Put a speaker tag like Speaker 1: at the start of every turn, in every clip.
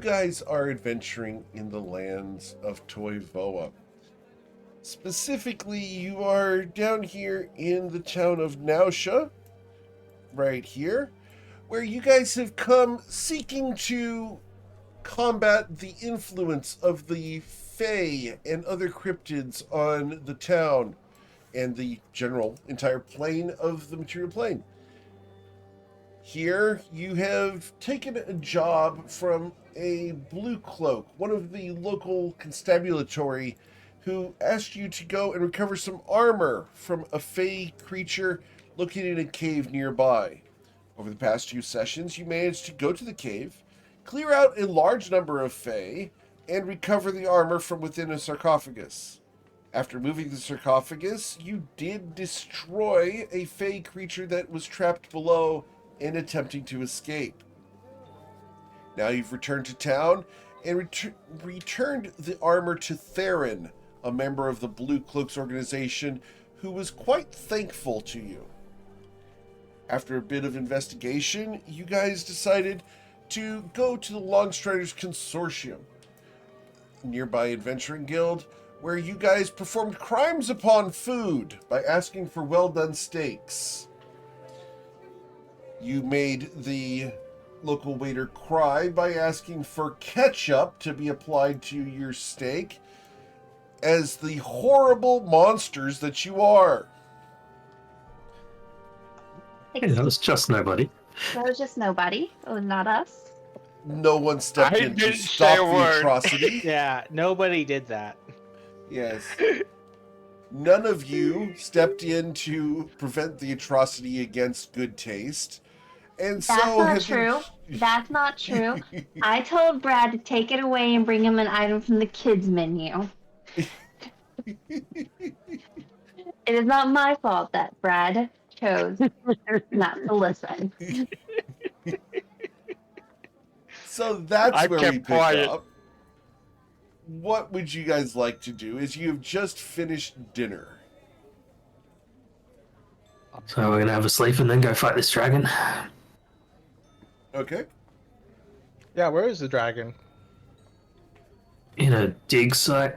Speaker 1: guys are adventuring in the lands of Toivoa. Specifically, you are down here in the town of Nausha, right here, where you guys have come seeking to combat the influence of the Fae and other cryptids on the town and the general entire plane of the material plane. Here, you have taken a job from a blue cloak, one of the local constabulary, who asked you to go and recover some armor from a Fae creature located in a cave nearby. Over the past 2 sessions, you managed to go to the cave, clear out a large number of Fae, and recover the armor from within a sarcophagus. After moving the sarcophagus, you did destroy a Fae creature that was trapped below and attempting to escape. Now you've returned to town and returned the armor to Theron, a member of the Blue Cloaks organization, who was quite thankful to you. After a bit of investigation, you guys decided to go to the Longstriders Consortium, a nearby adventuring guild, where you guys performed crimes upon food by asking for well-done steaks. You made the local waiter cry by asking for ketchup to be applied to your steak, as the horrible monsters that you are.
Speaker 2: Hey, that was just nobody.
Speaker 3: That was just nobody. It was not us.
Speaker 1: No one stepped in to
Speaker 4: didn't
Speaker 1: stop
Speaker 4: say a
Speaker 1: the
Speaker 4: word.
Speaker 1: atrocity.
Speaker 5: Yeah, nobody did that.
Speaker 1: Yes. None of you stepped in to prevent the atrocity against good taste. And
Speaker 3: That's
Speaker 1: so
Speaker 3: not
Speaker 1: have
Speaker 3: true. That's not true. I told Brad to take it away and bring him an item from the kids menu. It is not my fault that Brad chose not to listen.
Speaker 1: So that's
Speaker 4: I
Speaker 1: where
Speaker 4: kept
Speaker 1: we pick
Speaker 4: quiet.
Speaker 1: up. What would you guys like to do? Is you have just finished dinner.
Speaker 2: So we're gonna have a sleep and then go fight this dragon.
Speaker 1: Okay.
Speaker 5: Yeah, where is the dragon?
Speaker 2: In a dig site.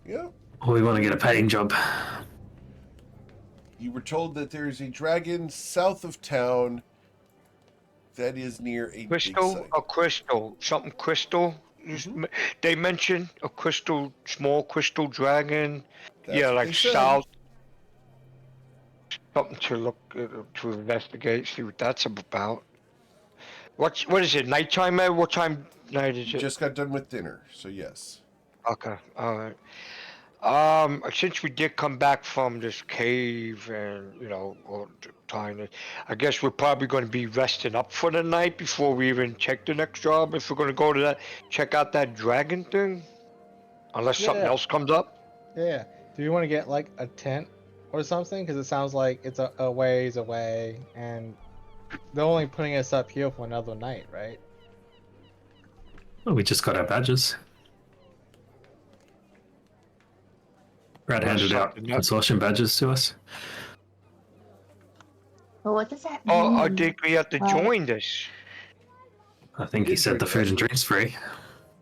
Speaker 1: Yeah.
Speaker 2: Or we want to get a paying job.
Speaker 1: You were told that there is a dragon south of town that is near a dig
Speaker 4: Crystal,
Speaker 1: site.
Speaker 4: a crystal, something crystal.
Speaker 1: Mhm.
Speaker 4: They mentioned a crystal, small crystal dragon.
Speaker 1: That's
Speaker 4: yeah,
Speaker 1: what
Speaker 4: like
Speaker 1: they said.
Speaker 4: south. Something to look to investigate, see what that's about. What is it? Nighttime, Ed? What time night is
Speaker 1: You
Speaker 4: it?
Speaker 1: just got done with dinner, so yes.
Speaker 4: Okay, all right. Since we did come back from this cave and, or time, I guess we're probably going to be resting up for the night before we even check the next job. If we're going to go to that, check out that dragon thing, unless something
Speaker 5: Yeah.
Speaker 4: else comes up.
Speaker 5: Yeah. Do you want to get like a tent or something? Because it sounds like it's a ways away, and they're only putting us up here for another night, right?
Speaker 2: Well, we just got our badges. Brad
Speaker 4: Well,
Speaker 2: handed out
Speaker 4: something else.
Speaker 2: consortium badges to us.
Speaker 3: But what does that mean?
Speaker 4: Oh, I think we have to
Speaker 3: Well-
Speaker 4: join this.
Speaker 2: I think he
Speaker 1: Did
Speaker 2: said the
Speaker 1: drink
Speaker 2: food
Speaker 1: that.
Speaker 2: and drinks free.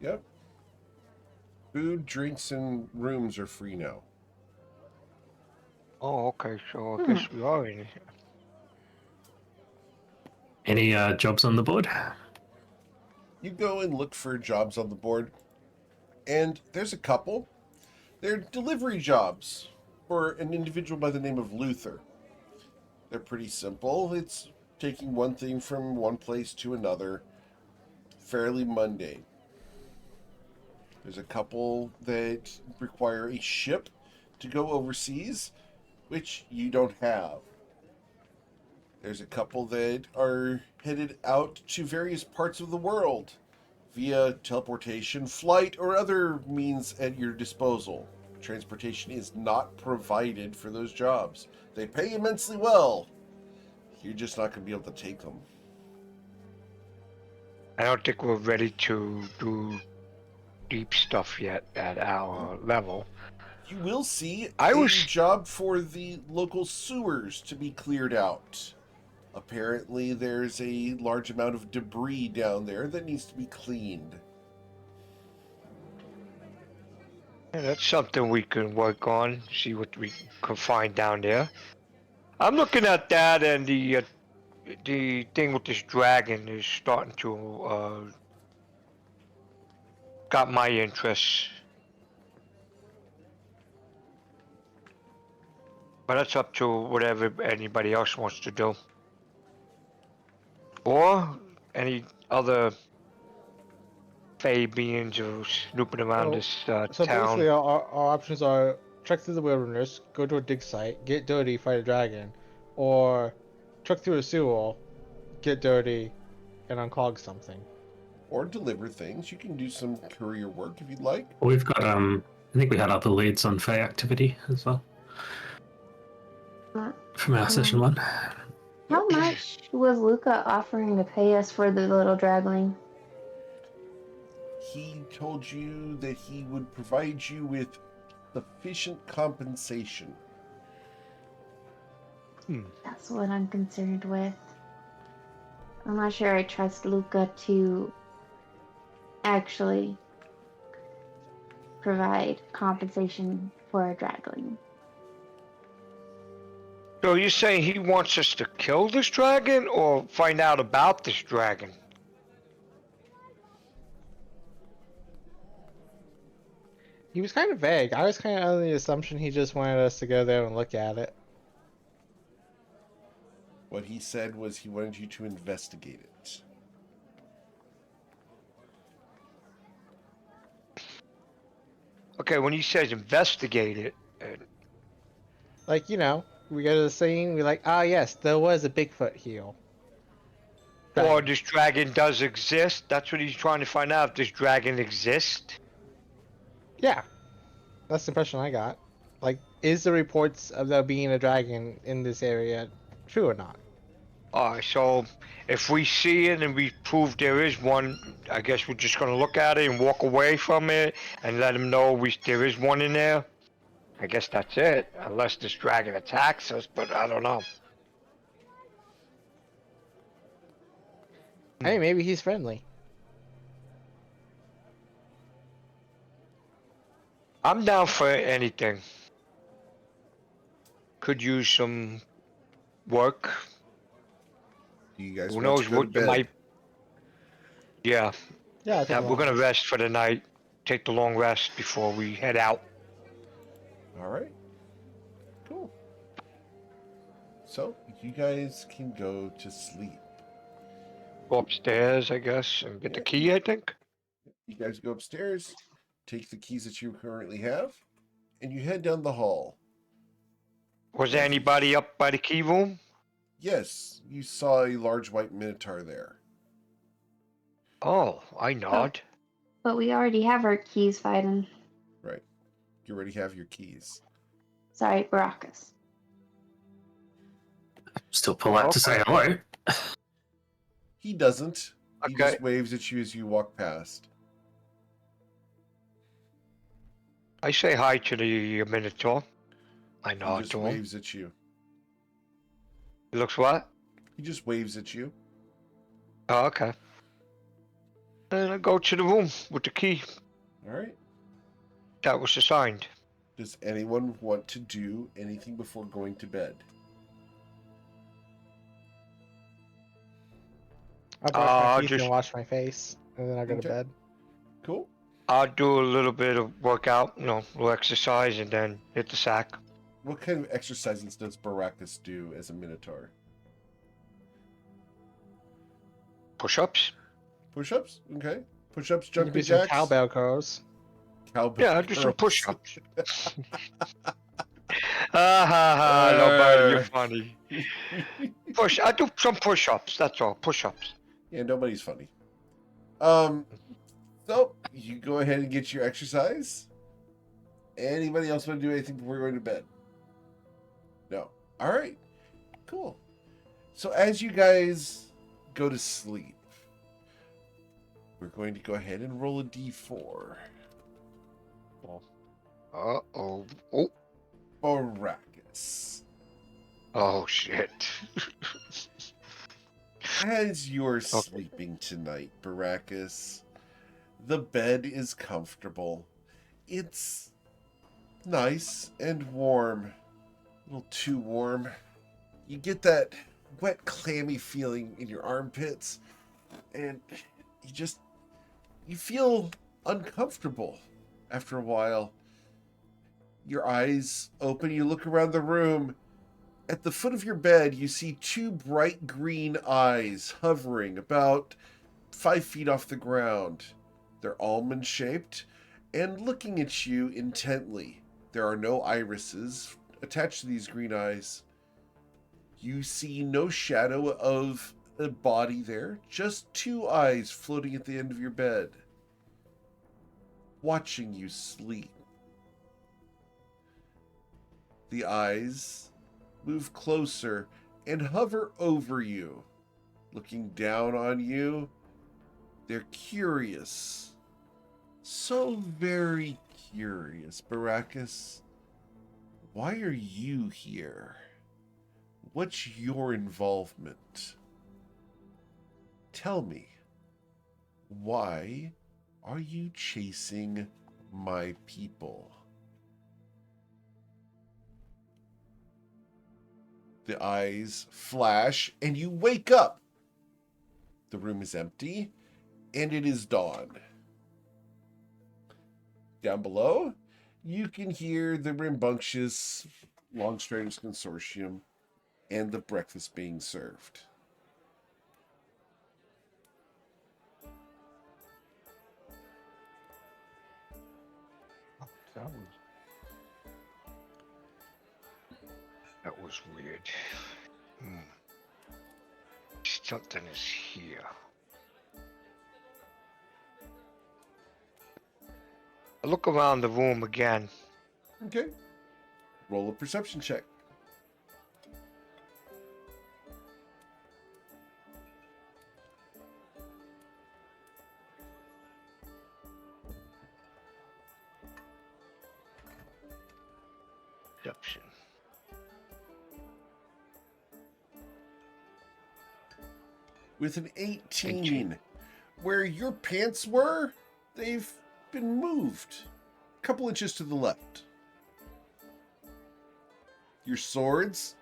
Speaker 1: Yep. Food, drinks, and rooms are free now.
Speaker 4: Oh, okay. So I guess we are in it.
Speaker 2: Any jobs on the board?
Speaker 1: You go and look for jobs on the board, and there's a couple. They're delivery jobs for an individual by the name of Luther. They're pretty simple. It's taking one thing from one place to another. Fairly mundane. There's a couple that require a ship to go overseas, which you don't have. There's a couple that are headed out to various parts of the world via teleportation, flight, or other means at your disposal. Transportation is not provided for those jobs. They pay immensely well. You're just not going to be able to take them.
Speaker 4: I don't think we're ready to do deep stuff yet at our level.
Speaker 1: You will see
Speaker 4: I
Speaker 1: a
Speaker 4: was-
Speaker 1: job for the local sewers to be cleared out. Apparently, there's a large amount of debris down there that needs to be cleaned.
Speaker 4: Yeah, that's something we can work on. See what we can find down there. I'm looking at that, and the thing with this dragon is starting to got my interest. But that's up to whatever anybody else wants to do. Or any other fey beings who snooping around
Speaker 5: So,
Speaker 4: this
Speaker 5: so
Speaker 4: town.
Speaker 5: basically, our options are trek through the wilderness, go to a dig site, get dirty, fight a dragon, or trek through a sewer, get dirty, and unclog something.
Speaker 1: Or deliver things. You can do some courier work if you'd like.
Speaker 2: We've got I think we had other leads on Fey activity as well from our session one.
Speaker 3: How much was Luca offering to pay us for the little dragling?
Speaker 1: He told you that he would provide you with sufficient compensation.
Speaker 3: That's what I'm concerned with. I'm not sure I trust Luca to actually provide compensation for a dragling.
Speaker 4: So you're saying he wants us to kill this dragon or find out about this dragon?
Speaker 5: He was kind of vague. I was kind of under the assumption he just wanted us to go there and look at it.
Speaker 1: What he said was he wanted you to investigate it.
Speaker 4: Okay, when he says investigate it,
Speaker 5: Like, we go to the scene, we're like, ah, yes, there was a Bigfoot heel.
Speaker 4: or this dragon does exist, that's what he's trying to find out, if this dragon exists.
Speaker 5: Yeah, that's the impression I got. Like, is the reports of there being a dragon in this area true or not?
Speaker 4: Alright, so if we see it and we prove there is one, I guess we're just gonna look at it and walk away from it and let him know there is one in there. I guess that's it, unless this dragon attacks us, but I don't know.
Speaker 5: Hey, maybe he's friendly.
Speaker 4: I'm down for anything. Could use some work.
Speaker 1: Do you guys
Speaker 4: Who
Speaker 1: want
Speaker 4: knows
Speaker 1: to go to
Speaker 4: what
Speaker 1: bed?
Speaker 4: might. Yeah,
Speaker 5: Yeah, I think
Speaker 4: we're gonna rest for the night. Take the long rest before we head out.
Speaker 1: All right. Cool. So, you guys can go to sleep.
Speaker 4: Go upstairs, I guess, and get the key, I think.
Speaker 1: You guys go upstairs, take the keys that you currently have, and you head down the hall.
Speaker 4: Was there anybody up by the key room?
Speaker 1: Yes, you saw a large white minotaur there.
Speaker 4: Oh, I nod.
Speaker 3: But we already have our keys, Fiden.
Speaker 1: Right. You already have your keys.
Speaker 3: Sorry, Baracus.
Speaker 2: Still polite to say hello.
Speaker 1: He doesn't. He
Speaker 4: Okay.
Speaker 1: just waves at you as you walk past.
Speaker 4: I say hi to the Minotaur. I
Speaker 1: He
Speaker 4: nod
Speaker 1: just
Speaker 4: to him.
Speaker 1: waves at you.
Speaker 4: He looks what?
Speaker 1: He just waves at you.
Speaker 4: Oh, okay. And I go to the room with the key
Speaker 1: All right.
Speaker 4: that was assigned.
Speaker 1: Does anyone want to do anything before going to bed?
Speaker 5: I'll brush my
Speaker 4: I'll
Speaker 5: teeth
Speaker 4: just-
Speaker 5: and wash my face, and then I'll go
Speaker 1: Okay.
Speaker 5: to bed.
Speaker 1: Cool.
Speaker 4: I'll do a little bit of workout, a little exercise, and then hit the sack.
Speaker 1: What kind of exercises does Baracus do as a minotaur?
Speaker 4: Push-ups?
Speaker 1: Push-ups? Okay. Push-ups,
Speaker 5: You can
Speaker 1: jumping
Speaker 5: do some
Speaker 1: jacks?
Speaker 5: cowbell curls.
Speaker 1: Cowbell
Speaker 4: Yeah, I'll do some
Speaker 1: curls.
Speaker 4: push-ups. Ha ha ha, nobody, you're funny. I do some push-ups, that's all, push-ups.
Speaker 1: Yeah, nobody's funny. So you go ahead and get your exercise. Anybody else want to do anything before going to bed? No. All right. Cool. So as you guys go to sleep, we're going to go ahead and roll a d4.
Speaker 4: Uh-oh. Oh,
Speaker 1: Baracus.
Speaker 4: oh shit.
Speaker 1: As you're sleeping tonight, Baracus, the bed is comfortable. It's nice and warm. A little too warm. You get that wet, clammy feeling in your armpits, and you feel uncomfortable after a while. Your eyes open, you look around the room. At the foot of your bed, you see two bright green eyes hovering about 5 feet off the ground. They're almond-shaped and looking at you intently. There are no irises attached to these green eyes. You see no shadow of a body there, just two eyes floating at the end of your bed, watching you sleep. The eyes move closer and hover over you, looking down on you. They're curious. So very curious. Baracus, why are you here? What's your involvement? Tell me, why are you chasing my people? The eyes flash, and you wake up. The room is empty, and it is dawn. Down below, you can hear the rambunctious Longstriders Consortium and the breakfast being served.
Speaker 4: That was weird. Something is here. I look around the room again.
Speaker 1: Okay. Roll a perception check.
Speaker 4: Perception.
Speaker 1: With an 18, where your pants were, they've been moved a couple inches to the left. Your swords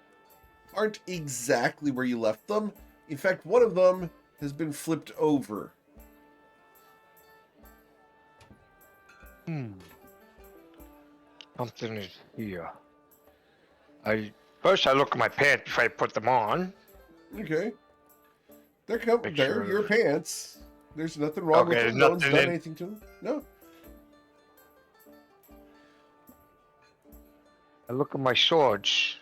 Speaker 1: aren't exactly where you left them. In fact, one of them has been flipped over.
Speaker 4: Something is here. First I look at my pants before I put them on.
Speaker 1: Okay. They're
Speaker 4: Make
Speaker 1: they're
Speaker 4: sure-
Speaker 1: your pants. There's nothing wrong with
Speaker 4: Okay,
Speaker 1: them. No one's
Speaker 4: nothing
Speaker 1: done
Speaker 4: in-
Speaker 1: anything to them. No.
Speaker 4: I look at my swords.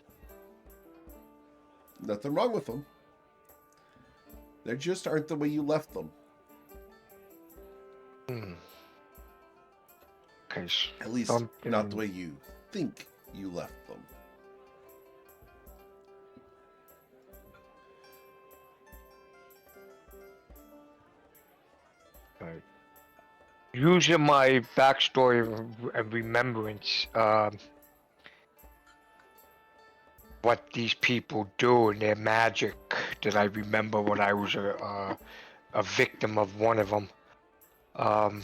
Speaker 1: Nothing wrong with them. They just aren't the way you left them.
Speaker 4: Okay.
Speaker 1: At least not the way you think you left them.
Speaker 4: Right. Using my backstory and remembrance, what these people do and their magic, that I remember when I was a victim of one of them. I'm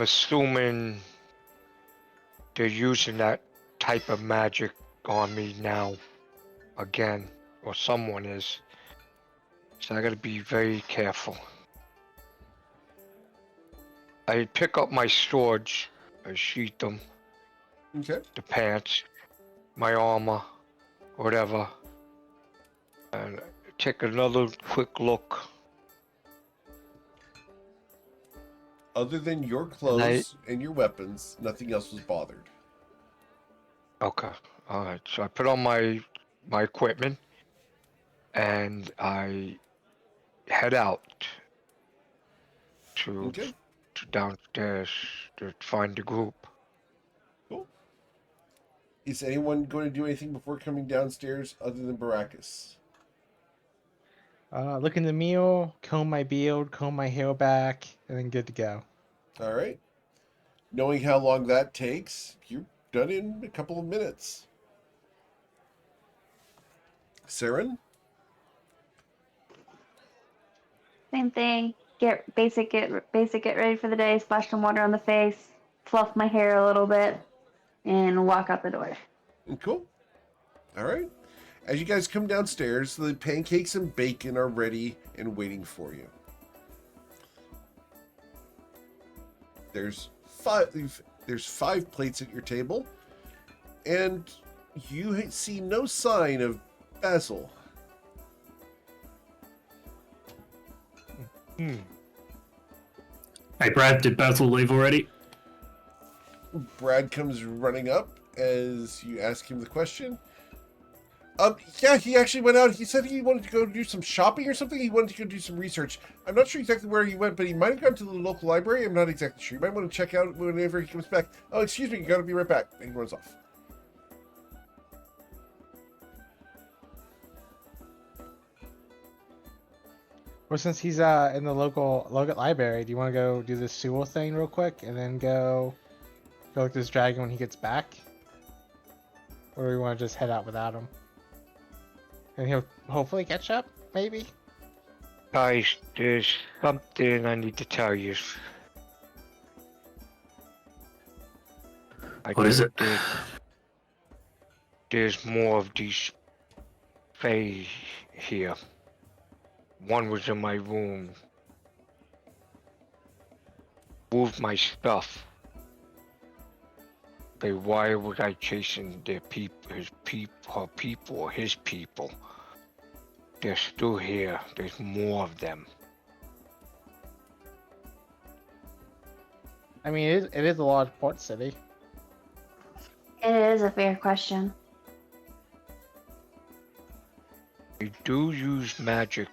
Speaker 4: assuming they're using that type of magic on me now, again, or someone is. So I gotta be very careful. I pick up my swords, I sheath them,
Speaker 1: Okay.
Speaker 4: the pants, my armor, whatever, and take another quick look.
Speaker 1: Other than your clothes and your weapons, nothing else was bothered.
Speaker 4: Okay, alright, so I put on my equipment, and I head out to
Speaker 1: Okay.
Speaker 4: downstairs to find the group.
Speaker 1: Cool. Is anyone going to do anything before coming downstairs other than Baracus?
Speaker 5: Look in the mirror, comb my beard, comb my hair back, and then good to go.
Speaker 1: All right. Knowing how long that takes, you're done in a couple of minutes. Saren?
Speaker 3: Same thing. Get ready for the day. Splash some water on the face. Fluff my hair a little bit, and walk out the door.
Speaker 1: Cool. All right. As you guys come downstairs, the pancakes and bacon are ready and waiting for you. There's five plates at your table, and you see no sign of Basil.
Speaker 2: Hey, Brad, did Basil leave already?
Speaker 1: Brad comes running up as you ask him the question. Yeah, he actually went out. He said he wanted to go do some shopping or something. He wanted to go do some research. I'm not sure exactly where he went, but he might have gone to the local library. I'm not exactly sure. You might want to check out whenever he comes back. Oh, excuse me, you gotta be right back. And he runs off.
Speaker 5: Well, since he's in the local library, do you want to go do this Sewell thing real quick and then go look this dragon when he gets back? Or do we want to just head out without him? And he'll hopefully catch up, maybe?
Speaker 4: Guys, there's something I need to tell you.
Speaker 2: What is it?
Speaker 4: There's more of these Fae here. One was in my room. Moved my stuff. Why was I chasing their her people, his people? They're still here. There's more of them.
Speaker 5: I mean, it is a large port city.
Speaker 3: It is a fair question.
Speaker 4: They do use magic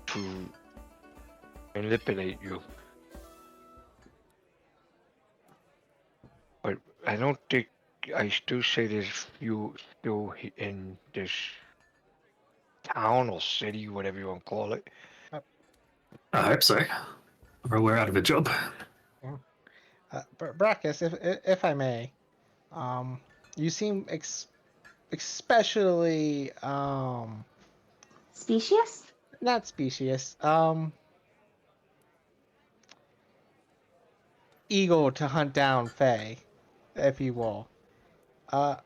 Speaker 4: to manipulate you. But I don't think, I still say there's few still in this town or city, whatever you want to call it.
Speaker 2: I hope so. Or we're out of a job.
Speaker 5: Brackus, if I may, you seem especially
Speaker 3: Specious?
Speaker 5: not specious, eager to hunt down Fae, if you will. And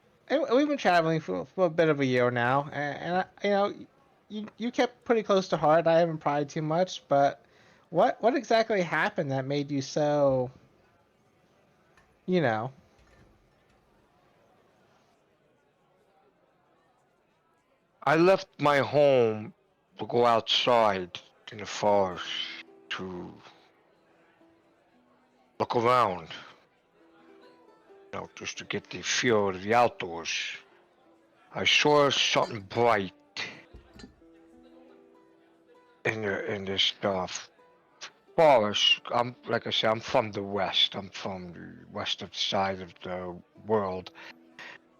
Speaker 5: we've been traveling for a bit of a year now, and you kept pretty close to heart. I haven't pried too much, but what exactly happened that made you so, you know?
Speaker 4: I left my home to go outside in the forest to look around, just to get the feel of the outdoors. I saw something bright in this forest. Like I said, I'm from the west. I'm from the western side of the world,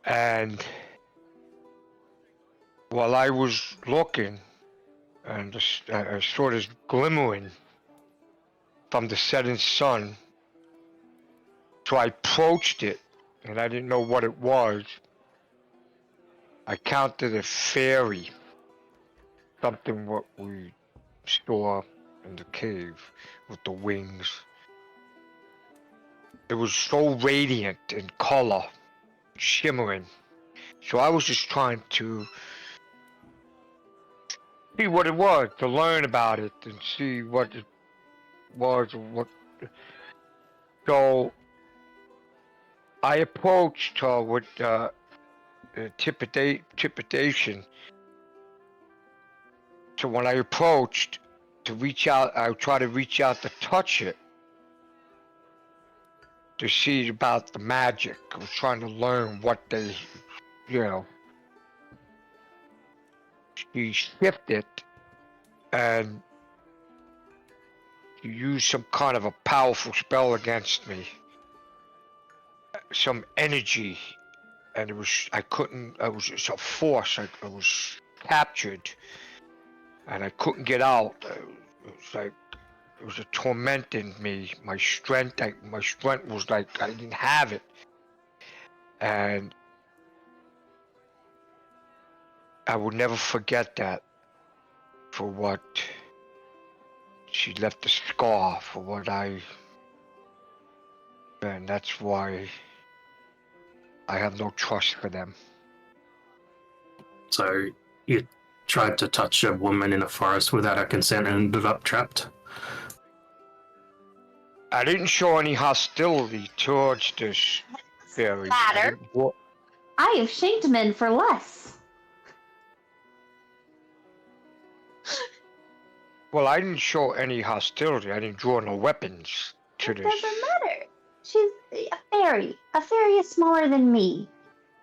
Speaker 4: and while I was looking, and I saw this glimmering from the setting sun. So I approached it, and I didn't know what it was. I counted a fairy, something what we saw in the cave with the wings. It was so radiant in color, shimmering. So I was just trying to see what it was, to learn about it, and see what it was. So I approached her with trepidation. So when I approached to reach out, I would try to reach out to touch it, to see about the magic. I was trying to learn what they, she shifted and used some kind of a powerful spell against me. Some energy, and it was just a force. I was captured, and I couldn't get out. It was tormenting me. My strength was like I didn't have it, and I would never forget that for what she left a scar for what and that's why I have no trust for them.
Speaker 2: So you tried to touch a woman in a forest without her consent and ended up trapped?
Speaker 4: I didn't show any hostility towards this fairy.
Speaker 3: Matter. I have shanked men for less.
Speaker 4: Well, I didn't show any hostility. I didn't draw no weapons to
Speaker 3: It
Speaker 4: this.
Speaker 3: doesn't matter. She's a fairy. A fairy is smaller than me.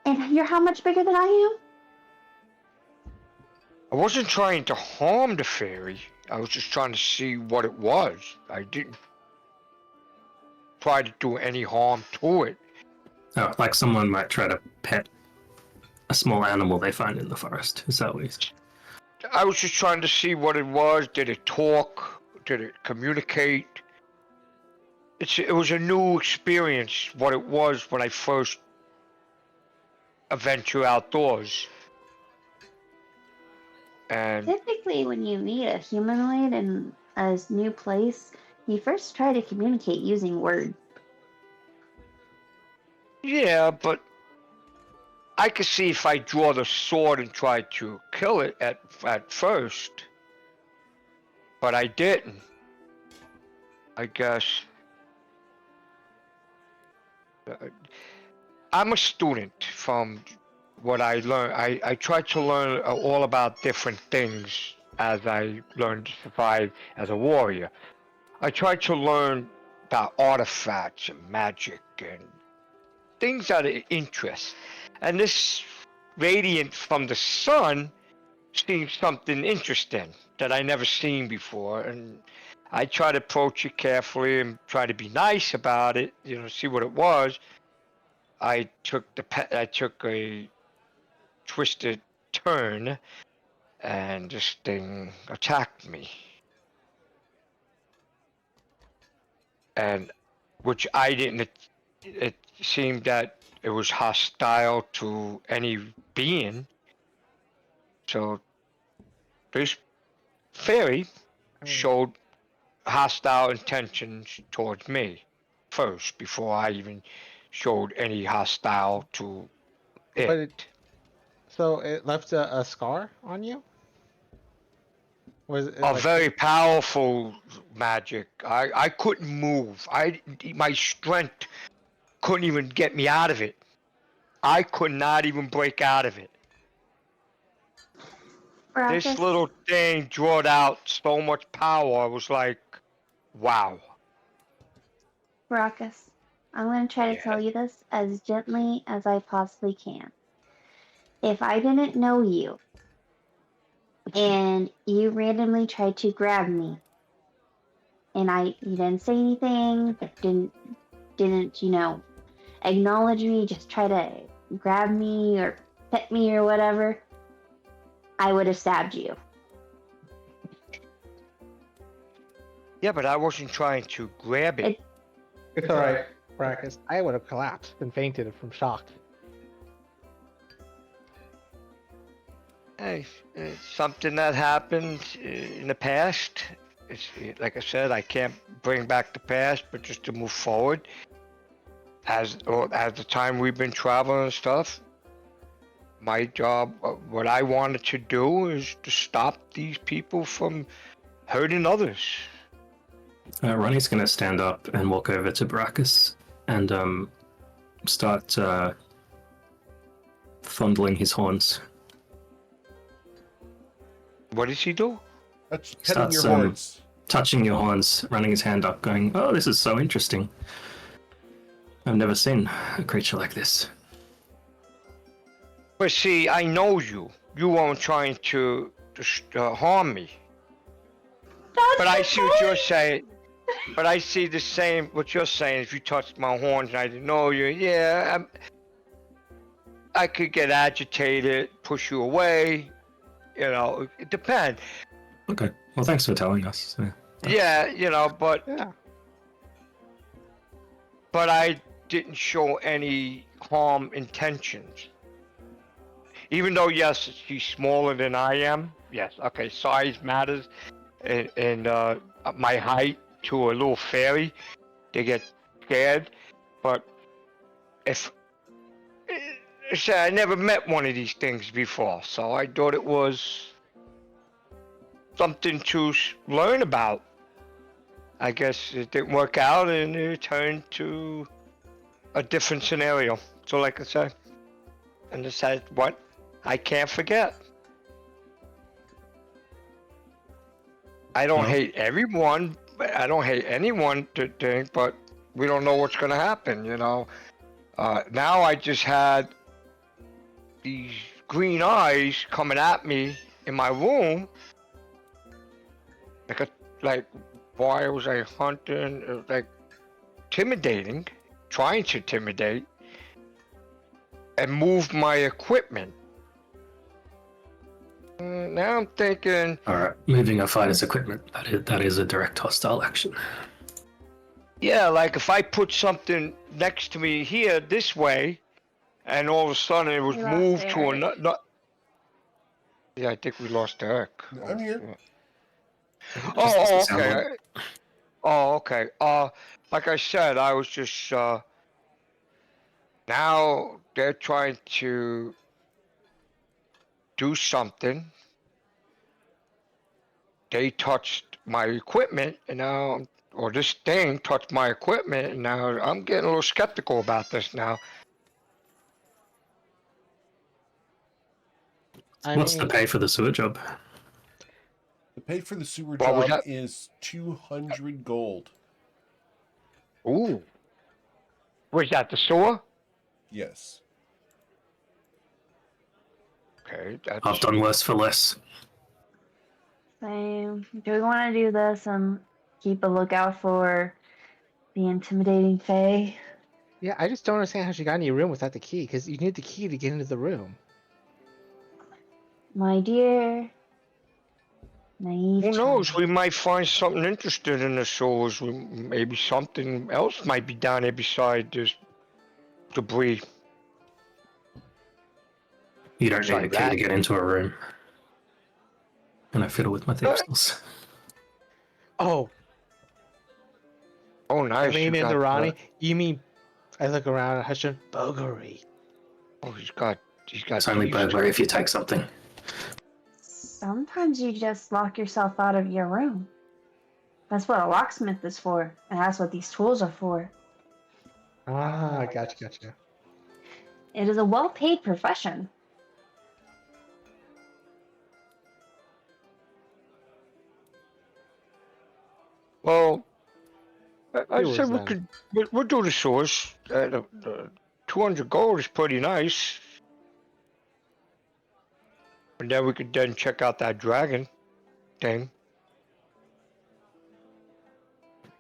Speaker 3: And you're how much bigger than I am?
Speaker 4: I wasn't trying to harm the fairy. I was just trying to see what it was. I didn't try to do any harm to it.
Speaker 2: Oh, like someone might try to pet a small animal they find in the forest. Is that what he's...
Speaker 4: I was just trying to see what it was. Did it talk? Did it communicate? It was a new experience, what it was when I first venture outdoors. And
Speaker 3: Typically, when you meet a humanoid in a new place, you first try to communicate using words.
Speaker 4: yeah, but I could see if I draw the sword and try to kill it at first. But I didn't. I guess. I'm a student from what I learned. I tried to learn all about different things as I learned to survive as a warrior. I tried to learn about artifacts and magic and things that are interest. And this radiant from the sun seems something interesting that I never seen before. And I tried to approach it carefully and try to be nice about it, see what it was. I took a twisted turn, and this thing attacked me. And which I didn't. It seemed that it was hostile to any being. So this fairy showed hostile intentions towards me first before I even showed any hostile to it.
Speaker 5: But so it left a scar on you? Was it
Speaker 4: A very powerful magic. I couldn't move. My strength couldn't even get me out of it. I could not even break out of it.
Speaker 3: Brackus,
Speaker 4: This little thing drawed out so much power. I was like, wow.
Speaker 3: Brackus, I'm going to try to tell you this as gently as I possibly can. If I didn't know you, and you randomly tried to grab me, and you didn't say anything, didn't acknowledge me, just try to grab me or pet me or whatever, I would have stabbed you.
Speaker 4: Yeah, but I wasn't trying to grab it.
Speaker 5: It's alright, Brackus. I would have collapsed and fainted from shock.
Speaker 4: Hey, it's something that happened in the past. It's like I said, I can't bring back the past, but just to move forward. As the time we've been traveling and stuff, my job, what I wanted to do is to stop these people from hurting others.
Speaker 2: Ronnie's going to stand up and walk over to Brackus and start fondling his horns.
Speaker 4: What does he do?
Speaker 1: That's petting your
Speaker 2: Starts,
Speaker 1: horns.
Speaker 2: Touching your horns, running his hand up, going, "Oh, this is so interesting. I've never seen a creature like this."
Speaker 4: But see, I know you. You weren't trying to harm me. But I see what you're saying. But I see the same, what you're saying. If you touched my horns and I didn't know you, I could get agitated, push you away. It depends.
Speaker 2: Okay. Well, thanks for telling us.
Speaker 4: Yeah, but
Speaker 5: Yeah.
Speaker 4: but I didn't show any harm intentions. Even though, yes, he's smaller than I am. Yes, okay, size matters. And my height to a little fairy, they get scared. But if I never met one of these things before, so I thought it was something to learn about. I guess it didn't work out, and it turned to a different scenario. So, like I said, and decided what I can't forget. I don't
Speaker 2: Well.
Speaker 4: hate everyone. I don't hate anyone to think, but we don't know what's gonna happen. Now I just had these green eyes coming at me in my room. Like why was I hunting? It was like intimidating, trying to intimidate, and move my equipment. Now I'm thinking,
Speaker 2: All right, moving a fighter's equipment. That is a direct hostile action.
Speaker 4: yeah, like if I put something next to me here this way, and all of a sudden it was
Speaker 3: We lost
Speaker 4: moved to
Speaker 3: Eric.
Speaker 4: another. Yeah, I think we lost Eric.
Speaker 1: I'm here.
Speaker 2: Just
Speaker 4: Oh,
Speaker 2: doesn't
Speaker 4: oh,
Speaker 2: sound
Speaker 4: okay.
Speaker 2: like-
Speaker 4: Oh, okay. Like I said, I was just now they're trying to do something. They touched my equipment, and now, or this thing touched my equipment, and now I'm getting a little skeptical about this now.
Speaker 2: What's the pay for the sewer job?
Speaker 1: The pay for the sewer
Speaker 4: What was
Speaker 1: job
Speaker 4: that?
Speaker 1: is 200 gold.
Speaker 4: Ooh. Was that the sewer?
Speaker 1: Yes.
Speaker 4: Okay, that's.
Speaker 2: I've done worse for less.
Speaker 3: Same. Do we want to do this and keep a lookout for the intimidating Fae?
Speaker 5: Yeah, I just don't understand how she got in your room without the key, because you need the key to get into the room.
Speaker 3: My dear, naive
Speaker 4: Who knows?
Speaker 3: child.
Speaker 4: We might find something interesting in the sewers. Maybe something else might be down there beside this debris.
Speaker 2: You don't need
Speaker 4: Sorry,
Speaker 2: a key to
Speaker 4: rat.
Speaker 2: get into a room. And I fiddle with my thimbles.
Speaker 5: Oh,
Speaker 4: Oh, nice.
Speaker 5: I mean,
Speaker 4: You got,
Speaker 5: Ronnie, you mean, I look around and hush him, Bogery.
Speaker 4: oh, he's got
Speaker 2: It's only
Speaker 4: these
Speaker 2: burglary
Speaker 4: too.
Speaker 2: if you take something.
Speaker 3: Sometimes you just lock yourself out of your room. That's what a locksmith is for, and that's what these tools are for.
Speaker 5: Ah, gotcha.
Speaker 3: It is a well-paid profession.
Speaker 4: Well, I
Speaker 5: Sewers,
Speaker 4: said we
Speaker 5: then.
Speaker 4: could. We'll do the sewers. The 200 gold is pretty nice. And then we could then check out that dragon thing.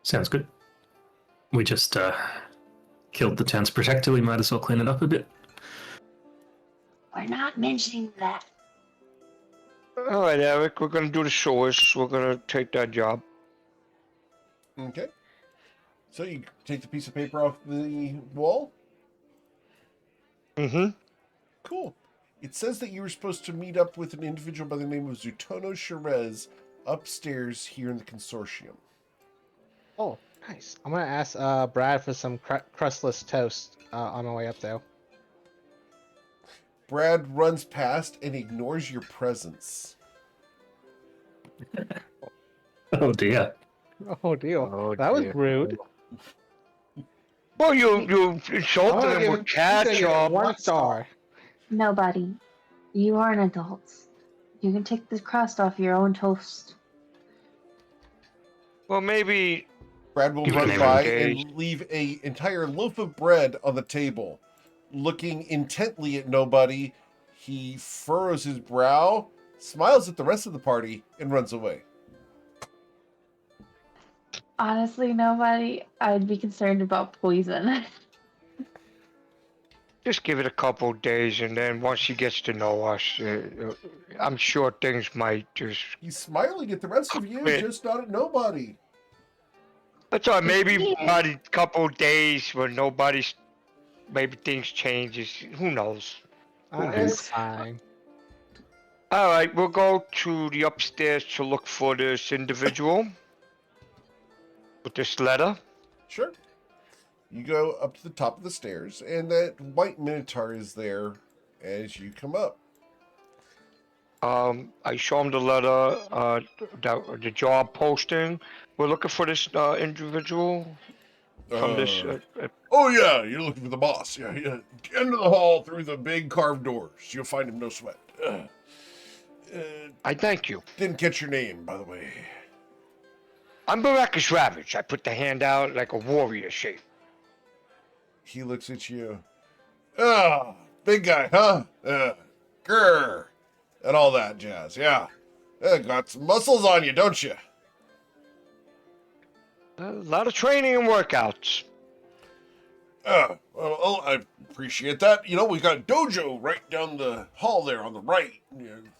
Speaker 2: Sounds good. We just killed the town's protector. We might as well clean it up a bit.
Speaker 3: We're not mentioning that.
Speaker 4: All right, Eric. We're gonna do the sewers. We're gonna take that job.
Speaker 1: Okay. So you take the piece of paper off the wall?
Speaker 4: Mm-hmm.
Speaker 1: Cool. It says that you were supposed to meet up with an individual by the name of Zutono Sherez upstairs here in the consortium.
Speaker 5: Oh, nice. I'm gonna ask Brad for some crustless toast on my way up there.
Speaker 1: Brad runs past and ignores your presence.
Speaker 2: Oh dear.
Speaker 5: Oh, deal.
Speaker 4: Oh,
Speaker 5: that was
Speaker 4: dear.
Speaker 5: rude.
Speaker 4: Well, you
Speaker 5: I'm
Speaker 4: insulted
Speaker 5: gonna
Speaker 4: him
Speaker 5: give
Speaker 4: with
Speaker 5: him- he's gonna get
Speaker 4: ketchup.
Speaker 5: 1 star.
Speaker 3: Nobody. You are an adult. You can take the crust off your own toast.
Speaker 4: Well, maybe.
Speaker 1: Brad will
Speaker 2: Give
Speaker 1: run
Speaker 2: him
Speaker 1: by
Speaker 4: days.
Speaker 1: and leave an entire loaf of bread on the table. Looking intently at nobody, he furrows his brow, smiles at the rest of the party, and runs away.
Speaker 3: Honestly, nobody. I'd be concerned about poison.
Speaker 4: Just give it a couple days, and then once she gets to know us, I'm sure things might just.
Speaker 1: He's smiling at the rest of you,
Speaker 4: Wait.
Speaker 1: just not at nobody.
Speaker 4: That's all right. Maybe
Speaker 3: Yeah.
Speaker 4: about a couple days when nobody's. Maybe things changes. Who knows?
Speaker 5: It's fine.
Speaker 4: All right, we'll go to the upstairs to look for this individual. With this letter?
Speaker 1: Sure. You go up to the top of the stairs, and that white minotaur is there as you come up.
Speaker 4: I show him the letter, the job posting. We're looking for this individual from this.
Speaker 1: Oh yeah, you're looking for the boss. Yeah, yeah. End of the hall through the big carved doors. You'll find him, no sweat.
Speaker 4: I thank you.
Speaker 1: Didn't catch your name, by the way.
Speaker 4: I'm Baracus Ravage. I put the hand out like a warrior shape.
Speaker 1: He looks at you. Ah, big guy, huh? Grr. And all that jazz, yeah. Got some muscles on you, don't you?
Speaker 4: A lot of training and workouts.
Speaker 1: Well, I appreciate that. You know, we got a dojo right down the hall there on the right.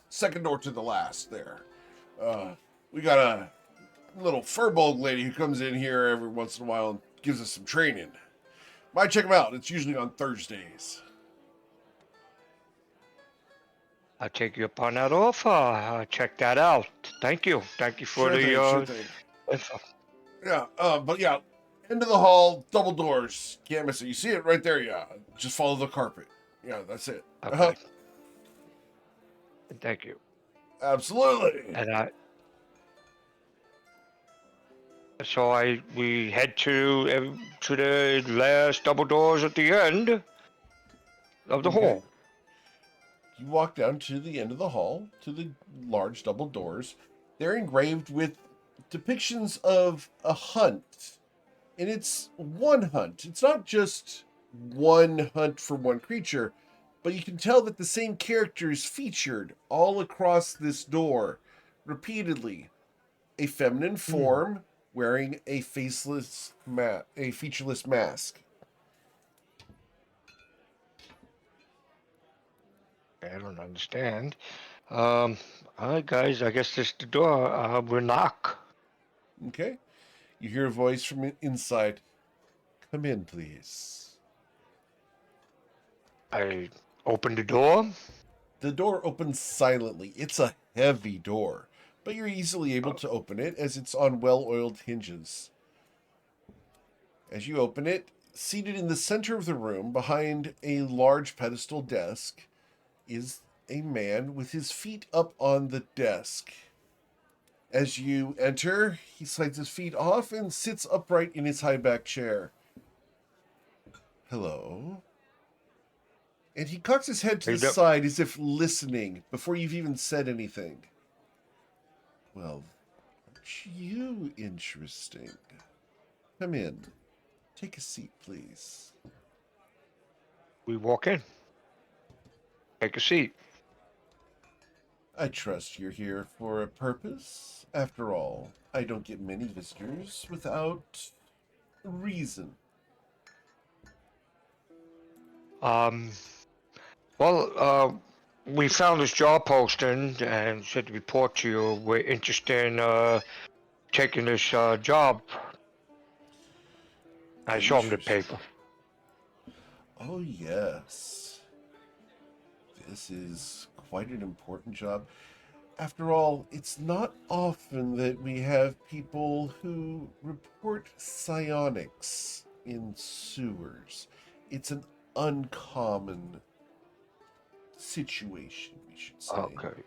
Speaker 1: Second door to the last there. We got a little furball lady who comes in here every once in a while and gives us some training. Might check them out. It's usually on Thursdays.
Speaker 4: I'll take you up on that offer. I'll check that out. Thank you. Thank you for
Speaker 1: Sure thing. Yeah, but yeah, end of the hall, double doors. Can't miss it. You see it right there, yeah. Just follow the carpet. Yeah, that's it.
Speaker 4: Okay. Thank you.
Speaker 1: Absolutely.
Speaker 4: And we head to the last double doors at the end of the hall.
Speaker 1: You walk down to the end of the hall, to the large double doors. They're engraved with depictions of a hunt. And it's one hunt. It's not just one hunt for one creature, but you can tell that the same character is featured all across this door repeatedly. A feminine form wearing a featureless mask.
Speaker 4: I don't understand. All right, guys. I guess this is the door. We'll knock.
Speaker 1: Okay. You hear a voice from inside. Come in, please.
Speaker 4: I open the door.
Speaker 1: The door opens silently. It's a heavy door, but you're easily able to open it as it's on well-oiled hinges. As you open it, seated in the center of the room behind a large pedestal desk is a man with his feet up on the desk. As you enter, he slides his feet off and sits upright in his high-back chair. Hello? And he cocks his head to the side as if listening before you've even said anything. Well, aren't you interesting? Come in. Take a seat, please.
Speaker 4: We walk in. Take a seat.
Speaker 1: I trust you're here for a purpose. After all, I don't get many visitors without reason.
Speaker 4: We found this job posting and said to report to you. We're interested in taking this job. I show him the paper.
Speaker 1: Oh, yes. This is quite an important job. After all, it's not often that we have people who report psionics in sewers. It's an uncommon situation, we should say.
Speaker 4: Okay.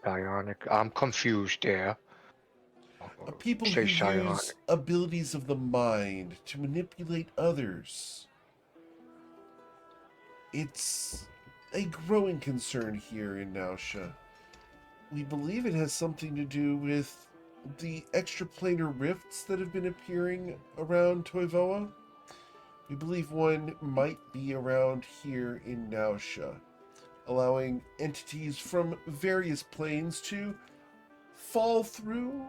Speaker 4: Psionic. I'm confused there.
Speaker 1: People who use abilities of the mind to manipulate others. It's a growing concern here in Nausea. We believe it has something to do with the extraplanar rifts that have been appearing around Toivoa. We believe one might be around here in Nausea, allowing entities from various planes to fall through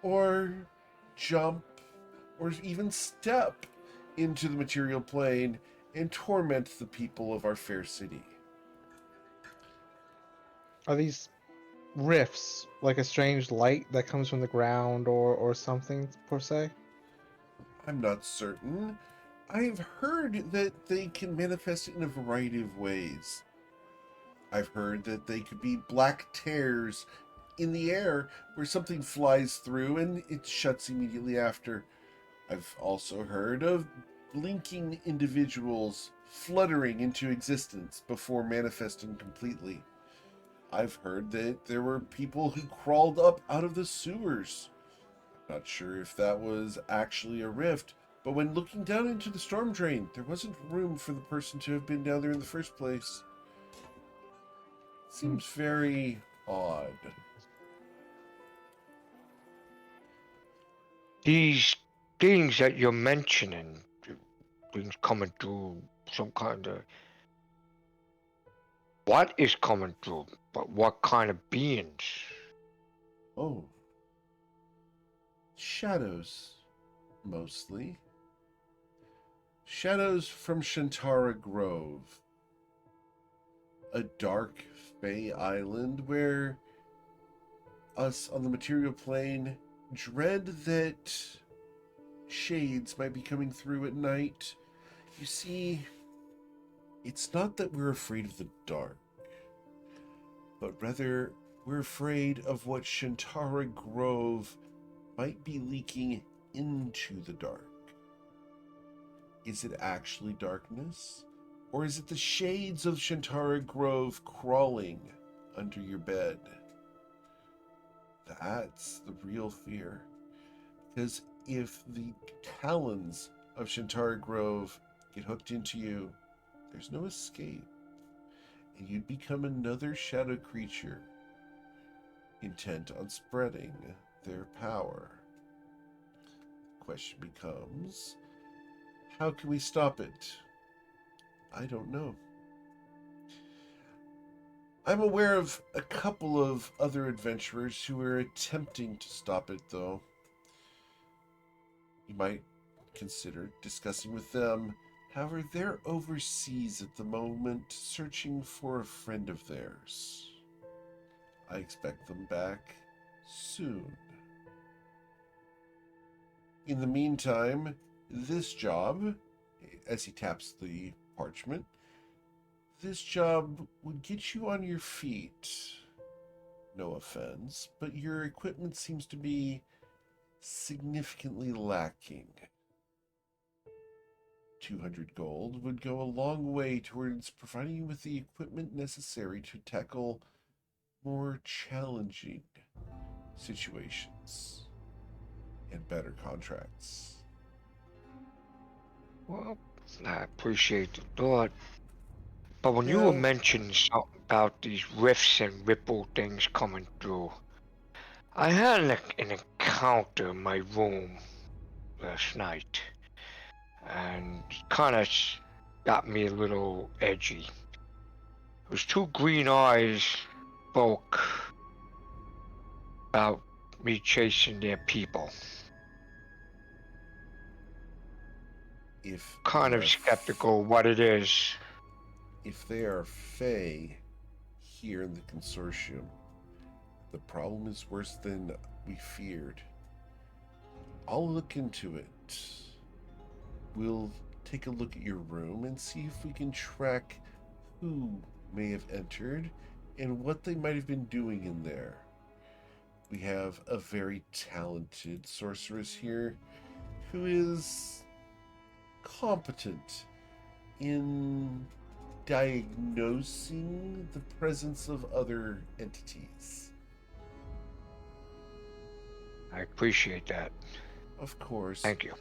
Speaker 1: or jump or even step into the material plane and torment the people of our fair city.
Speaker 5: Are these rifts like a strange light that comes from the ground or something per se?
Speaker 1: I'm not certain. I've heard that they can manifest in a variety of ways. I've heard that they could be black tears in the air where something flies through and it shuts immediately after. I've also heard of blinking individuals fluttering into existence before manifesting completely. I've heard that there were people who crawled up out of the sewers. Not sure if that was actually a rift, but when looking down into the storm drain, there wasn't room for the person to have been down there in the first place. Seems very odd.
Speaker 4: These things that you're mentioning, things coming through some kind of. What is coming through? But what kind of beings?
Speaker 1: Oh, shadows, mostly. Shadows from Shantara Grove, a dark Fey island where us on the material plane dread that shades might be coming through at night. You see, it's not that we're afraid of the dark, but rather we're afraid of what Shantara Grove might be leaking into the dark. Is it actually darkness? Or is it the shades of Shantara Grove crawling under your bed? That's the real fear. Because if the talons of Shantara Grove get hooked into you, there's no escape. And you'd become another shadow creature intent on spreading their power. The question becomes, how can we stop it? I don't know. I'm aware of a couple of other adventurers who are attempting to stop it, though. You might consider discussing with them. However, they're overseas at the moment, searching for a friend of theirs. I expect them back soon. In the meantime, this job, as he taps the parchment, this job would get you on your feet. No offense, but your equipment seems to be significantly lacking. 200 gold would go a long way towards providing you with the equipment necessary to tackle more challenging situations and better contracts.
Speaker 4: Well, I appreciate the thought. But when you were
Speaker 1: Now,
Speaker 4: mentioning something about these rifts and ripple things coming through, I had an encounter in my room last night, and it kind of got me a little edgy. Those two green eyes spoke about me chasing their people.
Speaker 1: if
Speaker 4: Kind
Speaker 1: they
Speaker 4: of
Speaker 1: are
Speaker 4: skeptical what it is.
Speaker 1: if they are Fey here in the consortium, the problem is worse than we feared. I'll look into it. We'll take a look at your room and see if we can track who may have entered and what they might have been doing in there. We have a very talented sorceress here who is competent in diagnosing the presence of other entities.
Speaker 4: I appreciate that.
Speaker 1: Of course.
Speaker 4: Thank you.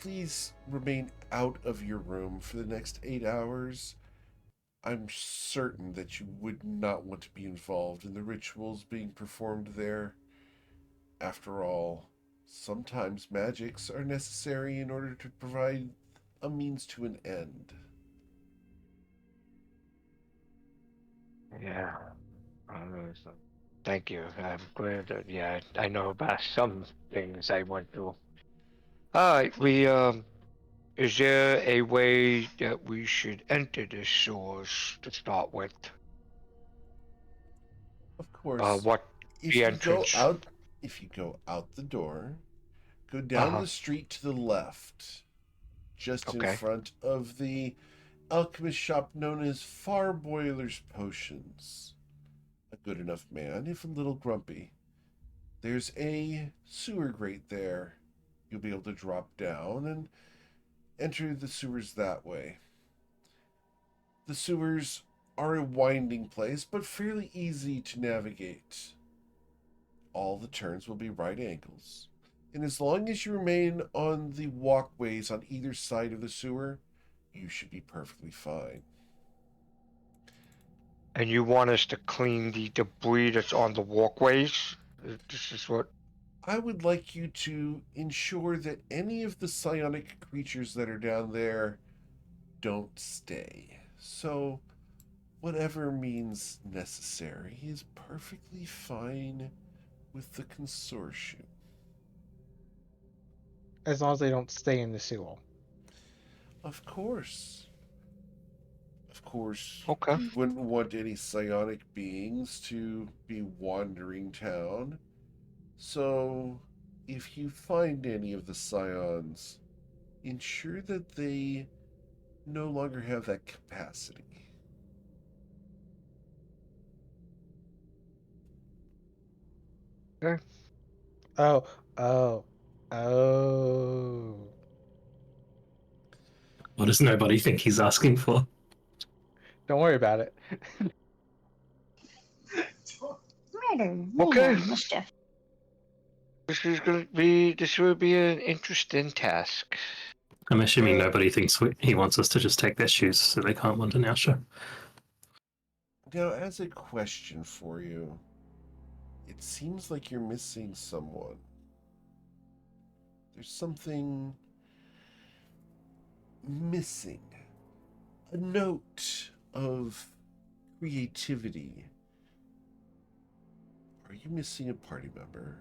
Speaker 1: Please remain out of your room for the next 8 hours. I'm certain that you would not want to be involved in the rituals being performed there. After all, sometimes magics are necessary in order to provide a means to an end.
Speaker 4: Yeah. Thank you. I'm glad that, yeah, I know about some things I went through. Alright, is there a way that we should enter the sewers to start with?
Speaker 1: Of course,
Speaker 4: What the
Speaker 1: if you go
Speaker 4: entrance?
Speaker 1: out if you go out the door, go down
Speaker 4: Uh-huh.
Speaker 1: the street to the left, just in
Speaker 4: Okay.
Speaker 1: front of the alchemist shop known as Farboiler's Potions. A good enough man, if a little grumpy. There's a sewer grate there. You'll be able to drop down and enter the sewers that way. The sewers are a winding place, but fairly easy to navigate. All the turns will be right angles, and as long as you remain on the walkways on either side of the sewer, you should be perfectly fine.
Speaker 4: And you want us to clean the debris that's on the walkways? This is what.
Speaker 1: I would like you to ensure that any of the psionic creatures that are down there don't stay. So, whatever means necessary is perfectly fine with the consortium.
Speaker 5: As long as they don't stay in the sewer.
Speaker 1: Of course. Of course,
Speaker 4: Okay.
Speaker 1: we wouldn't want any psionic beings to be wandering town. So, if you find any of the scions, ensure that they no longer have that capacity.
Speaker 4: Okay.
Speaker 5: Oh, oh, oh.
Speaker 2: What does nobody think he's asking for?
Speaker 5: Don't worry about it.
Speaker 3: Murder,
Speaker 4: Okay.
Speaker 3: mayhem, mischief.
Speaker 4: This will be an interesting task.
Speaker 2: I'm assuming
Speaker 1: Uh,
Speaker 2: nobody thinks he wants us to just take their shoes so they can't wander now, sure.
Speaker 1: Now, as a question for you, it seems like you're missing someone. There's something missing. A note of creativity. Are you missing a party member?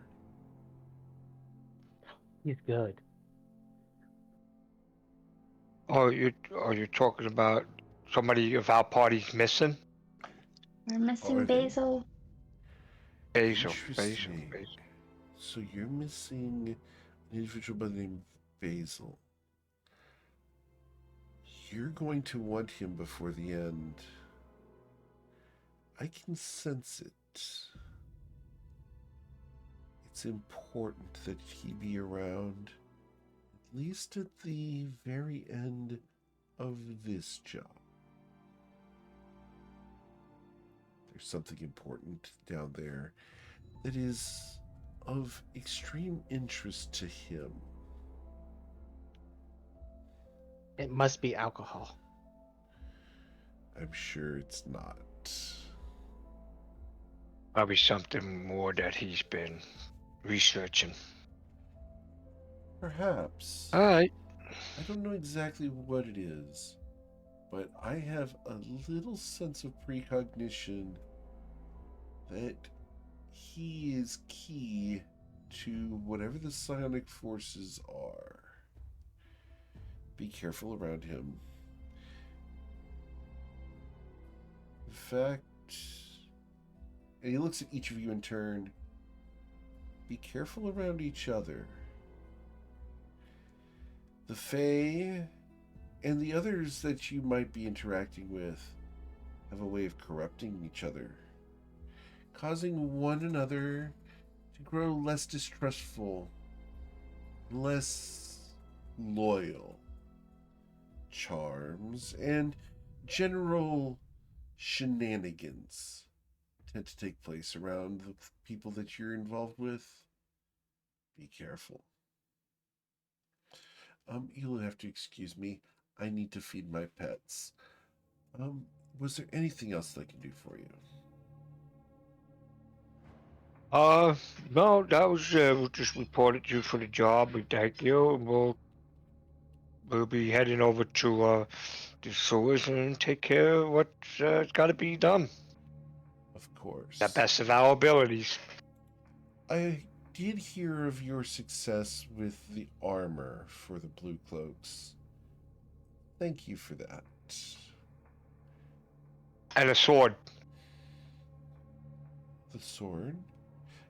Speaker 5: He's good.
Speaker 4: Are you talking about somebody of our party's missing?
Speaker 3: We're missing
Speaker 1: Are they?
Speaker 3: Basil.
Speaker 4: Basil.
Speaker 1: Interesting. So you're missing an individual by the name of Basil. You're going to want him before the end. I can sense it. It's important that he be around, at least at the very end of this job. There's something important down there that is of extreme interest to him.
Speaker 5: It must be alcohol.
Speaker 1: I'm sure it's not.
Speaker 4: Probably something more that he's been researching.
Speaker 1: Perhaps.
Speaker 4: All right.
Speaker 1: I don't know exactly what it is, but I have a little sense of precognition that he is key to whatever the psionic forces are. Be careful around him. In fact, and he looks at each of you in turn. Be careful around each other. The Fae and the others that you might be interacting with have a way of corrupting each other, causing one another to grow less distrustful, less loyal. Charms and general shenanigans tend to take place around the people that you're involved with. Be careful. You'll have to excuse me. I need to feed my pets. Was there anything else that I can do for you?
Speaker 4: No, that was we just reported you for the job. We thank you. And we'll be heading over to the sewers and take care of what's got to be done.
Speaker 1: Of course.
Speaker 4: The best of our abilities.
Speaker 1: I did hear of your success with the armor for the Blue Cloaks. Thank you for that.
Speaker 4: And a sword.
Speaker 1: The sword?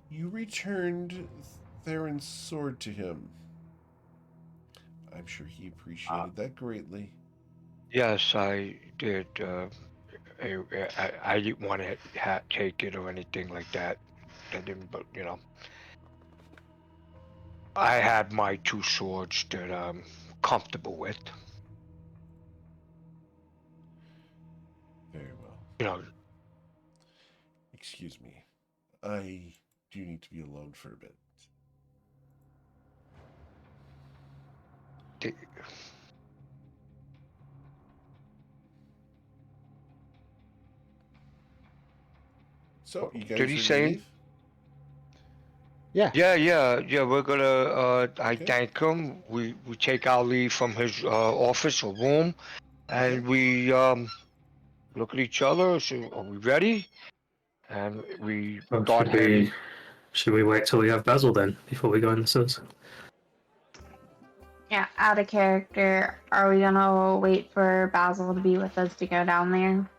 Speaker 1: You returned Theron's sword to him. I'm sure he appreciated that greatly.
Speaker 4: Yes, I did. I didn't want to take it or anything like that. I didn't, but you know. I had my 2 swords that I'm comfortable with.
Speaker 1: Very well.
Speaker 4: You know,
Speaker 1: Excuse me. I do need to be alone for a bit.
Speaker 4: the-
Speaker 1: So, you guys
Speaker 4: Did he
Speaker 1: ready to
Speaker 4: say-
Speaker 1: leave?
Speaker 5: Yeah.
Speaker 4: yeah. We're gonna. I
Speaker 1: Okay.
Speaker 4: thank him. We take our leave from his office or room, and we look at each other. So, are we ready? And we
Speaker 2: Well,
Speaker 4: start heading.
Speaker 2: should we wait till we have Basil then before we go in the sewers?
Speaker 3: Yeah, out of character. Are we gonna wait for Basil to be with us to go down there?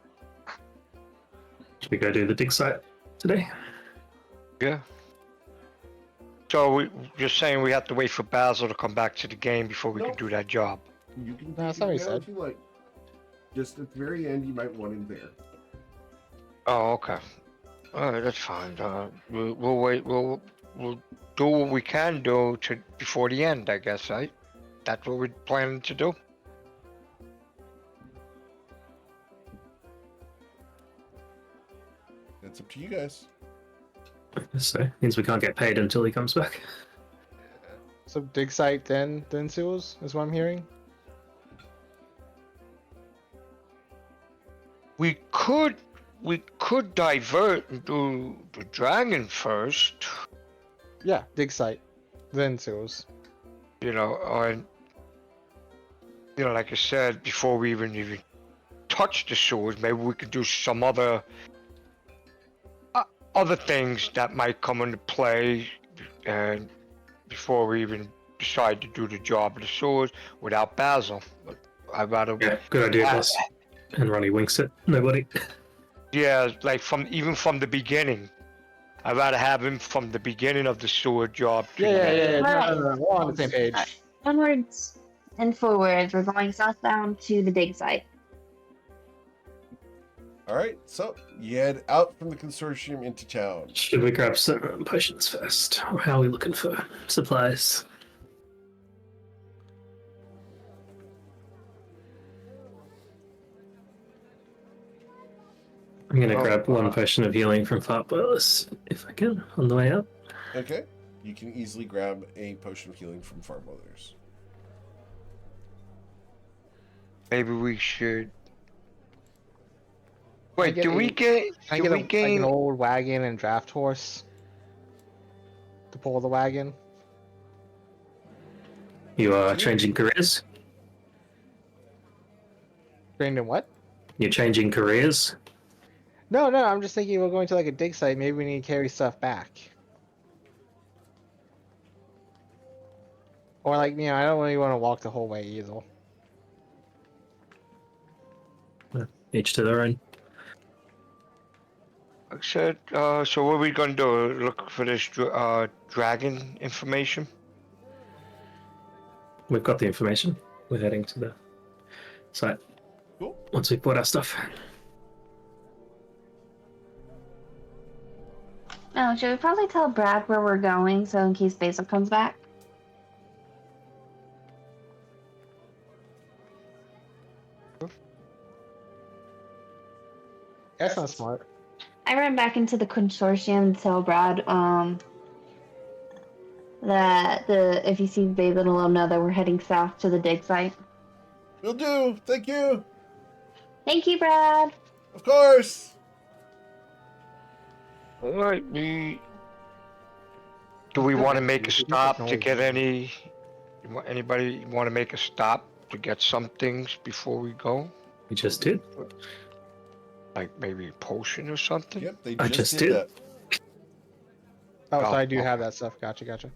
Speaker 2: Should we go do the dig site today?
Speaker 4: Yeah. So we just saying we have to wait for Basil to come back to the game before we
Speaker 1: Nope.
Speaker 4: can do that job.
Speaker 1: You can
Speaker 5: No, that's
Speaker 1: take
Speaker 5: not what
Speaker 1: it
Speaker 5: he
Speaker 1: down
Speaker 5: said.
Speaker 1: if you like. Just at the very end, you might want him there.
Speaker 4: Oh, okay. All right, that's fine. We'll wait. We'll do what we can do to before the end, I guess. Right? That's what we're planning to do.
Speaker 1: It's up to you guys.
Speaker 2: So means we can't get paid until he comes back.
Speaker 5: So dig site then sewers is what I'm hearing.
Speaker 4: We could divert and do the dragon first.
Speaker 5: Yeah, dig site, then sewers.
Speaker 4: You know, and like I said before, we even touch the sewers, maybe we could do some other things that might come into play, and before we even decide to do the job of the sewers without Basil. But I'd rather,
Speaker 2: Yeah, good idea, boss. And Ronnie winks at nobody.
Speaker 4: yeah, like from the beginning. I'd rather have him from the beginning of the sewer job. To the end.
Speaker 5: No, we're on the same page.
Speaker 3: Onwards and forwards. We're going southbound to the dig site.
Speaker 1: All right, so you head out from the consortium into town.
Speaker 2: Should we grab some potions first? Or how are we looking for supplies? I'm gonna grab one potion of healing from Fart Boilers, if I can, on the way out.
Speaker 1: Okay, you can easily grab a potion of healing from Farm Mothers.
Speaker 4: Maybe we should.
Speaker 5: I
Speaker 4: Wait,
Speaker 5: get
Speaker 4: do we
Speaker 5: a-
Speaker 4: get?
Speaker 5: I
Speaker 4: Do
Speaker 5: get
Speaker 4: we
Speaker 5: like
Speaker 4: gain?
Speaker 5: an old wagon and draft horse to pull the wagon.
Speaker 2: You are changing careers?
Speaker 5: Brandon, what?
Speaker 2: You're changing careers?
Speaker 5: No, I'm just thinking we're going to like a dig site. Maybe we need to carry stuff back. Or like, I don't really want to walk the whole way either.
Speaker 2: Each to their own.
Speaker 4: I said. So what are we gonna do? Look for this dragon information.
Speaker 2: We've got the information. We're heading to the site.
Speaker 1: Cool.
Speaker 2: Once we've bought our stuff.
Speaker 3: No, should we probably tell Brad where we're going so in case Basil comes back?
Speaker 5: That's not smart.
Speaker 3: I ran back into the consortium to tell Brad that if he sees Basil, to let him know that we're heading south to the dig site.
Speaker 1: Will do. Thank you.
Speaker 3: Thank you, Brad.
Speaker 1: Of course.
Speaker 4: All right. Do we want to make a stop to get any? Anybody want to make a stop to get some things before we go?
Speaker 2: We just did.
Speaker 4: Like maybe a potion or something?
Speaker 1: Yep, they
Speaker 2: I
Speaker 1: just
Speaker 2: just
Speaker 1: did
Speaker 2: did.
Speaker 1: that.
Speaker 5: Oh, so
Speaker 4: Oh,
Speaker 5: I do have
Speaker 4: okay.
Speaker 5: that stuff. Gotcha.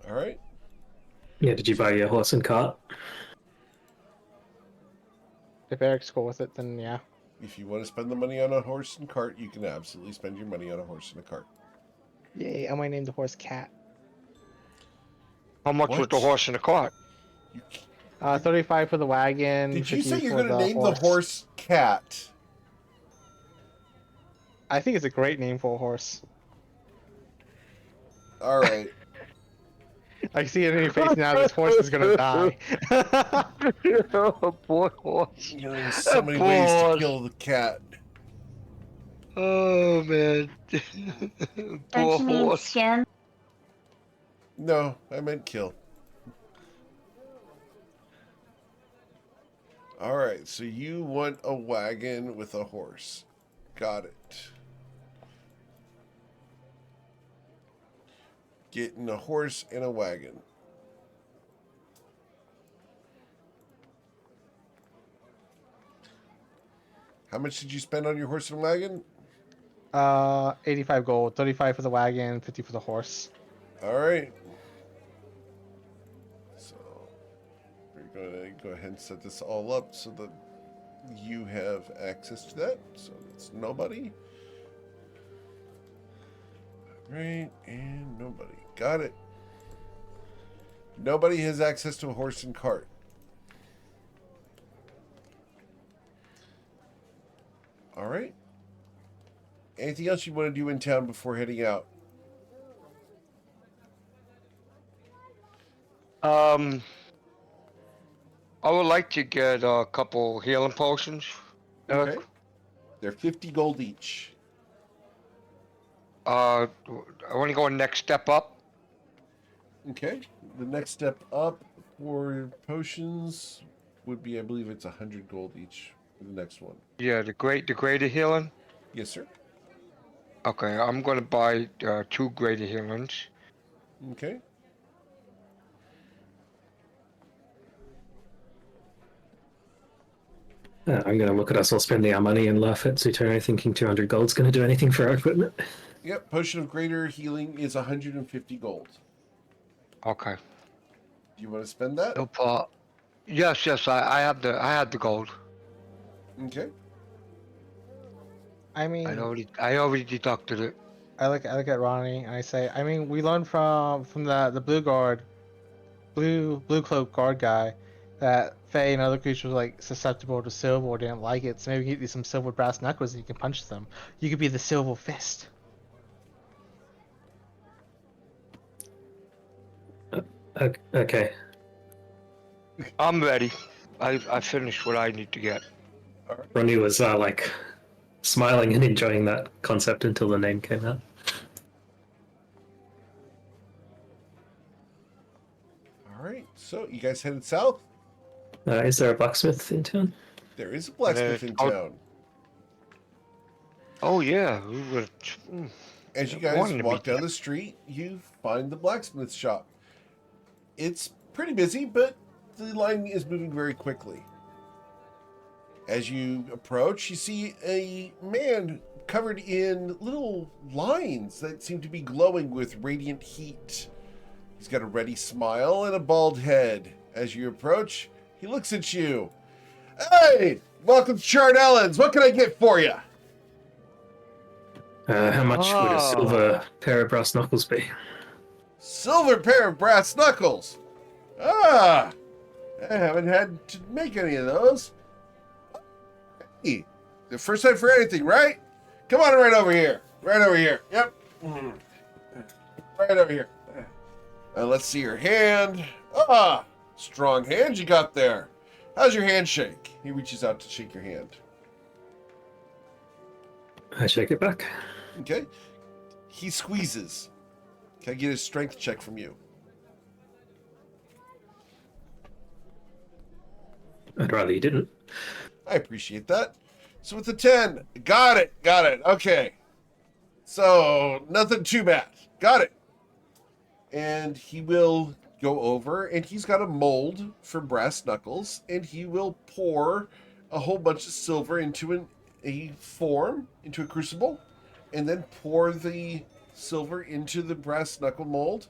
Speaker 1: All right.
Speaker 2: Yeah, did you buy your horse and cart?
Speaker 5: If Eric's cool with it, then yeah.
Speaker 1: If you want to spend the money on a horse and cart, you can absolutely spend your money on a horse and a cart.
Speaker 5: Yay, I might name the horse Cat.
Speaker 4: How much was
Speaker 1: What?
Speaker 4: the horse in the cart?
Speaker 1: You,
Speaker 5: 35 for the wagon.
Speaker 1: did you
Speaker 5: 50
Speaker 1: say you're
Speaker 5: for
Speaker 1: going to name the horse Cat?
Speaker 5: I think it's a great name for a horse.
Speaker 1: All right.
Speaker 5: I see it in your face now. This horse is gonna die.
Speaker 4: Oh, poor horse.
Speaker 1: You know, there's so many
Speaker 4: Poor
Speaker 1: ways to
Speaker 4: horse.
Speaker 1: kill the cat.
Speaker 4: Oh man.
Speaker 3: Don't
Speaker 4: Poor
Speaker 3: you mean
Speaker 4: horse.
Speaker 3: skin?
Speaker 1: No, I meant kill. All right, so you want a wagon with a horse. Got it. Getting a horse and a wagon. How much did you spend on your horse and wagon?
Speaker 5: 85 gold, 35 for the wagon, 50 for the horse.
Speaker 1: All right. So we're going to go ahead and set this all up so that you have access to that. So that's nobody. Right, and nobody. Got it. Nobody has access to a horse and cart. All right. Anything else you want to do in town before heading out?
Speaker 4: I would like to get a couple healing potions.
Speaker 1: Okay. They're 50 gold each.
Speaker 4: I want to go next step up.
Speaker 1: Okay. The next step up for potions would be, I believe it's 100 gold each for the next one.
Speaker 4: Yeah, the greater healing.
Speaker 1: Yes, sir.
Speaker 4: Okay, I'm gonna buy 2 greater healings.
Speaker 1: Okay.
Speaker 2: I'm going to look at us all spending our money and laugh at Zutero thinking 200 gold's going to do anything for our equipment.
Speaker 1: Yep. Potion of greater healing is 150 gold.
Speaker 4: Okay.
Speaker 1: Do you want to spend that?
Speaker 4: No problem. Yes, I had the gold.
Speaker 1: Okay.
Speaker 5: I mean,
Speaker 4: I already deducted it.
Speaker 5: I look at Ronnie and I say, I mean, we learned from the blue cloak guard guy that Fae and other creatures were like susceptible to silver or didn't like it. So maybe get you some silver brass knuckles and you can punch them. You could be the silver fist.
Speaker 2: Okay.
Speaker 4: I'm ready. I finished what I need to get.
Speaker 2: Ronnie was like smiling and enjoying that concept until the name came out.
Speaker 1: All right. So you guys headed south?
Speaker 2: Is there a blacksmith in town?
Speaker 1: There is a blacksmith in town.
Speaker 4: Oh yeah.
Speaker 1: As you
Speaker 4: I
Speaker 1: guys
Speaker 4: wanted to
Speaker 1: walk
Speaker 4: be-
Speaker 1: down the street, you find the blacksmith shop. It's pretty busy, but the line is moving very quickly. As you approach, you see a man covered in little lines that seem to be glowing with radiant heat. He's got a ready smile and a bald head. As you approach, he looks at you. Hey, welcome to Shard Ellens. What can I get for you?
Speaker 2: How much would a silver pair of brass knuckles be?
Speaker 1: Silver pair of brass knuckles. Ah, I haven't had to make any of those. Hey, the first time for anything, right? Come on right over here. Right over here. Yep. Right over here. Let's see your hand. Ah, strong hand you got there. How's your handshake? He reaches out to shake your hand.
Speaker 2: I shake it back.
Speaker 1: Okay. He squeezes. Can I get a strength check from you?
Speaker 2: I'd rather you didn't.
Speaker 1: I appreciate that. So with the 10, got it. Okay. So nothing too bad. Got it. And he will go over and he's got a mold for brass knuckles and he will pour a whole bunch of silver into a crucible, and then pour the silver into the brass knuckle mold.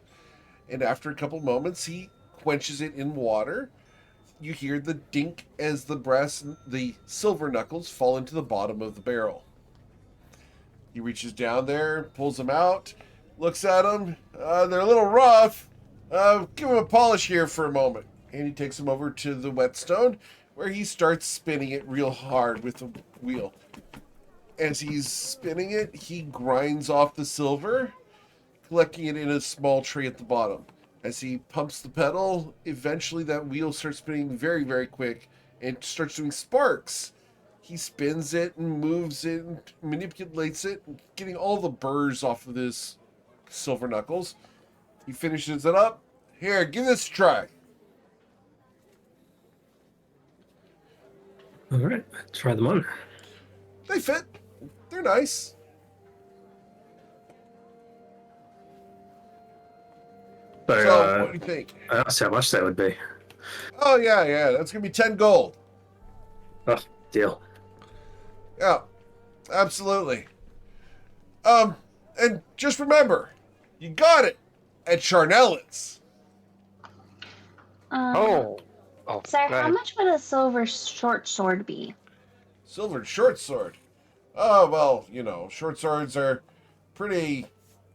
Speaker 1: And after a couple moments, he quenches it in water. You hear the dink as the silver knuckles fall into the bottom of the barrel. He reaches down there, pulls them out, looks at them. They're a little rough. Give them a polish here for a moment. And he takes them over to the whetstone, where he starts spinning it real hard with the wheel. As he's spinning it, he grinds off the silver, collecting it in a small tray at the bottom. As he pumps the pedal, eventually that wheel starts spinning very, very quick and starts doing sparks. He spins it and moves it and manipulates it, getting all the burrs off of this silver knuckles. He finishes it up. Here, give this a try.
Speaker 2: All right, try them on.
Speaker 1: They fit. They're nice. So, what do you think?
Speaker 2: I asked how much that would be.
Speaker 1: Oh, yeah. That's going to be 10 gold.
Speaker 2: Oh, deal.
Speaker 1: Yeah, absolutely. And just remember, you got it at Charnellan's.
Speaker 4: Oh,
Speaker 3: Sir,
Speaker 4: go
Speaker 3: how
Speaker 4: ahead.
Speaker 3: much would a silver short sword be?
Speaker 1: Silver short sword. Oh, well, short swords are pretty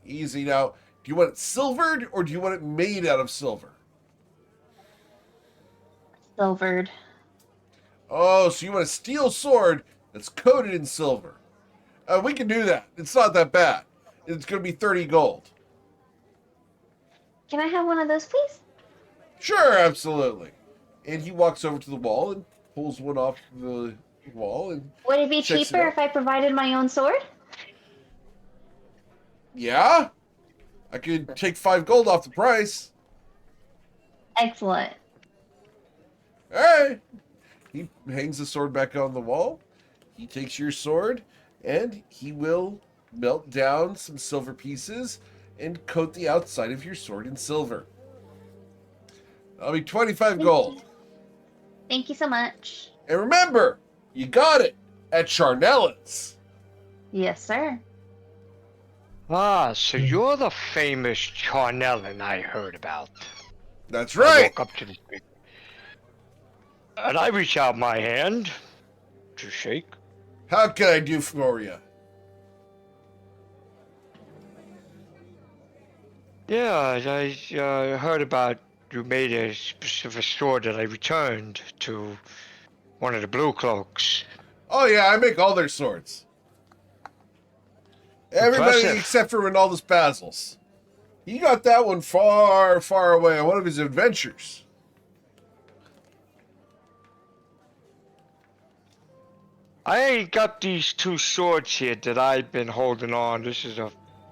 Speaker 1: easy. Now, do you want it silvered or do you want it made out of silver?
Speaker 3: Silvered.
Speaker 1: Oh, so you want a steel sword that's coated in silver. We can do that. It's not that bad. It's going to be 30 gold.
Speaker 3: Can I have one of those, please?
Speaker 1: Sure, absolutely. And he walks over to the wall and pulls one off the wall. And
Speaker 3: Would it be
Speaker 1: checks it
Speaker 3: cheaper
Speaker 1: out.
Speaker 3: if I provided my own sword?
Speaker 1: Yeah? I could take 5 gold off the price.
Speaker 3: Excellent.
Speaker 1: All right. He hangs the sword back on the wall. He takes your sword, and he will melt down some silver pieces and coat the outside of your sword in silver. That'll be 25 gold.
Speaker 3: Thank you so much.
Speaker 1: And remember, you got it at Charnellan's.
Speaker 3: Yes, sir.
Speaker 4: Ah, so you're the famous Charnellan I heard about.
Speaker 1: That's
Speaker 4: I
Speaker 1: right.
Speaker 4: walk up to this big, and I reach out my hand to shake.
Speaker 1: How can I do for you?
Speaker 4: Yeah, I heard about you made a specific sword that I returned to one of the blue cloaks.
Speaker 1: Oh, yeah, I make all their swords. Everybody
Speaker 4: Impressive.
Speaker 1: except for Ronaldus Basil's. He got that one far, far away on one of his adventures.
Speaker 4: I ain't got these 2 swords here that I've been holding on. This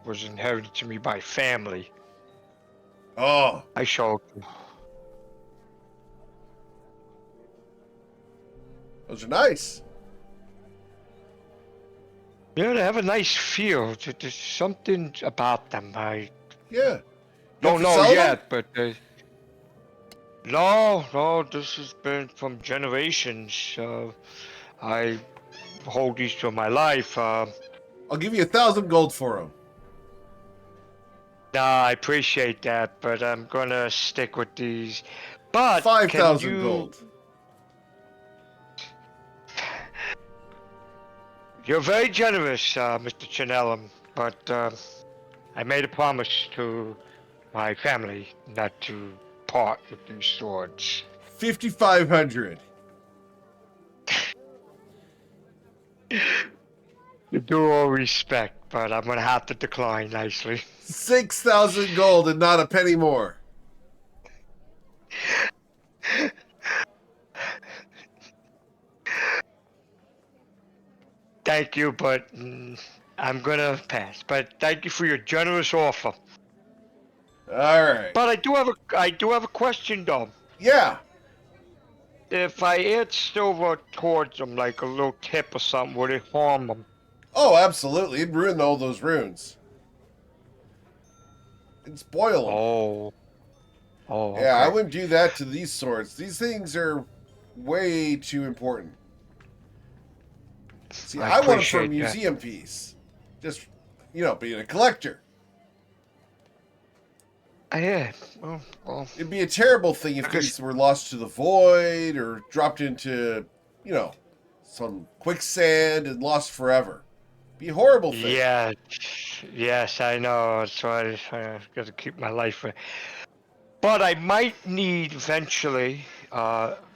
Speaker 4: was inherited to me by family.
Speaker 1: Oh,
Speaker 4: I showed you.
Speaker 1: those are nice.
Speaker 4: Yeah, they have a nice feel. There's something about them. I
Speaker 1: Yeah.
Speaker 4: don't
Speaker 1: You have to
Speaker 4: know
Speaker 1: sell them?
Speaker 4: yet, but no, this has been from generations. I hold these for my life.
Speaker 1: I'll give you 1,000 gold for them.
Speaker 4: Nah, I appreciate that, but I'm gonna stick with these. But
Speaker 1: 5,000
Speaker 4: can you-
Speaker 1: gold.
Speaker 4: You're very generous, Mr. Chanellum, but I made a promise to my family not to part with these swords.
Speaker 1: 5,500.
Speaker 4: With due all respect, but I'm gonna have to decline nicely.
Speaker 1: 6,000 gold and not a penny more.
Speaker 4: Thank you, but I'm gonna pass. But thank you for your generous offer.
Speaker 1: All right.
Speaker 4: But I do have a question though.
Speaker 1: Yeah.
Speaker 4: If I add silver towards them, like a little tip or something, would it harm them?
Speaker 1: Oh, absolutely. It'd ruin all those runes. It'd spoil them.
Speaker 4: Oh. Oh.
Speaker 1: Yeah, I
Speaker 4: okay.
Speaker 1: wouldn't do that to these swords. These things are way too important. See, I want them for a
Speaker 4: appreciate that.
Speaker 1: museum piece. Just, being a collector.
Speaker 4: Yeah. Well.
Speaker 1: It'd be a terrible thing if these were lost to the void or dropped into, some quicksand and lost forever. Be a horrible thing.
Speaker 4: Yeah. Yes, I know. That's why I got to keep my life. But I might need eventually,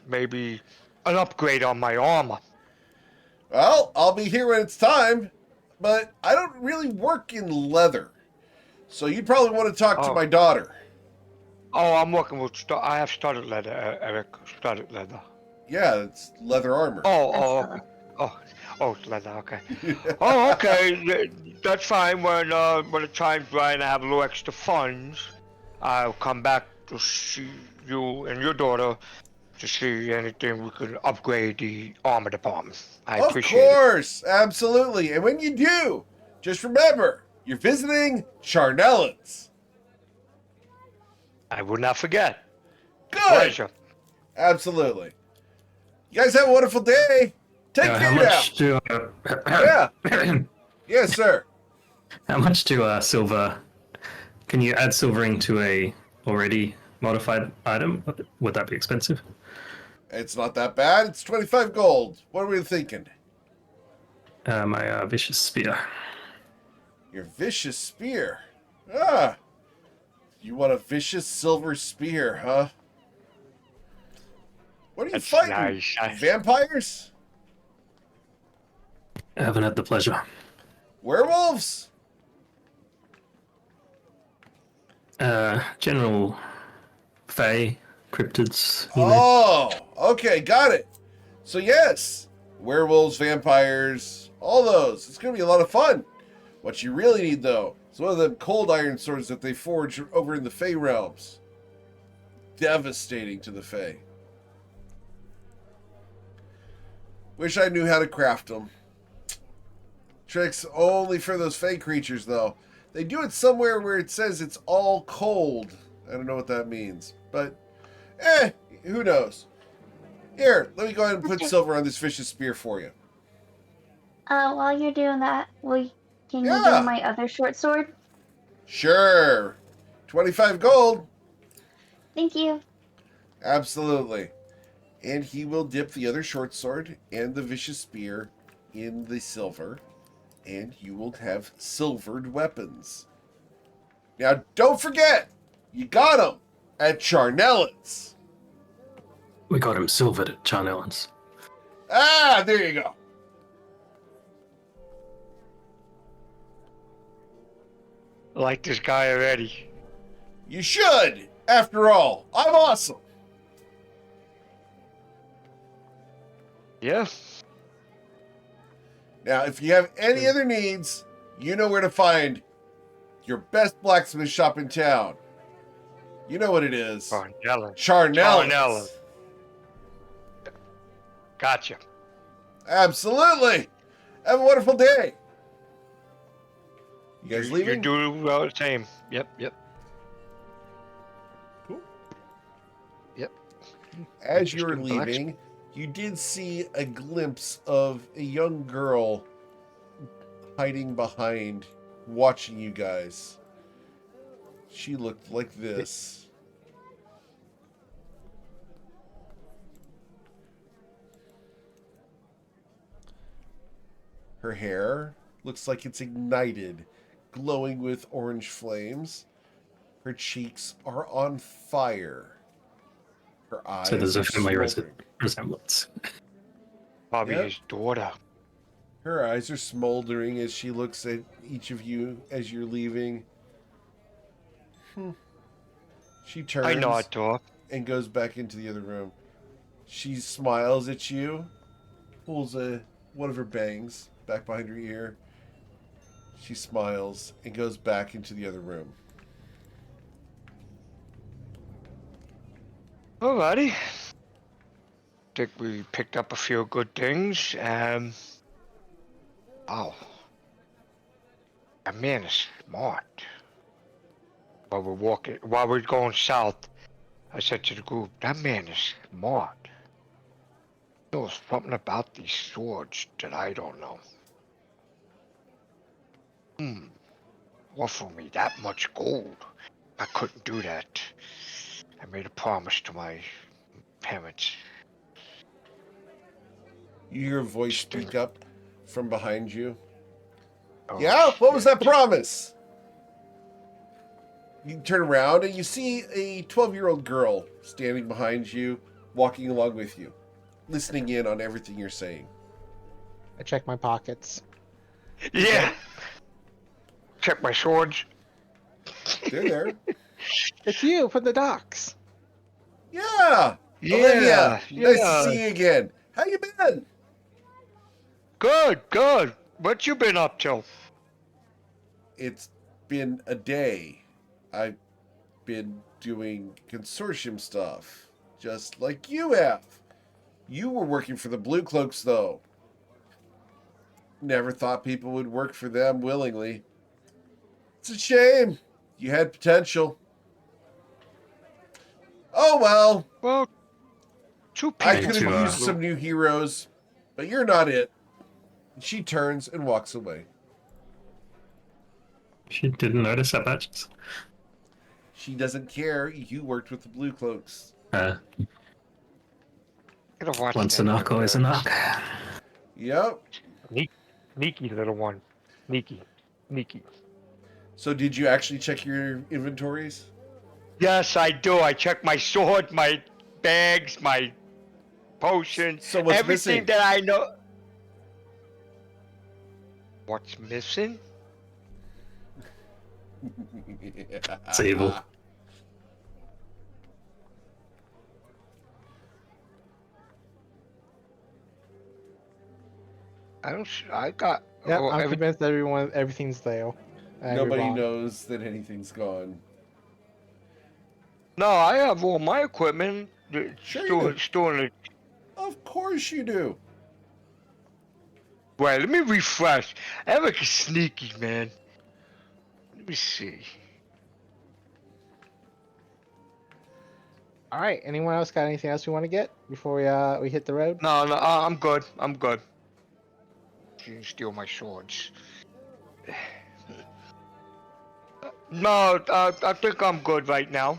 Speaker 4: maybe an upgrade on my armor.
Speaker 1: Well, I'll be here when it's time, but I don't really work in leather. So you'd probably want to talk to
Speaker 4: Oh.
Speaker 1: my daughter.
Speaker 4: Oh, I'm working with. I have studded leather, Eric. Studded leather.
Speaker 1: Yeah, it's leather armor.
Speaker 4: Oh,
Speaker 3: That's
Speaker 4: okay. Oh, leather. Okay. Oh, okay. That's fine. When the time's right and I have a little extra funds, I'll come back to see you and your daughter to see anything we could upgrade the armor department. I
Speaker 1: Of
Speaker 4: appreciate it.
Speaker 1: course, absolutely. And when you do, just remember, you're visiting Charnellans.
Speaker 4: I will not forget.
Speaker 1: Good.
Speaker 4: Pleasure.
Speaker 1: Absolutely. You guys have a wonderful day. Take
Speaker 2: How
Speaker 1: care now.
Speaker 2: much to
Speaker 1: Yeah. Yes, sir.
Speaker 2: how much to silver? Can you add silvering to a already modified item? Would that be expensive?
Speaker 1: It's not that bad. It's 25 gold. What are we thinking?
Speaker 2: My vicious spear.
Speaker 1: Your vicious spear. Ah. You want a vicious silver spear, huh? What are you
Speaker 4: That's
Speaker 1: fighting?
Speaker 4: nice.
Speaker 1: Vampires?
Speaker 2: I haven't had the pleasure.
Speaker 1: Werewolves?
Speaker 2: General Fey, cryptids.
Speaker 1: Oh, okay, got it. So yes, werewolves, vampires, all those. It's gonna be a lot of fun. What you really need, though, is one of them cold iron swords that they forge over in the Fey realms. Devastating to the Fey. Wish I knew how to craft them. Tricks only for those Fey creatures, though. They do it somewhere where it says it's all cold. I don't know what that means, but who knows? Here, let me go ahead and put silver on this vicious spear for you.
Speaker 3: While you're doing that, can you
Speaker 1: Yeah.
Speaker 3: do my other short sword?
Speaker 1: Sure. 25 gold.
Speaker 3: Thank you.
Speaker 1: Absolutely. And he will dip the other short sword and the vicious spear in the silver, and you will have silvered weapons. Now, don't forget, you got them at Charnellans.
Speaker 2: We got him silvered at Charnellans.
Speaker 1: Ah, there you go.
Speaker 4: I like this guy already.
Speaker 1: You should. After all, I'm awesome.
Speaker 4: Yeah.
Speaker 1: Now, if you have any other needs, you know where to find your best blacksmith shop in town. You know what it is.
Speaker 4: Charnellans.
Speaker 1: Charnellans.
Speaker 4: Gotcha.
Speaker 1: Absolutely. Have a wonderful day. You guys
Speaker 4: You
Speaker 1: leaving?
Speaker 4: do well the same. Yep.
Speaker 1: Cool.
Speaker 4: Yep.
Speaker 1: As you're
Speaker 4: Interesting
Speaker 1: leaving, you did see a glimpse of a young girl hiding behind, watching you guys. She looked like this. Her hair looks like it's ignited, glowing with orange flames. Her cheeks are on fire. Her eyes
Speaker 2: So there's a
Speaker 1: are
Speaker 2: family
Speaker 1: smoldering.
Speaker 2: resemblance.
Speaker 4: Probably
Speaker 1: Yep.
Speaker 4: his daughter.
Speaker 1: Her eyes are smoldering as she looks at each of you as you're leaving. She turns
Speaker 4: I nod to her.
Speaker 1: and goes back into the other room. She smiles at you, pulls one of her bangs back behind her ear. She smiles and goes back into the other room.
Speaker 4: Alrighty. Think we picked up a few good things. Wow. That man is smart. While we're going south, I said to the group, that man is smart. There's something about these swords that I don't know. Offer me that much gold. I couldn't do that. I made a promise to my parents.
Speaker 1: You hear a voice speak up from behind you.
Speaker 4: Oh,
Speaker 1: Yeah? What was
Speaker 4: shit.
Speaker 1: that promise? You turn around and you see a 12-year-old girl standing behind you, walking along with you, listening in on everything you're saying.
Speaker 5: I check my pockets.
Speaker 4: Yeah. Check my swords.
Speaker 1: They're there.
Speaker 5: It's you from the docks.
Speaker 1: Yeah. Olivia,
Speaker 4: Yeah,
Speaker 1: nice to
Speaker 4: yeah.
Speaker 1: see you again. How you been?
Speaker 4: Good, good. What you been up to?
Speaker 1: It's been a day. I've been doing consortium stuff, just like you have. You were working for the Blue Cloaks, though. Never thought people would work for them willingly. It's a shame. You had potential. Oh well.
Speaker 4: Well, two
Speaker 1: I
Speaker 4: people
Speaker 1: could
Speaker 2: to,
Speaker 1: have
Speaker 4: from
Speaker 1: used
Speaker 4: Blue.
Speaker 1: some new heroes, but you're not it. She turns and walks away.
Speaker 2: She didn't notice our badges.
Speaker 1: She doesn't care. You worked with the Blue Cloaks.
Speaker 4: Gotta watch
Speaker 2: Once
Speaker 4: that
Speaker 2: a knock,
Speaker 4: little
Speaker 2: always a
Speaker 4: girl.
Speaker 2: knock.
Speaker 1: Yep.
Speaker 4: Sneaky little one. Sneaky.
Speaker 1: So did you actually check your inventories?
Speaker 4: Yes, I do. I check my sword, my bags, my potions,
Speaker 1: So what's
Speaker 4: everything
Speaker 1: missing?
Speaker 4: that I know. What's missing?
Speaker 2: It's evil.
Speaker 4: I got.
Speaker 5: Yep,
Speaker 4: oh,
Speaker 5: I'm
Speaker 4: every-
Speaker 5: convinced everything's there.
Speaker 1: Nobody
Speaker 5: Everyone.
Speaker 1: knows that anything's gone.
Speaker 4: No, I have all my equipment.
Speaker 1: Sure you do.
Speaker 4: Storing it.
Speaker 1: Of course you do.
Speaker 4: Wait, let me refresh. Eric is sneaky, man. Let me see.
Speaker 5: All right. Anyone else got anything else we want to get before we hit the road?
Speaker 4: No, I'm good. I'm good. She didn't steal my swords. No, I think I'm good right now.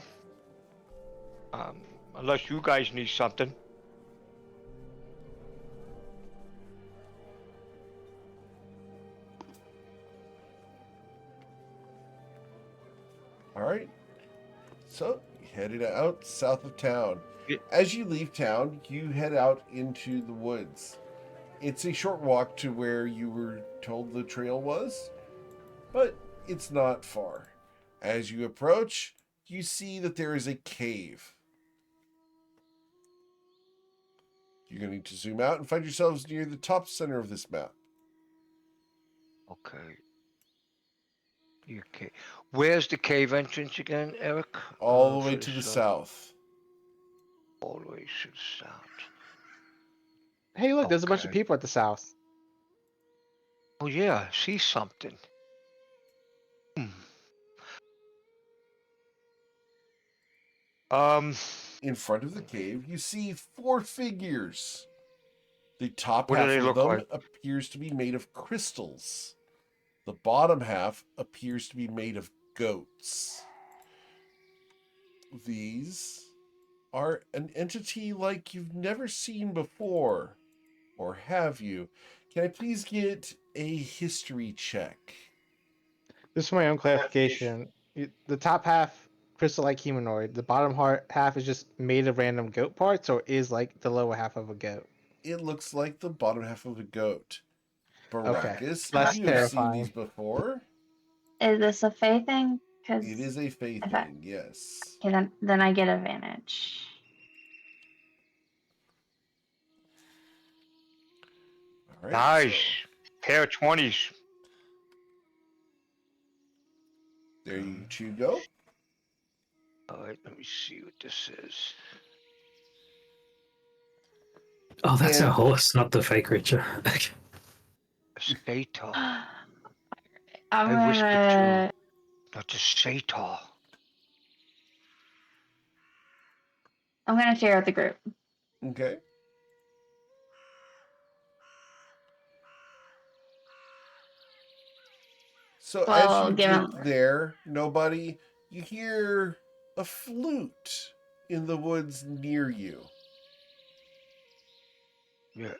Speaker 4: Unless you guys need something.
Speaker 1: All right. So you headed out south of town.
Speaker 4: Yeah.
Speaker 1: As you leave town, you head out into the woods. It's a short walk to where you were told the trail was, but it's not far. As you approach, you see that there is a cave. You're going to zoom out and find yourselves near the top center of this map.
Speaker 4: Okay. Okay. Where's the cave entrance again, Eric?
Speaker 1: All the way
Speaker 4: For
Speaker 1: to the
Speaker 4: south.
Speaker 1: south.
Speaker 4: All the way to the south.
Speaker 5: Hey, look, there's a bunch of
Speaker 4: Okay.
Speaker 5: people at the south.
Speaker 4: Oh yeah, I see something.
Speaker 1: In front of the cave, you see 4 figures. The top
Speaker 4: What do
Speaker 1: half
Speaker 4: they
Speaker 1: of
Speaker 4: look
Speaker 1: them
Speaker 4: like?
Speaker 1: appears to be made of crystals. The bottom half appears to be made of goats. These are an entity like you've never seen before. Or have you? Can I please get a history check?
Speaker 5: Just for my own clarification, the top half crystal-like humanoid, the bottom half is just made of random goat parts, or is like the lower half of a goat?
Speaker 1: It looks like the bottom half of a goat.
Speaker 5: Okay.
Speaker 1: Baracus,
Speaker 5: Less
Speaker 1: you have seen
Speaker 5: terrifying.
Speaker 1: these before.
Speaker 3: Is this a Fae thing? Because
Speaker 1: It is a faith
Speaker 3: if I-
Speaker 1: thing, yes.
Speaker 3: okay, then I get advantage.
Speaker 1: All right,
Speaker 4: Nice.
Speaker 1: so
Speaker 4: Pair of 20s.
Speaker 1: there you two go.
Speaker 4: Alright, let me see what this is.
Speaker 2: Oh, that's
Speaker 1: And-
Speaker 2: a horse, not the fake creature.
Speaker 4: A satyr.
Speaker 3: I'm
Speaker 4: I whispered
Speaker 3: gonna.
Speaker 4: Not a satyr.
Speaker 3: I'm gonna share with the group.
Speaker 1: Okay. So
Speaker 3: Well,
Speaker 1: as you
Speaker 3: give
Speaker 1: get
Speaker 3: him-
Speaker 1: there, nobody, you hear a flute in the woods near you.
Speaker 4: Yeah.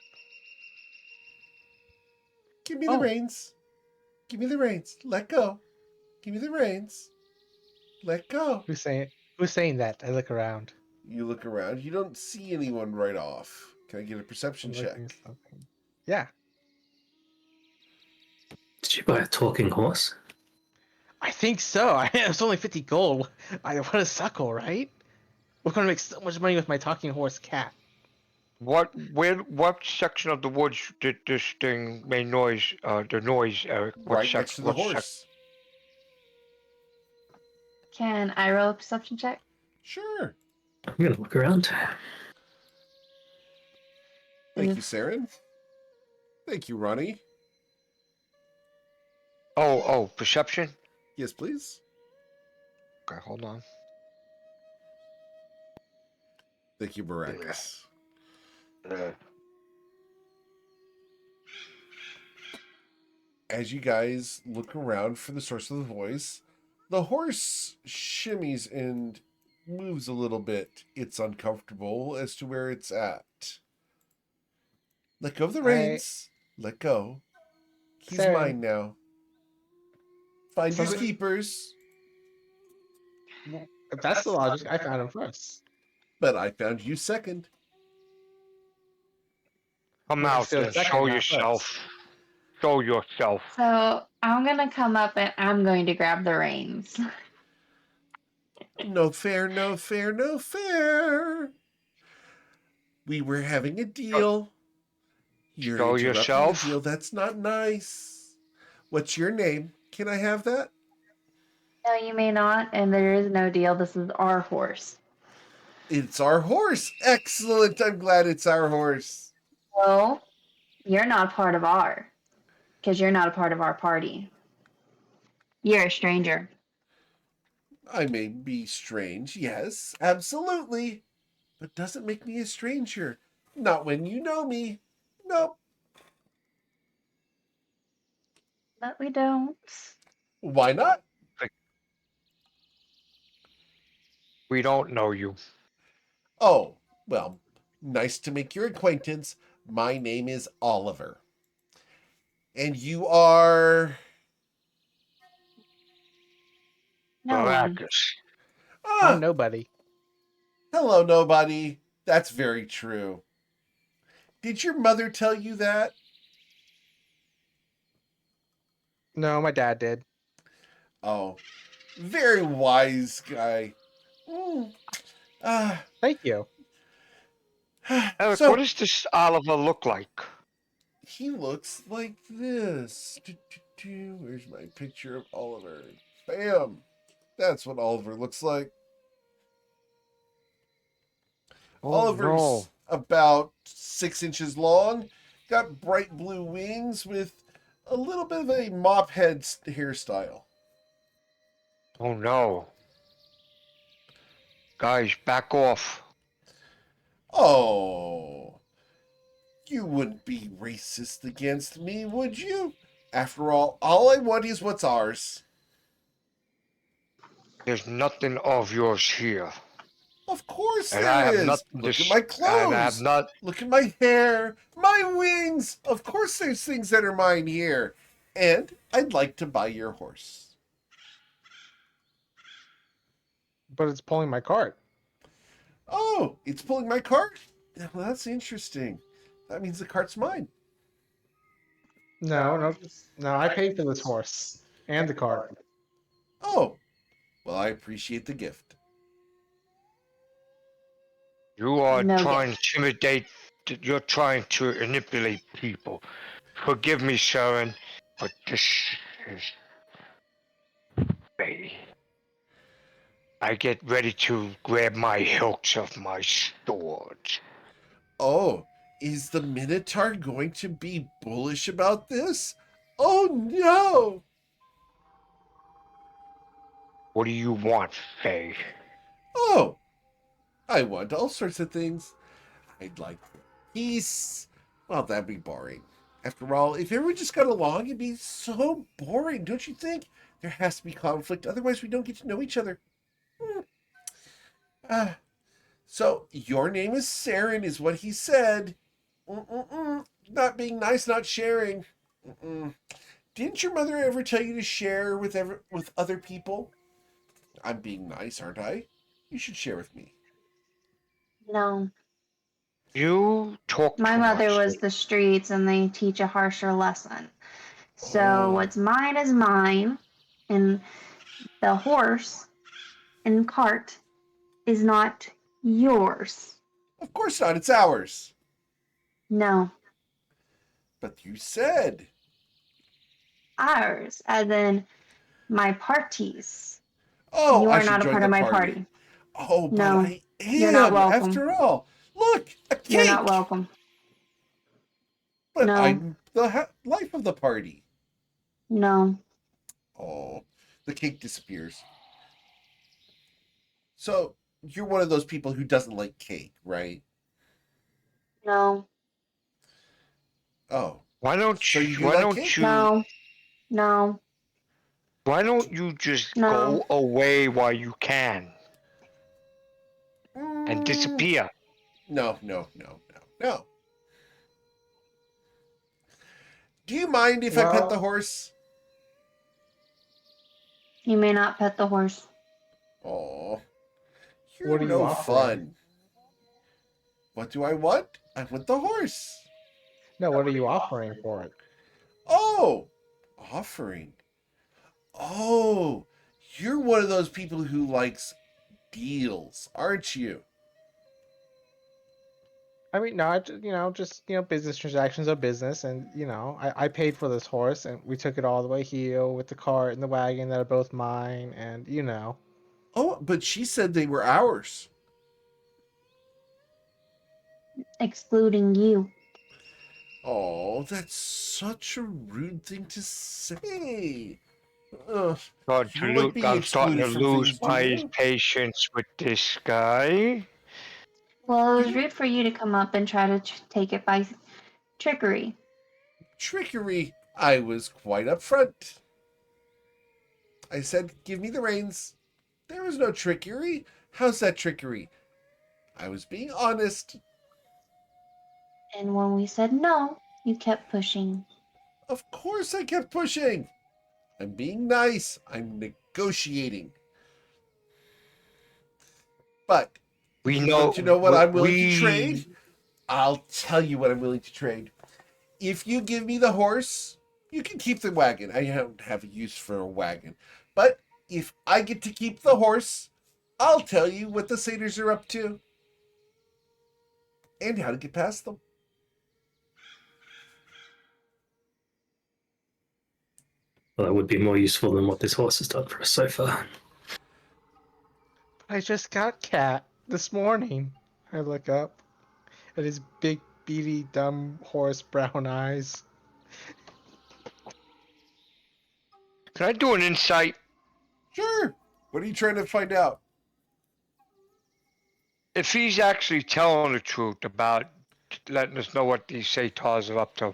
Speaker 1: Give me the
Speaker 5: Oh.
Speaker 1: reins. Give me the reins. Let go. Give me the reins. Let go.
Speaker 5: Who's saying that? I look around.
Speaker 1: You look around. You don't see anyone right off. Can I get a perception
Speaker 5: I'm
Speaker 1: check?
Speaker 5: looking at something. Yeah.
Speaker 2: Did you buy a talking horse?
Speaker 5: I think so. It's only 50 gold. What a suckle, right? We're gonna make so much money with my talking horse cat.
Speaker 4: What section of the woods did this thing make noise? The noise, Eric. What
Speaker 1: Right next
Speaker 4: section?
Speaker 1: to the
Speaker 4: What section?
Speaker 1: horse.
Speaker 3: Can I roll a perception check?
Speaker 1: Sure.
Speaker 2: I'm gonna look around.
Speaker 1: Thank you, Saren. Thank you, Ronnie.
Speaker 4: Oh, perception.
Speaker 1: Yes, please.
Speaker 4: Okay, hold on.
Speaker 1: Thank you, Baracus. As you guys look around for the source of the voice, the horse shimmies and moves a little bit. It's uncomfortable as to where it's at. Let go of the reins. Let go. He's
Speaker 5: Saren,
Speaker 1: mine now. Find your
Speaker 5: something-
Speaker 1: keepers.
Speaker 5: If that's the logic, I found him first.
Speaker 1: But I found you second.
Speaker 4: Come
Speaker 5: Well,
Speaker 4: out
Speaker 5: still
Speaker 4: and
Speaker 5: second,
Speaker 4: show
Speaker 5: not
Speaker 4: yourself.
Speaker 5: first.
Speaker 4: Show yourself.
Speaker 3: So I'm gonna come up and I'm going to grab the reins.
Speaker 1: No fair, no fair, no fair. We were having a deal. You're
Speaker 4: Show
Speaker 1: interrupting
Speaker 4: yourself.
Speaker 1: the deal. That's not nice. What's your name? Can I have that?
Speaker 3: No, you may not, and there is no deal. This is our horse.
Speaker 1: It's our horse. Excellent. I'm glad it's our horse.
Speaker 3: So you're not part of because you're not a part of our party. You're a stranger.
Speaker 1: I may be strange, yes, absolutely. But doesn't make me a stranger. Not when you know me. Nope.
Speaker 3: But we don't.
Speaker 1: Why not?
Speaker 4: We don't know you.
Speaker 1: Oh, well, nice to make your acquaintance. My name is Oliver. And you are...
Speaker 3: No one.
Speaker 4: Baracus.
Speaker 1: Ah,
Speaker 5: I'm nobody.
Speaker 1: hello, nobody. That's very true. Did your mother tell you that?
Speaker 5: No, my dad did.
Speaker 1: Oh, very wise guy. Mm. Ah,
Speaker 5: Thank you.
Speaker 4: Eric,
Speaker 1: so
Speaker 4: what does this Oliver look like?
Speaker 1: he looks like this. Where's my picture of Oliver? Bam! That's what Oliver looks like.
Speaker 4: Oh,
Speaker 1: Oliver's about 6 inches long, got bright blue wings with a little bit of a mop head hairstyle.
Speaker 4: Oh no. Guys, back off.
Speaker 1: Oh, you wouldn't be racist against me, would you? After all I want is what's ours.
Speaker 4: There's nothing of yours here.
Speaker 1: Of course
Speaker 4: And
Speaker 1: there
Speaker 4: I have
Speaker 1: is.
Speaker 4: nothing
Speaker 1: Look
Speaker 4: to
Speaker 1: at my
Speaker 4: And I have
Speaker 1: clothes.
Speaker 4: not.
Speaker 1: Look at my hair, my wings. Of course there's things that are mine here. And I'd like to buy your horse.
Speaker 5: But it's pulling my cart.
Speaker 1: Oh, it's pulling my cart? Well, that's interesting. That means the cart's mine.
Speaker 5: No. I paid for this horse and the cart.
Speaker 1: Oh, well, I appreciate the gift.
Speaker 4: You are
Speaker 3: No
Speaker 4: trying to intimidate. You're trying to manipulate people. Forgive me, Sharon, but this is me. I get ready to grab my hilts of my sword.
Speaker 1: Oh, is the Minotaur going to be bullish about this? Oh, no!
Speaker 4: What do you want, Faye?
Speaker 1: Oh, I want all sorts of things. I'd like peace. Well, that'd be boring. After all, if everyone just got along, it'd be so boring, don't you think? There has to be conflict, otherwise we don't get to know each other. So, your name is Saren, is what he said. Not being nice, not sharing. Didn't your mother ever tell you to share with other people? I'm being nice, aren't I? You should share with me.
Speaker 3: No.
Speaker 4: You talk
Speaker 3: My
Speaker 4: too
Speaker 3: mother
Speaker 4: much.
Speaker 3: was the streets and they teach a harsher lesson. So
Speaker 1: Oh.
Speaker 3: what's mine is mine. And The horse and cart is not yours.
Speaker 1: Of course not. It's ours.
Speaker 3: No,
Speaker 1: But you said.
Speaker 3: ours, as in my party's.
Speaker 1: Oh,
Speaker 3: You
Speaker 1: I
Speaker 3: are
Speaker 1: should
Speaker 3: not a
Speaker 1: join
Speaker 3: part
Speaker 1: the
Speaker 3: of my
Speaker 1: party.
Speaker 3: party.
Speaker 1: Oh, but
Speaker 3: No,
Speaker 1: I
Speaker 3: you're not
Speaker 1: am,
Speaker 3: welcome.
Speaker 1: after all. Look, a cake!
Speaker 3: You're not welcome.
Speaker 1: But
Speaker 3: No.
Speaker 1: I'm the life of the party.
Speaker 3: No,
Speaker 1: Oh, the cake disappears. So, you're one of those people who doesn't like cake, right?
Speaker 3: no,
Speaker 1: Oh,
Speaker 4: Why don't
Speaker 1: so you
Speaker 4: you,
Speaker 1: do like cake?
Speaker 3: no, no,
Speaker 4: why don't you just
Speaker 3: no.
Speaker 4: go away while you can and
Speaker 1: Mm,
Speaker 4: disappear?
Speaker 1: no. Do you mind if I pet the
Speaker 5: Well,
Speaker 1: horse?
Speaker 3: You may not pet the horse.
Speaker 1: Oh, you're
Speaker 5: what are you
Speaker 1: no
Speaker 5: offering?
Speaker 1: fun. What do I want? I want the horse.
Speaker 5: No, what are you offering for it?
Speaker 1: Oh, offering. Oh, you're one of those people who likes deals, aren't you?
Speaker 5: I mean, no, just business transactions are business, and I paid for this horse, and we took it all the way here with the cart and the wagon that are both mine, and
Speaker 1: Oh, but she said they were ours.
Speaker 3: Excluding you.
Speaker 1: Oh, that's such a rude thing to say. Ugh,
Speaker 4: Starting
Speaker 1: you
Speaker 4: to
Speaker 1: don't like being
Speaker 4: I'm starting to
Speaker 1: excluded from
Speaker 4: lose
Speaker 1: things, do
Speaker 4: my
Speaker 1: you?
Speaker 4: patience with this guy.
Speaker 3: Well, it was
Speaker 1: You
Speaker 3: rude for you to come up and try to take it by trickery.
Speaker 1: trickery. I was quite upfront. I said, give me the reins. There was no trickery. How's that trickery? I was being honest.
Speaker 3: And when we said no, you kept pushing.
Speaker 1: Of course I kept pushing. I'm being nice. I'm negotiating. But
Speaker 4: We
Speaker 1: if you
Speaker 4: know
Speaker 1: want to know what I'm willing to
Speaker 4: we
Speaker 1: trade, I'll tell you what I'm willing to trade. If you give me the horse, you can keep the wagon. I don't have a use for a wagon. But if I get to keep the horse, I'll tell you what the satyrs are up to and how to get past them.
Speaker 2: Well, that would be more useful than what this horse has done for us so far.
Speaker 5: I just got Cat this morning. I look up at his big, beady, dumb horse brown eyes.
Speaker 4: can I do an insight?
Speaker 1: Sure. What are you trying to find out?
Speaker 4: If he's actually telling the truth about letting us know what these satyrs are up to.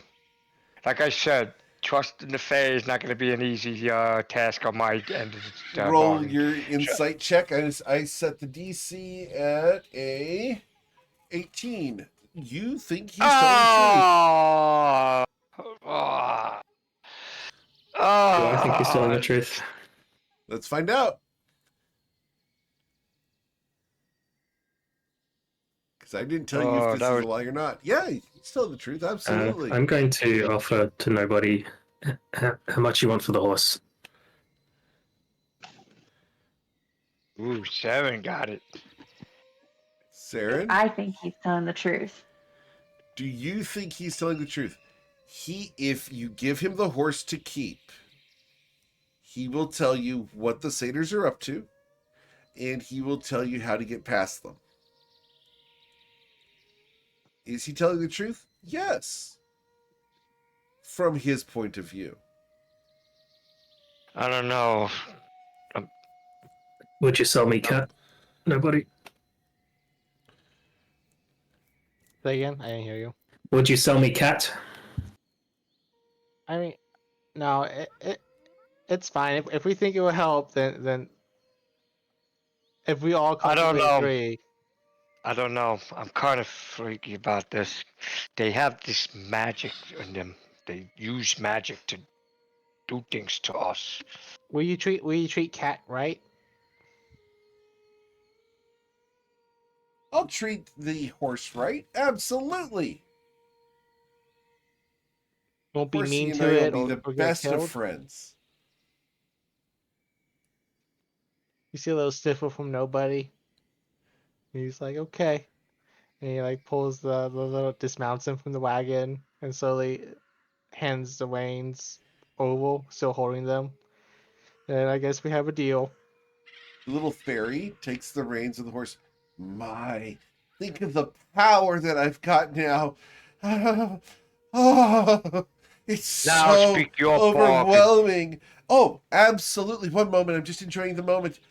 Speaker 4: Like I said, trusting the Fae is not going to be an easy task on my end of the
Speaker 1: Roll
Speaker 4: bargain.
Speaker 1: your insight check. I set the DC at a 18. You think he's telling the truth?
Speaker 2: Do I think he's telling the truth?
Speaker 1: Let's find out. Because I didn't tell you if this is a lie or not. Yeah, he's telling the truth. Absolutely.
Speaker 2: I'm going to offer to nobody how much you want for the horse.
Speaker 4: Ooh, 7 got it.
Speaker 1: Saren,
Speaker 3: I think he's telling the truth.
Speaker 1: do you think he's telling the truth? If you give him the horse to keep, he will tell you what the satyrs are up to, and he will tell you how to get past them. Is he telling the truth? Yes. From his point of view.
Speaker 4: I don't know.
Speaker 2: Would you sell me, Cat? Nobody.
Speaker 5: Say again? I didn't hear you.
Speaker 2: Would you sell me, Cat?
Speaker 5: I mean, no, it's fine. If we think it will help, then if we all
Speaker 4: I don't
Speaker 5: collectively
Speaker 4: know.
Speaker 5: agree.
Speaker 4: I don't know. I'm kind of freaky about this. They have this magic in them. They use magic to do things to us.
Speaker 5: Will you treat Cat right?
Speaker 1: I'll treat the horse right. Absolutely.
Speaker 5: Won't be
Speaker 1: Horsey
Speaker 5: mean
Speaker 1: and
Speaker 5: to
Speaker 1: I will
Speaker 5: it
Speaker 1: be
Speaker 5: or
Speaker 1: the
Speaker 5: get
Speaker 1: best of
Speaker 5: killed?
Speaker 1: friends.
Speaker 5: You see a little sniffle from nobody. And he's like, okay. And he like pulls the little dismounts him from the wagon and slowly hands the reins oval, still holding them. And I guess we have a deal.
Speaker 1: The little fairy takes the reins of the horse. My, think of the power that I've got now. Oh, it's
Speaker 4: Now
Speaker 1: so
Speaker 4: speak your bargain.
Speaker 1: overwhelming. Oh, absolutely. One moment. I'm just enjoying the moment.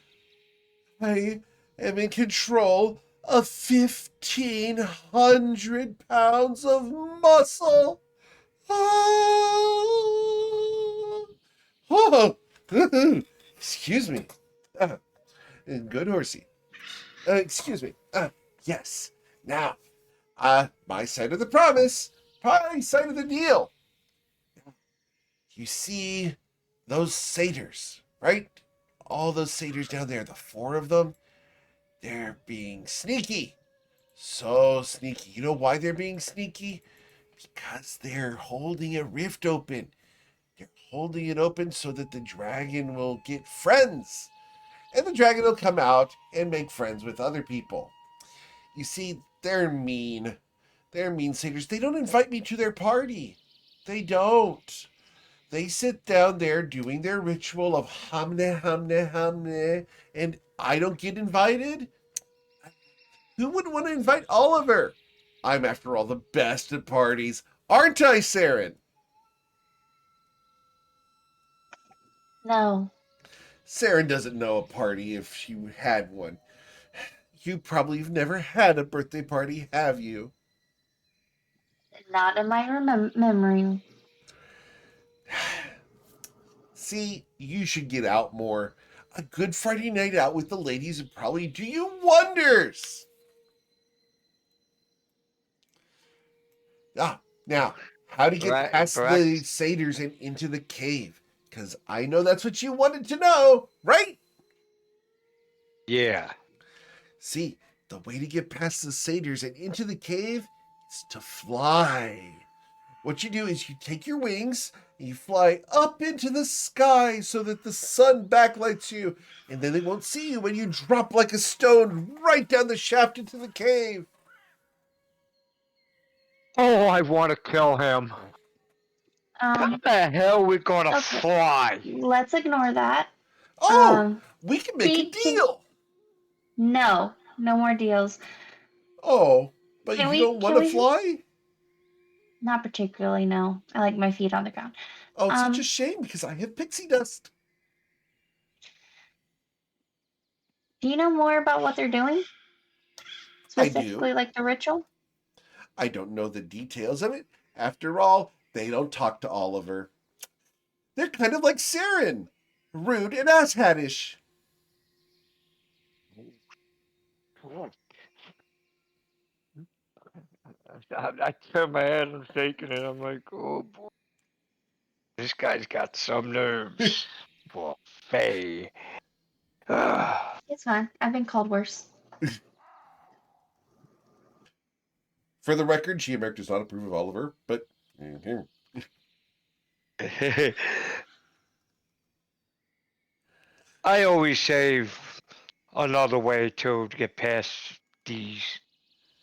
Speaker 1: I am in control of 1,500 pounds of muscle. Oh, oh. Excuse me. Good horsey. Excuse me. Yes. Now, my side of the promise, my side of the deal. You see those satyrs, right? All those satyrs down there, the 4 of them, they're being sneaky. So sneaky. You know why they're being sneaky? Because they're holding a rift open. They're holding it open so that the dragon will get friends. And the dragon will come out and make friends with other people. You see, they're mean. They're mean satyrs. They don't invite me to their party. They don't. They sit down there doing their ritual of hamne, hamne, hamne, and I don't get invited? Who would want to invite Oliver? I'm, after all, the best at parties. Aren't I, Saren?
Speaker 3: No,
Speaker 1: Saren doesn't know a party if she had one. You probably have never had a birthday party, have you?
Speaker 3: not in my memory.
Speaker 1: See, you should get out more. A good Friday night out with the ladies would probably do you wonders. Now, how to get past the satyrs and into the cave? Because I know that's what you wanted to know, right?
Speaker 4: Yeah.
Speaker 1: See, the way to get past the satyrs and into the cave is to fly. What you do is you take your wings and you fly up into the sky so that the sun backlights you, and then they won't see you when you drop like a stone right down the shaft into the cave.
Speaker 4: Oh, I want to kill him. How the hell are we gonna
Speaker 3: Okay.
Speaker 4: fly?
Speaker 3: Let's ignore that.
Speaker 1: Oh, we can make a
Speaker 3: can-
Speaker 1: deal.
Speaker 3: No more deals.
Speaker 1: Oh, but
Speaker 3: Can
Speaker 1: you
Speaker 3: we-
Speaker 1: don't want
Speaker 3: can
Speaker 1: to
Speaker 3: we-
Speaker 1: fly?
Speaker 3: Not particularly, no. I like my feet on the ground.
Speaker 1: Oh, it's such a shame because I have pixie dust.
Speaker 3: Do you know more about what they're doing?
Speaker 1: I
Speaker 3: Specifically,
Speaker 1: do.
Speaker 3: like the ritual?
Speaker 1: I don't know the details of it. After all, they don't talk to Oliver. They're kind of like Saren. Rude and asshattish.
Speaker 4: I turn my head and I'm shaking it. I'm like, oh boy, this guy's got some nerves. For Faye.
Speaker 3: It's fine. I've been called worse.
Speaker 1: For the record, Geomeric does not approve of Oliver, but
Speaker 4: I always say another way to get past these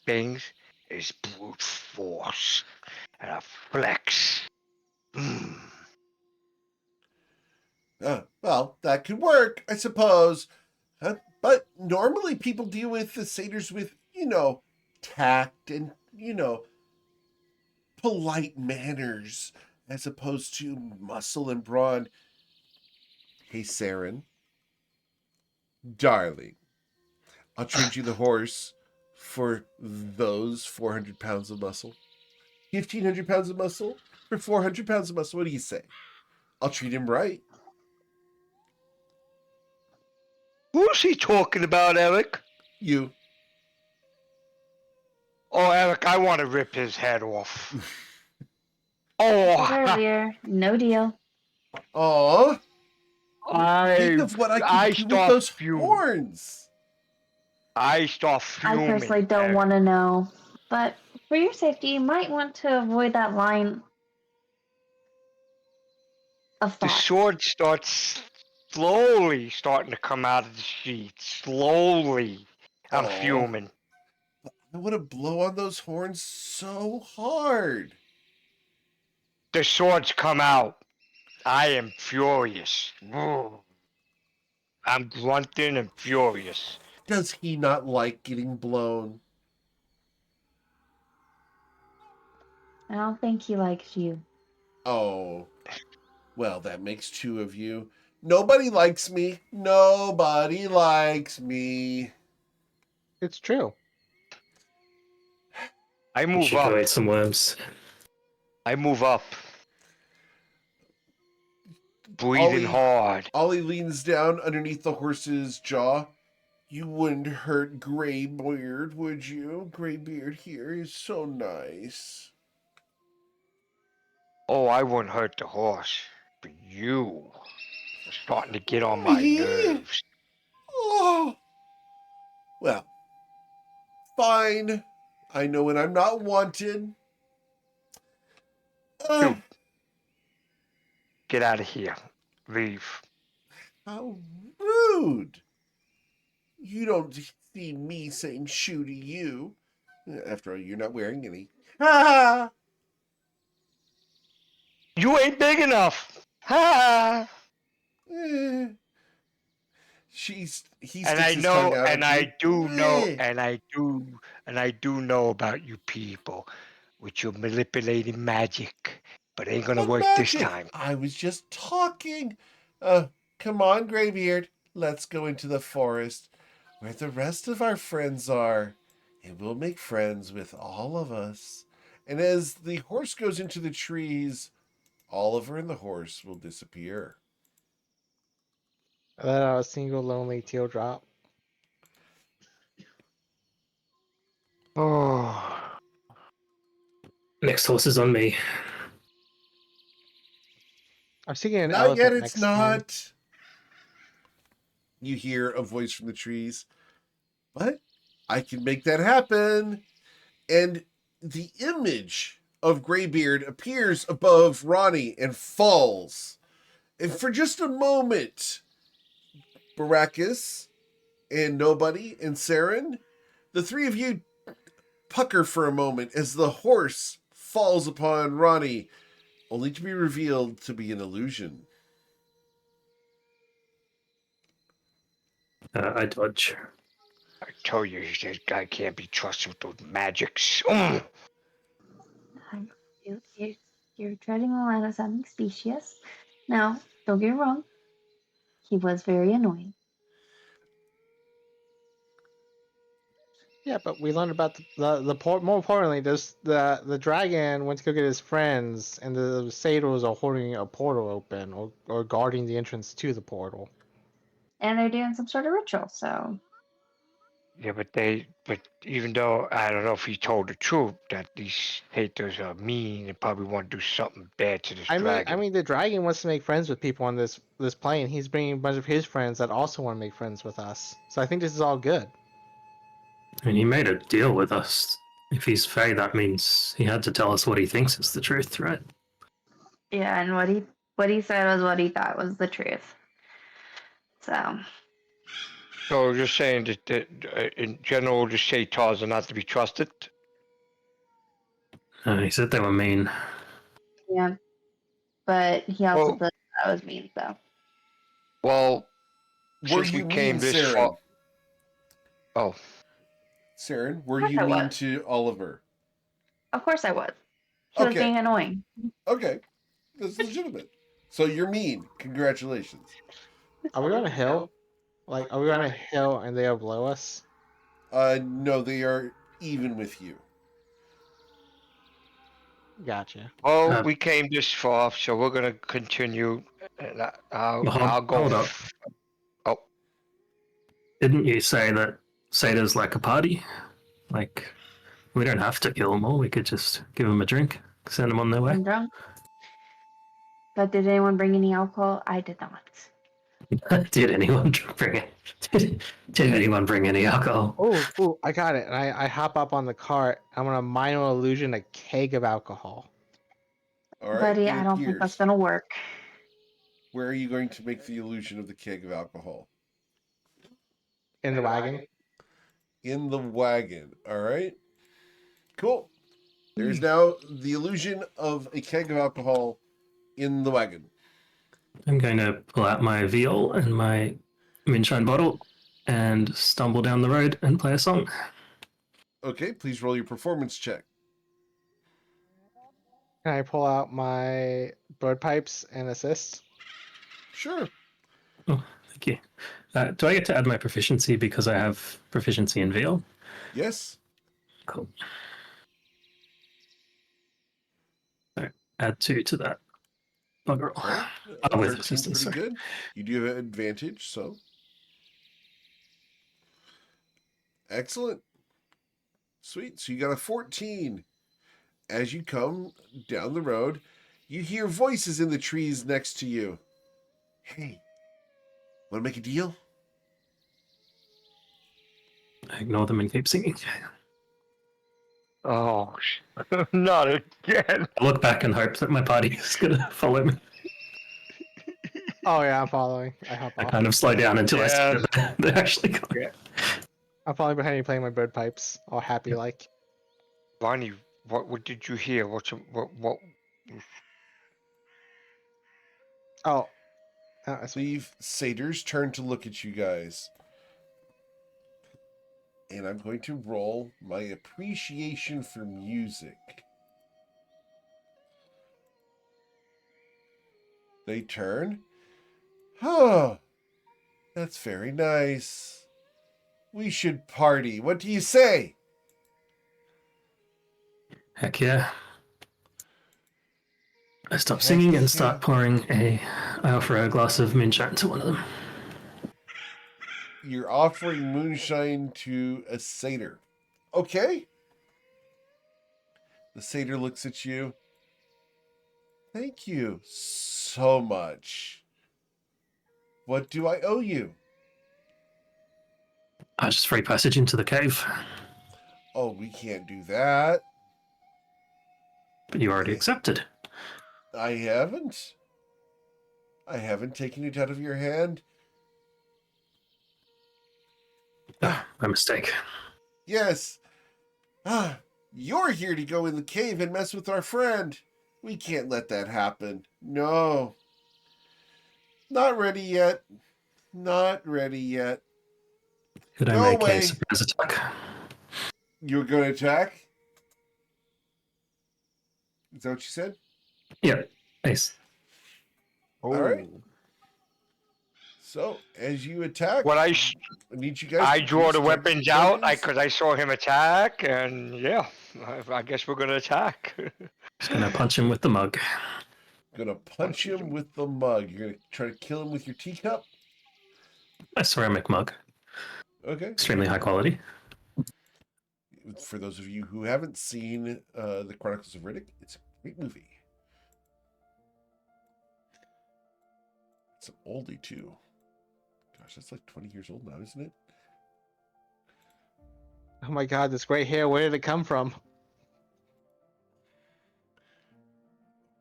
Speaker 4: things is brute force and a flex.
Speaker 1: well, that could work, I suppose. But normally people deal with the satyrs with, tact and, polite manners as opposed to muscle and brawn. Hey, Saren. Darling, I'll trade you the horse for those 400 pounds of muscle. 1,500 pounds of muscle for 400 pounds of muscle. What do you say? I'll treat him right.
Speaker 4: Who's he talking about, Eric?
Speaker 1: You.
Speaker 4: Oh, Eric, I want to rip his head off.
Speaker 3: Earlier, no deal.
Speaker 1: Aw. Think
Speaker 4: I
Speaker 1: of what I could do with those horns.
Speaker 4: I start
Speaker 3: I
Speaker 4: fuming.
Speaker 3: personally don't want to know. But for your safety, you might want to avoid that line of
Speaker 4: The
Speaker 3: thought.
Speaker 4: sword starts slowly starting to come out of the sheet. Slowly. I'm
Speaker 1: Oh,
Speaker 4: fuming.
Speaker 1: I want to blow on those horns so hard.
Speaker 4: The swords come out. I am furious. I'm grunting and furious.
Speaker 1: Does he not like getting blown?
Speaker 3: I don't think he likes you.
Speaker 1: Oh, well, that makes two of you. Nobody likes me. Nobody likes me.
Speaker 5: It's true.
Speaker 4: I
Speaker 2: You
Speaker 4: move
Speaker 2: should go
Speaker 4: up.
Speaker 2: eat some worms.
Speaker 4: I move up. Breathing
Speaker 1: Ollie,
Speaker 4: hard.
Speaker 1: Ollie leans down underneath the horse's jaw. You wouldn't hurt Graybeard, would you? Graybeard here is so nice.
Speaker 4: Oh, I wouldn't hurt the horse. But you are starting to get on my nerves.
Speaker 1: Oh, well, fine. I know when I'm not wanted. Uh,
Speaker 4: Dude, get out of here. Leave.
Speaker 1: how rude. You don't see me saying shoo to you. After all, you're not wearing any. Ha!
Speaker 4: You ain't big enough. Ha!
Speaker 1: Eh. He
Speaker 4: And
Speaker 1: sticks
Speaker 4: I
Speaker 1: his tongue
Speaker 4: know,
Speaker 1: out
Speaker 4: and
Speaker 1: at you.
Speaker 4: I do know,
Speaker 1: Eh.
Speaker 4: and I do know about you people with your manipulating magic. But it ain't gonna
Speaker 1: What
Speaker 4: work this
Speaker 1: magic?
Speaker 4: time.
Speaker 1: I was just talking. Come on, Graybeard. Let's go into the forest where the rest of our friends are, and we'll make friends with all of us. And as the horse goes into the trees, Oliver and the horse will disappear.
Speaker 5: Let out a single lonely teardrop.
Speaker 4: Oh.
Speaker 2: Next horse is on me.
Speaker 5: I'm seeing an
Speaker 1: Not yet,
Speaker 5: elephant
Speaker 1: it's
Speaker 5: next time.
Speaker 1: not. You hear a voice from the trees. But I can make that happen. And the image of Graybeard appears above Ronnie and falls. And for just a moment, Baracus and Nobody and Saren, the three of you pucker for a moment as the horse falls upon Ronnie, only to be revealed to be an illusion.
Speaker 2: I dodge.
Speaker 4: I told you this guy can't be trusted with those magics.
Speaker 3: You're treading the line of something specious. Now, don't get me wrong. He was very annoying.
Speaker 5: Yeah, but we learned about more importantly, this the dragon went to go get his friends, and the satyrs are holding a portal open or guarding the entrance to the portal.
Speaker 3: And they're doing some sort of ritual, so
Speaker 4: Yeah, but even though I don't know if he told the truth that these haters are mean and probably want to do something bad to this
Speaker 5: I
Speaker 4: dragon.
Speaker 5: mean, the dragon wants to make friends with people on this plane. He's bringing a bunch of his friends that also want to make friends with us. So I think this is all good.
Speaker 2: I mean, he made a deal with us. If he's Fae, that means he had to tell us what he thinks is the truth, right?
Speaker 3: yeah. And what he said was what he thought was the truth. So
Speaker 4: So you're saying that in general, the satyrs are not to be trusted?
Speaker 2: He said they were mean.
Speaker 3: yeah, but he also
Speaker 4: Well,
Speaker 3: said that was mean. So
Speaker 4: well,
Speaker 1: Were
Speaker 4: since we
Speaker 1: you
Speaker 4: came
Speaker 1: mean,
Speaker 4: this
Speaker 1: Saren?
Speaker 4: far. Oh,
Speaker 1: Saren, were
Speaker 3: Of course
Speaker 1: you
Speaker 3: I
Speaker 1: mean
Speaker 3: was.
Speaker 1: to Oliver?
Speaker 3: of course I was. He was
Speaker 1: Okay.
Speaker 3: being annoying.
Speaker 1: Okay. That's legitimate. So you're mean. Congratulations.
Speaker 5: Are we on a hill? Like, are we on a hill and they are below us?
Speaker 1: No, they are even with you.
Speaker 5: Gotcha.
Speaker 4: well, we came this far, so we're gonna continue. And I'll go.
Speaker 2: Hold up.
Speaker 4: Oh,
Speaker 2: Didn't you say that satyrs like a party? Like, we don't have to kill them all. We could just give them a drink, send them on their way.
Speaker 3: I'm drunk. But did anyone bring any alcohol? I did not.
Speaker 2: Did anyone bring it? Did anyone bring any alcohol?
Speaker 5: Oh, I got it. And I hop up on the cart. I'm gonna minor illusion a keg of alcohol.
Speaker 1: All right.
Speaker 3: Buddy,
Speaker 1: It
Speaker 3: I don't think that's
Speaker 1: appears.
Speaker 3: gonna work.
Speaker 1: Where are you going to make the illusion of the keg of alcohol?
Speaker 5: In the wagon.
Speaker 1: In the wagon. All right. Cool. There's now the illusion of a keg of alcohol in the wagon.
Speaker 2: I'm going to pull out my viol and my moonshine bottle and stumble down the road and play a song.
Speaker 1: Okay, please roll your performance check.
Speaker 5: Can I pull out my bird pipes and assist?
Speaker 1: Sure.
Speaker 2: Oh, thank you. Do I get to add my proficiency because I have proficiency in viol?
Speaker 1: Yes.
Speaker 2: Cool. So add 2 to that. Bugger all.
Speaker 1: All right.
Speaker 2: With
Speaker 1: 13's
Speaker 2: assistance,
Speaker 1: pretty
Speaker 2: sorry.
Speaker 1: good. You do have an advantage, so. Excellent. Sweet. So you got a 14. As you come down the road, you hear voices in the trees next to you. Hey, want to make a deal?
Speaker 2: I ignore them and keep singing.
Speaker 4: Oh, not again.
Speaker 2: I look back and hope that my party is going to follow me.
Speaker 5: Oh yeah, I'm following. I hop
Speaker 2: I
Speaker 5: off.
Speaker 2: kind of slow down until I see
Speaker 4: Yeah.
Speaker 2: that they're actually going.
Speaker 5: I'm following behind you, playing my bird pipes, all happy like.
Speaker 4: Bonnie, what did you hear? What?
Speaker 5: Oh,
Speaker 1: Leave satyrs turn to look at you guys. And I'm going to roll my appreciation for music. They turn. Oh, that's very nice. We should party. What do you say?
Speaker 2: Heck yeah. I stop
Speaker 1: Heck
Speaker 2: singing and
Speaker 1: yeah.
Speaker 2: start pouring I offer a glass of moonshine to one of them.
Speaker 1: You're offering moonshine to a satyr. Okay. The satyr looks at you. Thank you so much. What do I owe you?
Speaker 2: Just free passage into the cave.
Speaker 1: Oh, we can't do that.
Speaker 2: But you already accepted.
Speaker 1: I haven't. I haven't taken it out of your hand.
Speaker 2: Oh, my mistake.
Speaker 1: Yes. You're here to go in the cave and mess with our friend. We can't let that happen. No. Not ready yet. Not ready yet.
Speaker 2: Could I
Speaker 1: No
Speaker 2: make
Speaker 1: way.
Speaker 2: a surprise attack?
Speaker 1: You're going to attack? Is that what you said?
Speaker 2: Yeah, ace.
Speaker 1: All right. So, as you attack,
Speaker 4: What
Speaker 1: I need you guys
Speaker 4: I
Speaker 1: to
Speaker 4: draw
Speaker 1: please
Speaker 4: the
Speaker 1: check
Speaker 4: weapons
Speaker 1: your
Speaker 4: out
Speaker 1: tokens.
Speaker 4: because I saw him attack, and yeah, I guess we're gonna attack.
Speaker 2: Just gonna punch him with the mug.
Speaker 1: Gonna punch him with the mug. You're gonna try to kill him with your teacup?
Speaker 2: A ceramic mug.
Speaker 1: Okay.
Speaker 2: Extremely high quality.
Speaker 1: For those of you who haven't seen The Chronicles of Riddick, it's a great movie. It's an oldie, too. Gosh, that's like 20 years old now, isn't it?
Speaker 5: oh my God, this gray hair. Where did it come from?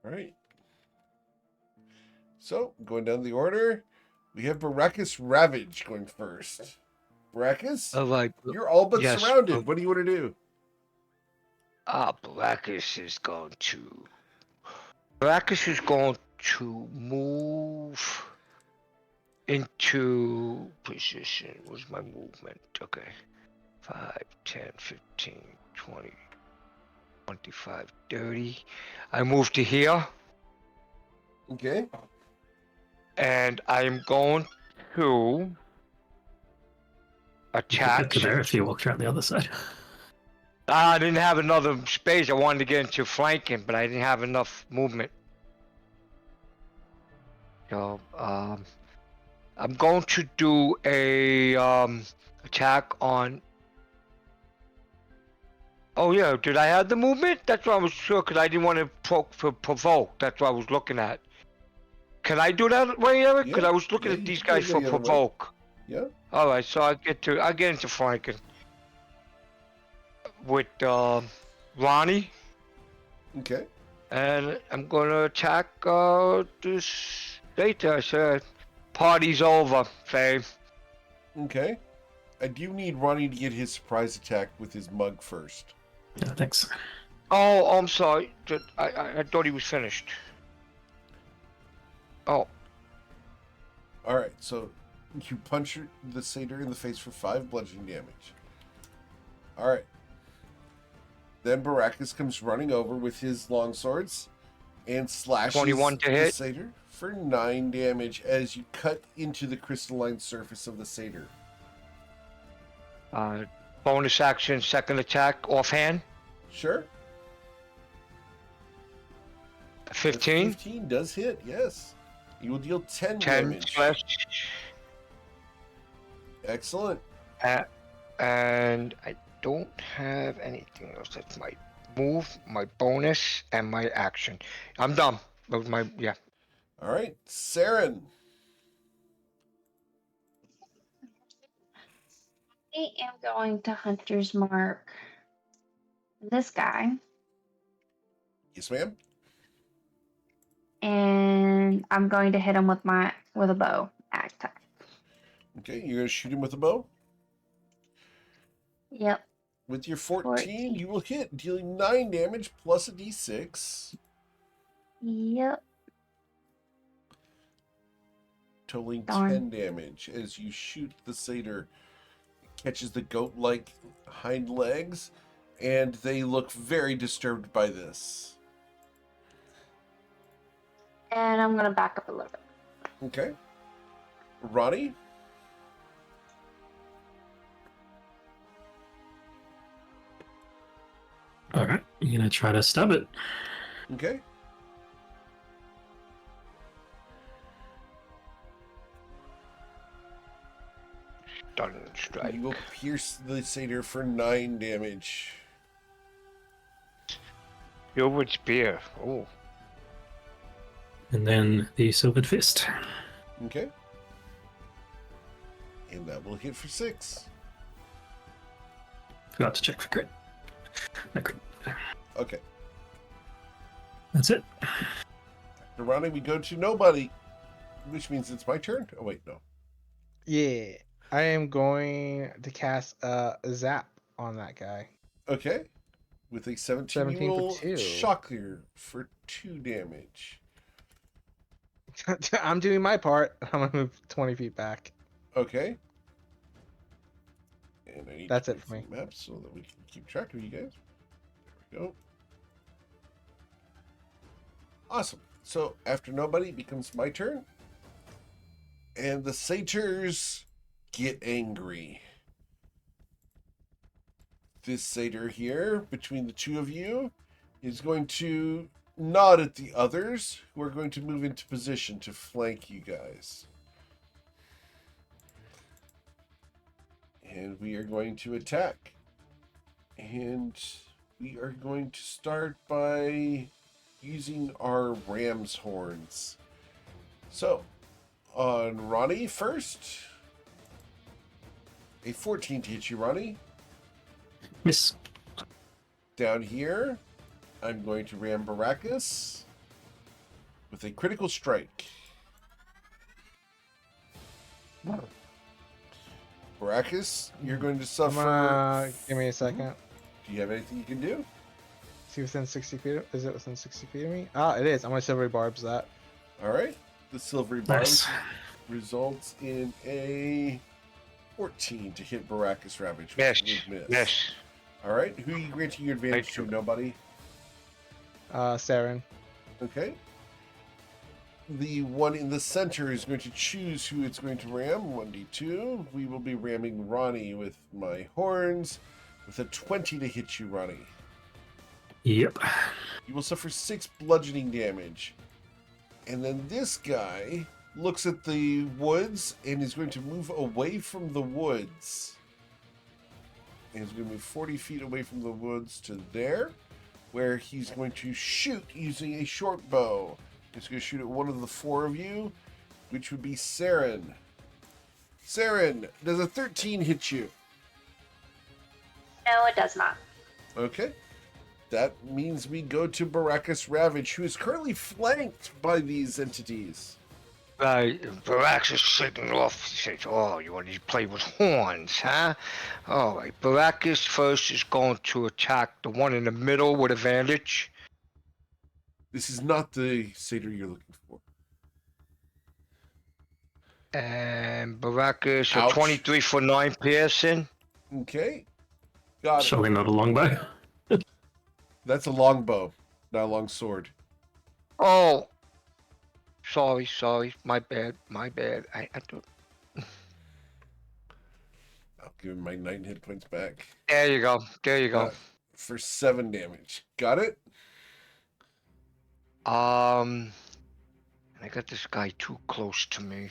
Speaker 1: All right. So, going down the order, we have Baracus Ravage going first. Baracus,
Speaker 4: like,
Speaker 1: you're all but
Speaker 4: yes,
Speaker 1: surrounded. What do you want to do?
Speaker 4: Blackish is going to move into position. What's my movement? Okay. 5, 10, 15, 20, 25, 30. I move to here,
Speaker 1: Okay.
Speaker 4: and I'm going to
Speaker 2: You could
Speaker 4: attack.
Speaker 2: get to there if you walked around the other side.
Speaker 4: I didn't have enough space. I wanted to get into flanking, but I didn't have enough movement. So, I'm going to do a attack on. Oh yeah, did I have the movement? That's what I was sure, because I didn't want to provoke. That's what I was looking at. Can I do that way, Eric? Because
Speaker 1: Yeah,
Speaker 4: I was looking
Speaker 1: yeah,
Speaker 4: at
Speaker 1: you
Speaker 4: these
Speaker 1: can
Speaker 4: guys
Speaker 1: go
Speaker 4: for
Speaker 1: the other way.
Speaker 4: provoke.
Speaker 1: Yeah.
Speaker 4: All right, so I get into flanking with Ronnie,
Speaker 1: Okay.
Speaker 4: and I'm gonna attack this Later, sir. Party's over, Faye.
Speaker 1: Okay. I do need Ronnie to get his surprise attack with his mug first.
Speaker 2: Yeah, thanks.
Speaker 4: Oh, I'm sorry. I thought he was finished. Oh,
Speaker 1: All right, so you punch the satyr in the face for 5 bludgeoning damage. All right. Then Baracus comes running over with his longswords and slashes
Speaker 4: 21 to
Speaker 1: the
Speaker 4: hit.
Speaker 1: satyr for 9 damage as you cut into the crystalline surface of the satyr.
Speaker 4: bonus action, second attack, offhand.
Speaker 1: Sure.
Speaker 4: 15.
Speaker 1: 15 does hit, yes. You will deal 10
Speaker 4: 10
Speaker 1: damage.
Speaker 4: slash.
Speaker 1: Excellent.
Speaker 4: And I don't have anything else. That's my move, my bonus, and my action. I'm done. That was my, yeah.
Speaker 1: All right, Saren.
Speaker 3: I am going to Hunter's Mark this guy,
Speaker 1: Yes, ma'am.
Speaker 3: and I'm going to hit him with a bow attack.
Speaker 1: Okay, you're going to shoot him with a bow.
Speaker 3: Yep.
Speaker 1: With your 14,
Speaker 3: 14.
Speaker 1: you will hit, dealing 9 damage plus a d6,
Speaker 3: Yep.
Speaker 1: totaling
Speaker 3: Darn.
Speaker 1: 10 damage as you shoot the satyr. It catches the goat-like hind legs, and they look very disturbed by this.
Speaker 3: And I'm gonna back up a little bit.
Speaker 1: Okay. Ronnie?
Speaker 2: All right, I'm gonna try to stab it.
Speaker 1: Okay.
Speaker 4: Stunning strike.
Speaker 1: You will pierce the satyr for 9 damage.
Speaker 4: Silvered spear. Oh.
Speaker 2: And then the silvered fist.
Speaker 1: Okay. And that will hit for 6.
Speaker 2: Forgot to check for crit. No crit.
Speaker 1: Okay.
Speaker 2: That's it.
Speaker 1: After Ronnie, we go to nobody, which means it's my turn. Oh, wait, no.
Speaker 5: Yeah, I am going to cast a zap on that guy.
Speaker 1: Okay. With a 17,
Speaker 5: 17
Speaker 1: you
Speaker 5: for
Speaker 1: will
Speaker 5: 2.
Speaker 1: shock clear for 2 damage.
Speaker 5: I'm doing my part. I'm gonna move 20 feet back.
Speaker 1: Okay. And I need
Speaker 5: That's
Speaker 1: to
Speaker 5: it for me.
Speaker 1: map so that we can keep track of you guys. There we go. Awesome. So after nobody, it becomes my turn. And the satyrs get angry. This satyr here, between the two of you, is going to nod at the others, who are going to move into position to flank you guys. And we are going to attack. And we are going to start by using our ram's horns. So, on Ronnie first. A 14 to hit you, Ronnie.
Speaker 2: Miss.
Speaker 1: Down here, I'm going to ram Baracus with a critical strike. Baracus, you're going to suffer.
Speaker 5: Give me a second.
Speaker 1: Do you have anything you can do?
Speaker 5: See within 60 feet. Is it within 60 feet of me? Ah, it is. I'm gonna silvery barbs that.
Speaker 1: All right. The silvery barbs
Speaker 2: Nice.
Speaker 1: results in a 14 to hit Baracus Ravage.
Speaker 4: Yes.
Speaker 1: Which would miss.
Speaker 4: Yes.
Speaker 1: All right. Who are you granting your advantage
Speaker 4: Thank
Speaker 1: to?
Speaker 4: you.
Speaker 1: Nobody.
Speaker 5: Saren.
Speaker 1: Okay. The one in the center is going to choose who it's going to ram. 1d2. We will be ramming Ronnie with my horns with a 20 to hit you, Ronnie.
Speaker 2: Yep.
Speaker 1: You will suffer 6 bludgeoning damage. And then this guy looks at the woods and is going to move away from the woods. And he's going to move 40 feet away from the woods to there, where he's going to shoot using a short bow. He's going to shoot at one of the 4 of you, which would be Saren. Saren, does a 13 hit you?
Speaker 3: No, it does not.
Speaker 1: Okay. That means we go to Baracus Ravage, who is currently flanked by these entities.
Speaker 4: Right, Barack's is sitting off. He says, "Oh, you want to play with horns, huh?" All right, Baracus first is going to attack the one in the middle with advantage.
Speaker 1: This is not the satyr you're looking for.
Speaker 4: And Baracus, a
Speaker 1: Ouch.
Speaker 4: 23 for 9 piercing.
Speaker 1: Okay. Got it.
Speaker 2: Surely not a longbow.
Speaker 1: That's a longbow, not a long sword.
Speaker 4: Oh, sorry, my bad. I do.
Speaker 1: I'll give him my 9 hit points back.
Speaker 4: There you go.
Speaker 1: For 7 damage. Got it?
Speaker 4: I got this guy too close to me.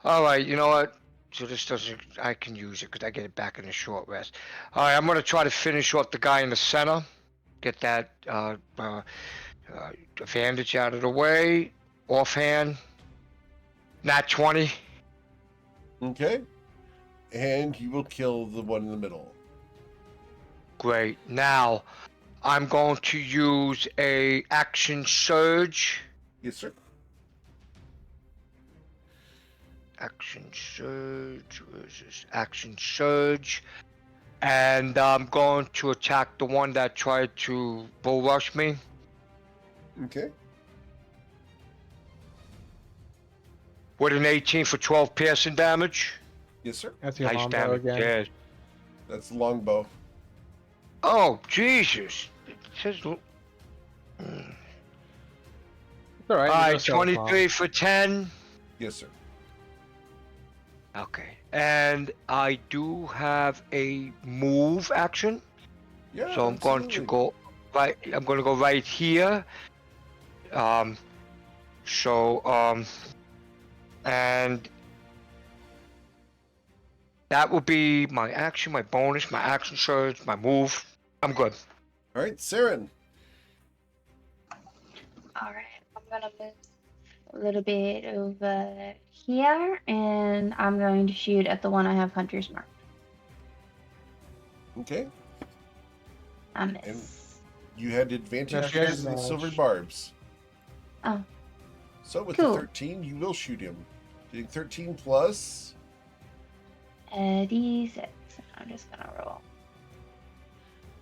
Speaker 4: All right, you know what? So this doesn't. I can use it because I get it back in a short rest. All right, I'm gonna try to finish off the guy in the center. Get that advantage out of the way. Offhand. Nat 20.
Speaker 1: Okay. And you will kill the one in the middle.
Speaker 4: Great. Now, I'm going to use a action surge.
Speaker 1: Yes, sir.
Speaker 4: Action surge. Where is this? Action surge. And I'm going to attack the one that tried to bull rush me.
Speaker 1: Okay.
Speaker 4: With an 18 for 12 piercing damage.
Speaker 1: Yes, sir.
Speaker 5: That's your
Speaker 4: Nice
Speaker 5: longbow
Speaker 4: damage.
Speaker 5: again.
Speaker 4: Yeah.
Speaker 1: That's longbow.
Speaker 4: Oh, Jesus. It says.
Speaker 5: It's all right.
Speaker 4: Alright,
Speaker 5: you're still
Speaker 4: 23 for 10.
Speaker 1: Yes, sir.
Speaker 4: Okay. And I do have a move action.
Speaker 1: Yeah.
Speaker 4: So I'm going to
Speaker 1: absolutely.
Speaker 4: go right. I'm going to go right here. And that will be my action, my bonus, my action surge, my move. I'm good.
Speaker 1: All right, Saren.
Speaker 3: All right, I'm gonna move a little bit over here, and I'm going to shoot at the one I have Hunter's Mark.
Speaker 1: Okay.
Speaker 3: I miss.
Speaker 1: You had advantage
Speaker 5: Yeah,
Speaker 1: because of the
Speaker 5: advantage.
Speaker 1: silver barbs.
Speaker 3: Oh.
Speaker 1: So with
Speaker 3: Cool.
Speaker 1: the 13, you will shoot him. Getting 13 plus.
Speaker 3: D6. I'm just gonna roll.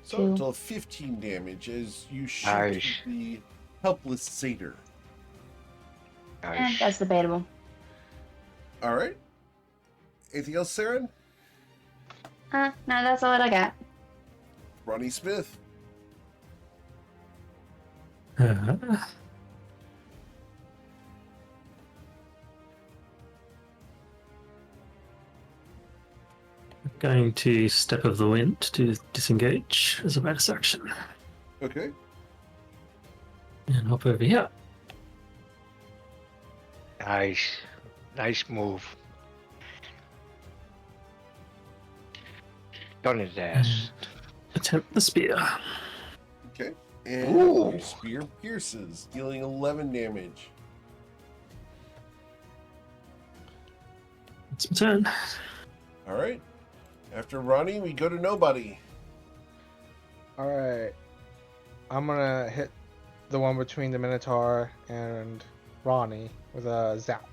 Speaker 1: So
Speaker 3: Two.
Speaker 1: until 15 damage as you shoot
Speaker 4: Nice.
Speaker 1: the helpless satyr.
Speaker 4: Nice.
Speaker 3: That's debatable.
Speaker 1: All right. Anything else, Saren?
Speaker 3: No, that's all that I got.
Speaker 1: Ronnie Smith.
Speaker 2: Going to Step of the Wind to disengage as a bonus action.
Speaker 1: Okay.
Speaker 2: And hop over here.
Speaker 4: Nice move. Done his ass.
Speaker 2: Attempt the spear.
Speaker 1: Okay. And
Speaker 4: Ooh.
Speaker 1: your spear pierces, dealing 11 damage.
Speaker 2: It's my turn.
Speaker 1: All right. After Ronnie, we go to nobody.
Speaker 5: All right. I'm gonna hit the one between the Minotaur and Ronnie with a zap.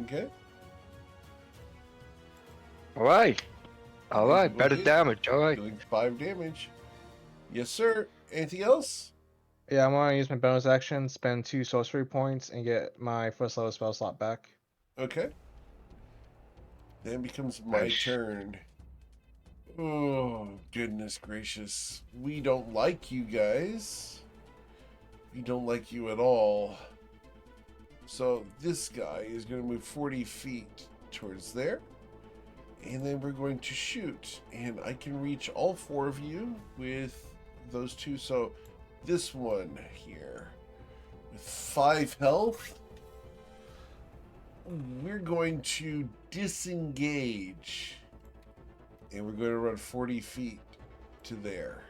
Speaker 1: Okay.
Speaker 4: All right, better
Speaker 1: Okay.
Speaker 4: damage. All right.
Speaker 1: Dealing 5 damage. Yes, sir. Anything else?
Speaker 5: Yeah, I'm gonna use my bonus action, spend 2 sorcery points, and get my first level spell slot back.
Speaker 1: Okay. Then it becomes my
Speaker 4: Nice.
Speaker 1: turn. Oh, goodness gracious. We don't like you guys. We don't like you at all. So this guy is going to move 40 feet towards there. And then we're going to shoot. And I can reach all 4 of you with those 2. So this one here with 5 health. We're going to disengage. And we're going to run 40 feet to there.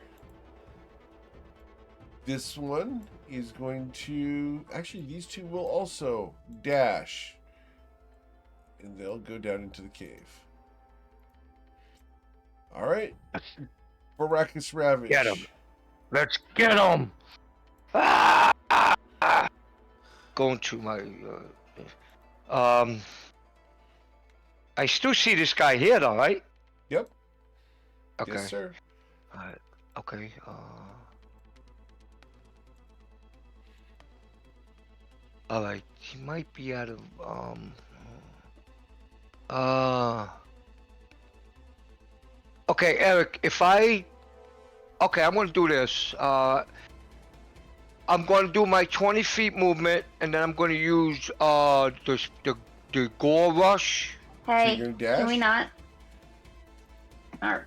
Speaker 1: This one is going to... Actually, these 2 will also dash. And they'll go down into the cave. Alright. Baracus Ravage.
Speaker 4: Get him. Let's get him. Going to my Um, I still see this guy here, though, right?
Speaker 1: Yep.
Speaker 4: Okay.
Speaker 1: Yes, sir.
Speaker 4: Alright. Okay. All right. He might be out of Okay, Eric. Okay, I'm gonna do this. I'm gonna do my 20 feet movement, and then I'm gonna use the gore rush.
Speaker 3: Hey,
Speaker 1: you're gonna
Speaker 3: can we
Speaker 1: dash?
Speaker 3: not? Alright.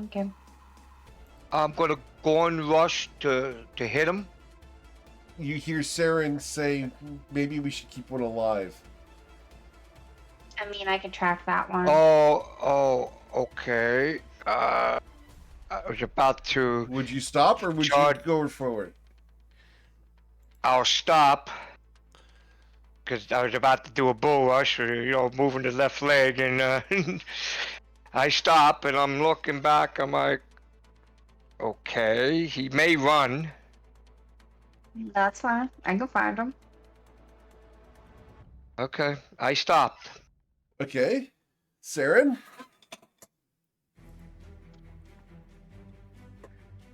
Speaker 3: Okay.
Speaker 4: I'm gonna go and rush to hit him.
Speaker 1: You hear Saren say, maybe we should keep one alive.
Speaker 3: I mean, I could track that one.
Speaker 4: Oh, okay. I was about to.
Speaker 1: Would you stop or would
Speaker 4: Charge.
Speaker 1: you go forward?
Speaker 4: I'll stop. Because I was about to do a bull rush, moving the left leg, and I stop, and I'm looking back. I'm like, okay, he may run.
Speaker 3: That's fine. I can find him.
Speaker 4: Okay, I stopped.
Speaker 1: Okay. Saren?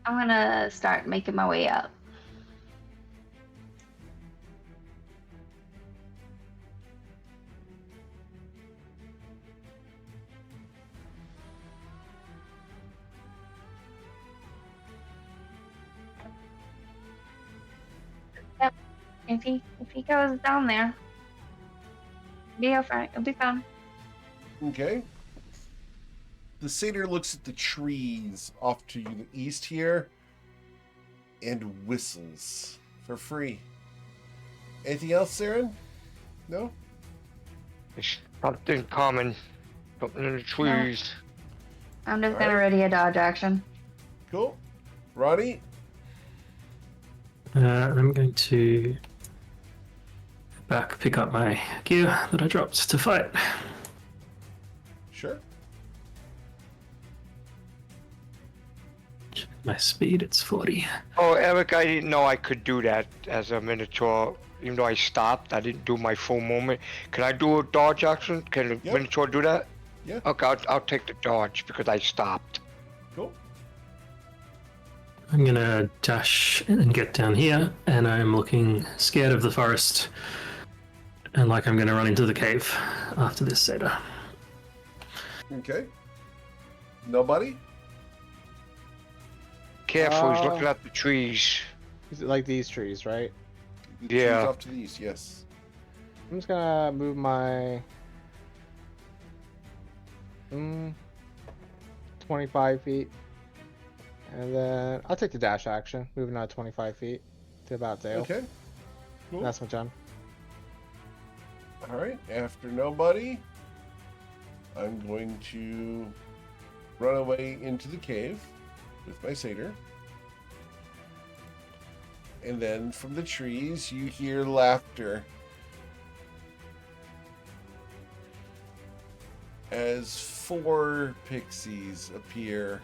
Speaker 3: I'm gonna start making my way up. Yep. If he goes down there, it'll be fine.
Speaker 1: Okay. The satyr looks at the trees off to the east here and whistles for free. Anything else, Saren? No?
Speaker 4: There's something coming. Something in the trees.
Speaker 3: I'm just gonna
Speaker 1: Alright.
Speaker 3: ready a dodge action.
Speaker 1: Cool. Ronnie?
Speaker 2: I'm going to pick up my gear that I dropped to fight.
Speaker 1: Sure.
Speaker 2: Check my speed, it's 40.
Speaker 4: Oh, Eric, I didn't know I could do that as a Minotaur. Even though I stopped, I didn't do my full movement. Can I do a dodge action? Can a
Speaker 1: Yep.
Speaker 4: Minotaur do that?
Speaker 1: Yeah.
Speaker 4: Okay, I'll take the dodge because I stopped.
Speaker 1: Cool.
Speaker 2: I'm gonna dash and get down here, and I'm looking scared of the forest, and like I'm gonna run into the cave after this satyr.
Speaker 1: Okay. Nobody?
Speaker 4: Careful, he's looking at the trees.
Speaker 5: Is it like these trees, right?
Speaker 1: The trees
Speaker 4: Yeah.
Speaker 1: off to the east, yes.
Speaker 5: I'm just gonna move my 25 feet. And then I'll take the dash action, moving out 25 feet to about there.
Speaker 1: Okay. Cool.
Speaker 5: That's my turn.
Speaker 1: All right. After nobody, I'm going to run away into the cave with my satyr. And then from the trees, you hear laughter as 4 pixies appear.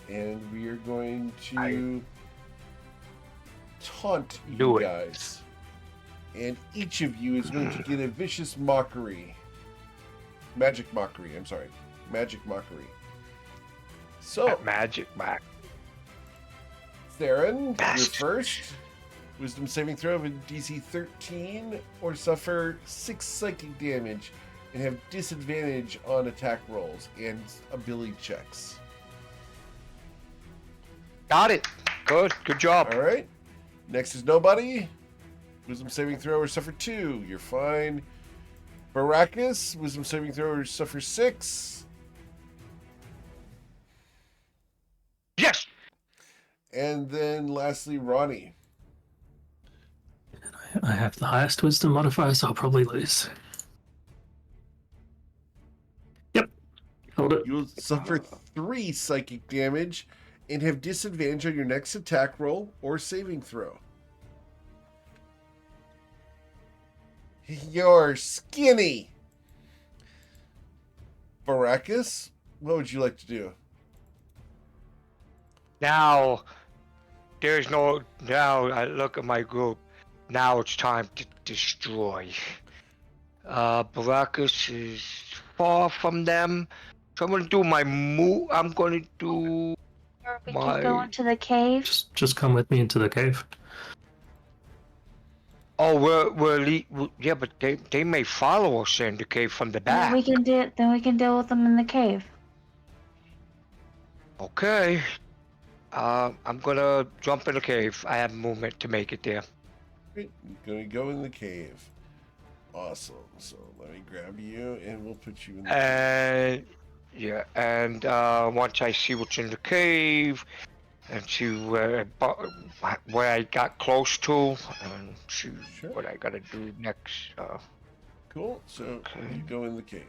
Speaker 1: And we are going to taunt you
Speaker 4: Do it.
Speaker 1: guys. And each of you is going to get a vicious mockery. Magic mockery, I'm sorry. Magic mockery. So,
Speaker 4: That magic back.
Speaker 1: Theron, you're
Speaker 4: Bastard.
Speaker 1: first. Wisdom saving throw of a DC 13 or suffer 6 psychic damage and have disadvantage on attack rolls and ability checks.
Speaker 4: Got it. Good job.
Speaker 1: All right. Next is nobody. Wisdom saving throw or suffer 2. You're fine. Baracus, wisdom saving throw or suffer 6.
Speaker 4: Yes.
Speaker 1: And then lastly, Ronnie.
Speaker 2: I have the highest wisdom modifier, so I'll probably lose. Yep. Hold it.
Speaker 1: You'll suffer 3 psychic damage and have disadvantage on your next attack roll or saving throw. You're skinny. Baracus, what would you like to do?
Speaker 4: Now I look at my group. Now it's time to destroy. Baracus is far from them. So I'm gonna do my move. I'm gonna do
Speaker 3: Or we could go
Speaker 4: my.
Speaker 3: into the cave.
Speaker 2: Just come with me into the cave.
Speaker 4: Oh, yeah, but they may follow us in the cave from the
Speaker 3: And then
Speaker 4: back.
Speaker 3: we can deal with them in the cave.
Speaker 4: Okay. I'm gonna jump in the cave. I have movement to make it there.
Speaker 1: Great. You're going to go in the cave. Awesome. So let me grab you and we'll put you in the cave.
Speaker 4: And yeah, and once I see what's in the cave and see where I got close to and see
Speaker 1: Sure.
Speaker 4: what I gotta do next.
Speaker 1: Cool. So
Speaker 4: Okay.
Speaker 1: you go in the cave.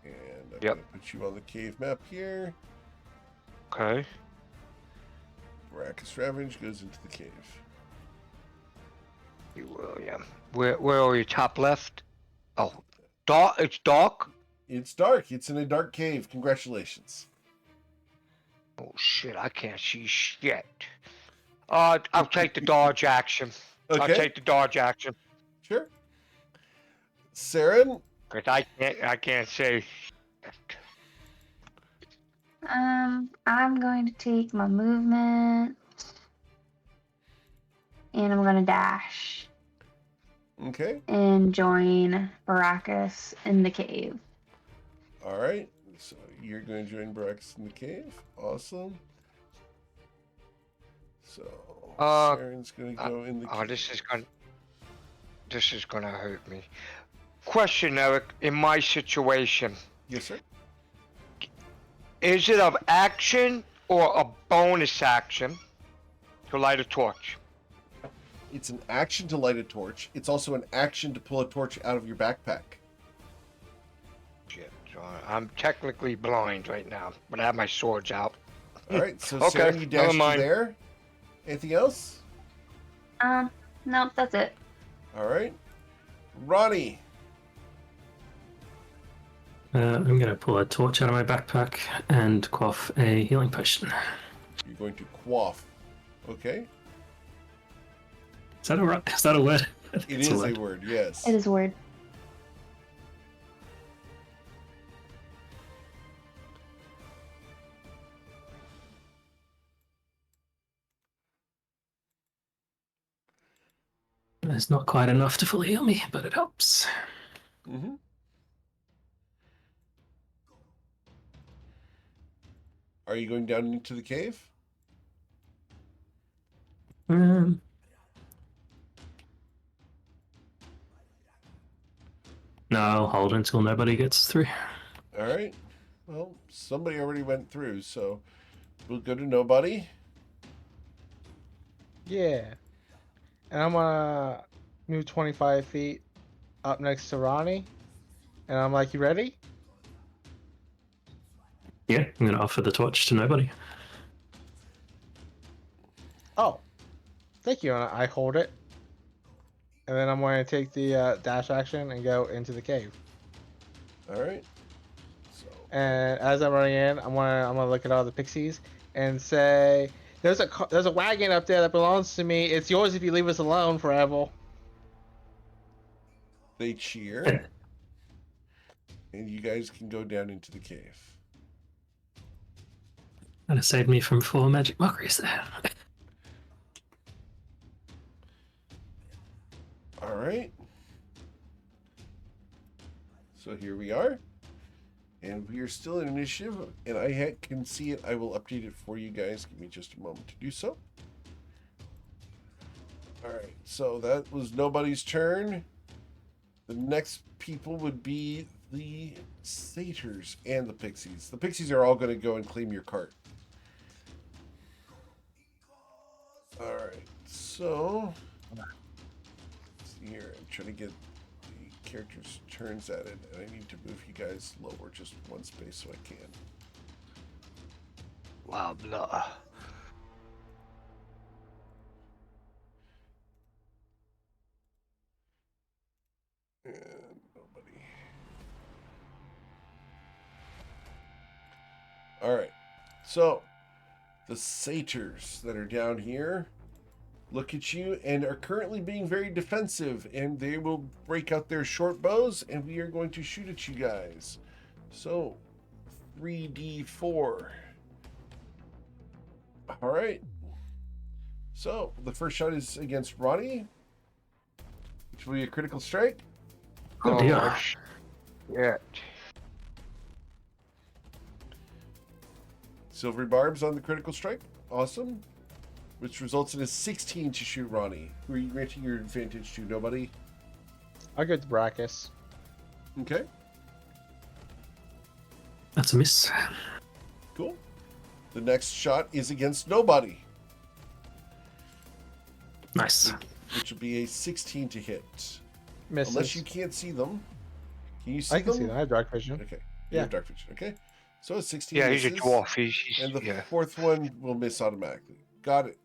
Speaker 1: And I'm
Speaker 4: Yep.
Speaker 1: going to put you on the cave map here.
Speaker 4: Okay.
Speaker 1: Baracus Ravage goes into the cave.
Speaker 4: You will, yeah. Where are you? Top left? Oh, dark. It's dark.
Speaker 1: It's dark. It's in a dark cave. Congratulations.
Speaker 4: Oh shit! I can't see shit. I'll take the dodge action. I'll
Speaker 1: Okay.
Speaker 4: take the dodge action.
Speaker 1: Sure. Saren,
Speaker 4: Cause I can't say shit.
Speaker 3: I'm going to take my movement. And I'm gonna dash
Speaker 1: okay.
Speaker 3: and join Baracus in the cave.
Speaker 1: All right. So you're going to join Baracus in the cave. Awesome. So Saren's going to go in the cave.
Speaker 4: This is gonna hurt me. Question, Eric. In my situation,
Speaker 1: Yes, sir.
Speaker 4: is it of action or a bonus action to light a torch?
Speaker 1: It's an action to light a torch. It's also an action to pull a torch out of your backpack.
Speaker 4: Shit. So I'm technically blind right now, but I have my swords out.
Speaker 1: All right. So
Speaker 4: Okay,
Speaker 1: Saren, you
Speaker 4: never
Speaker 1: dashed
Speaker 4: mind.
Speaker 1: there. Anything else?
Speaker 3: Nope, that's it.
Speaker 1: All right. Ronnie.
Speaker 2: I'm gonna pull a torch out of my backpack and quaff a healing potion.
Speaker 1: You're going to quaff. Okay.
Speaker 2: Is that a word? Is that a word?
Speaker 1: It
Speaker 2: It's
Speaker 1: is a word, yes.
Speaker 3: It is word.
Speaker 2: It's not quite enough to fully heal me, but it helps.
Speaker 1: Mm-hmm. Are you going down into the cave?
Speaker 2: No, I'll hold until nobody gets through.
Speaker 1: All right. Well, somebody already went through, so we'll go to nobody.
Speaker 5: Yeah. And I'm gonna move 25 feet up next to Ronnie. And I'm like, you ready?
Speaker 2: Yeah, I'm gonna offer the torch to nobody.
Speaker 5: Oh, thank you. And I hold it. And then I'm going to take the dash action and go into the cave.
Speaker 1: All right. So
Speaker 5: And as I'm running in, I'm gonna look at all the pixies and say, there's a wagon up there that belongs to me. It's yours if you leave us alone forever.
Speaker 1: they cheer, and you guys can go down into the cave.
Speaker 2: Gonna save me from 4 magic mockeries there.
Speaker 1: All right. So here we are. And we are still in initiative, and I can see it. I will update it for you guys. Give me just a moment to do so. All right, so that was nobody's turn. The next people would be the satyrs and the pixies. The pixies are all going to go and claim your cart. All right, so let's see here. I'm trying to get the characters' turns at it, and I need to move you guys lower just one space so I can.
Speaker 4: Blah blah.
Speaker 1: And nobody. All right, so the satyrs that are down here, look at you and are currently being very defensive, and they will break out their short bows, and we are going to shoot at you guys. So, 3d4. All right. So, the first shot is against Ronnie, which will be a critical strike.
Speaker 2: Oh dear.
Speaker 4: Yeah.
Speaker 1: Silvery barbs on the critical strike. Awesome. Which results in a 16 to shoot Ronnie. Who are you granting your advantage to? Nobody?
Speaker 5: I'll go to Brachus.
Speaker 1: Okay,
Speaker 2: That's a miss.
Speaker 1: cool. The next shot is against nobody,
Speaker 2: Nice.
Speaker 1: which will be a 16 to hit.
Speaker 5: Misses.
Speaker 1: Unless you can't see them. Can you see
Speaker 5: I can
Speaker 1: them?
Speaker 5: see that. I have dark vision.
Speaker 1: Okay. You
Speaker 5: Yeah.
Speaker 1: have dark vision. Okay. So a 16
Speaker 4: Yeah, he's a
Speaker 1: misses,
Speaker 4: dwarf. He's
Speaker 1: and the
Speaker 4: yeah.
Speaker 1: fourth one will miss automatically. Got it.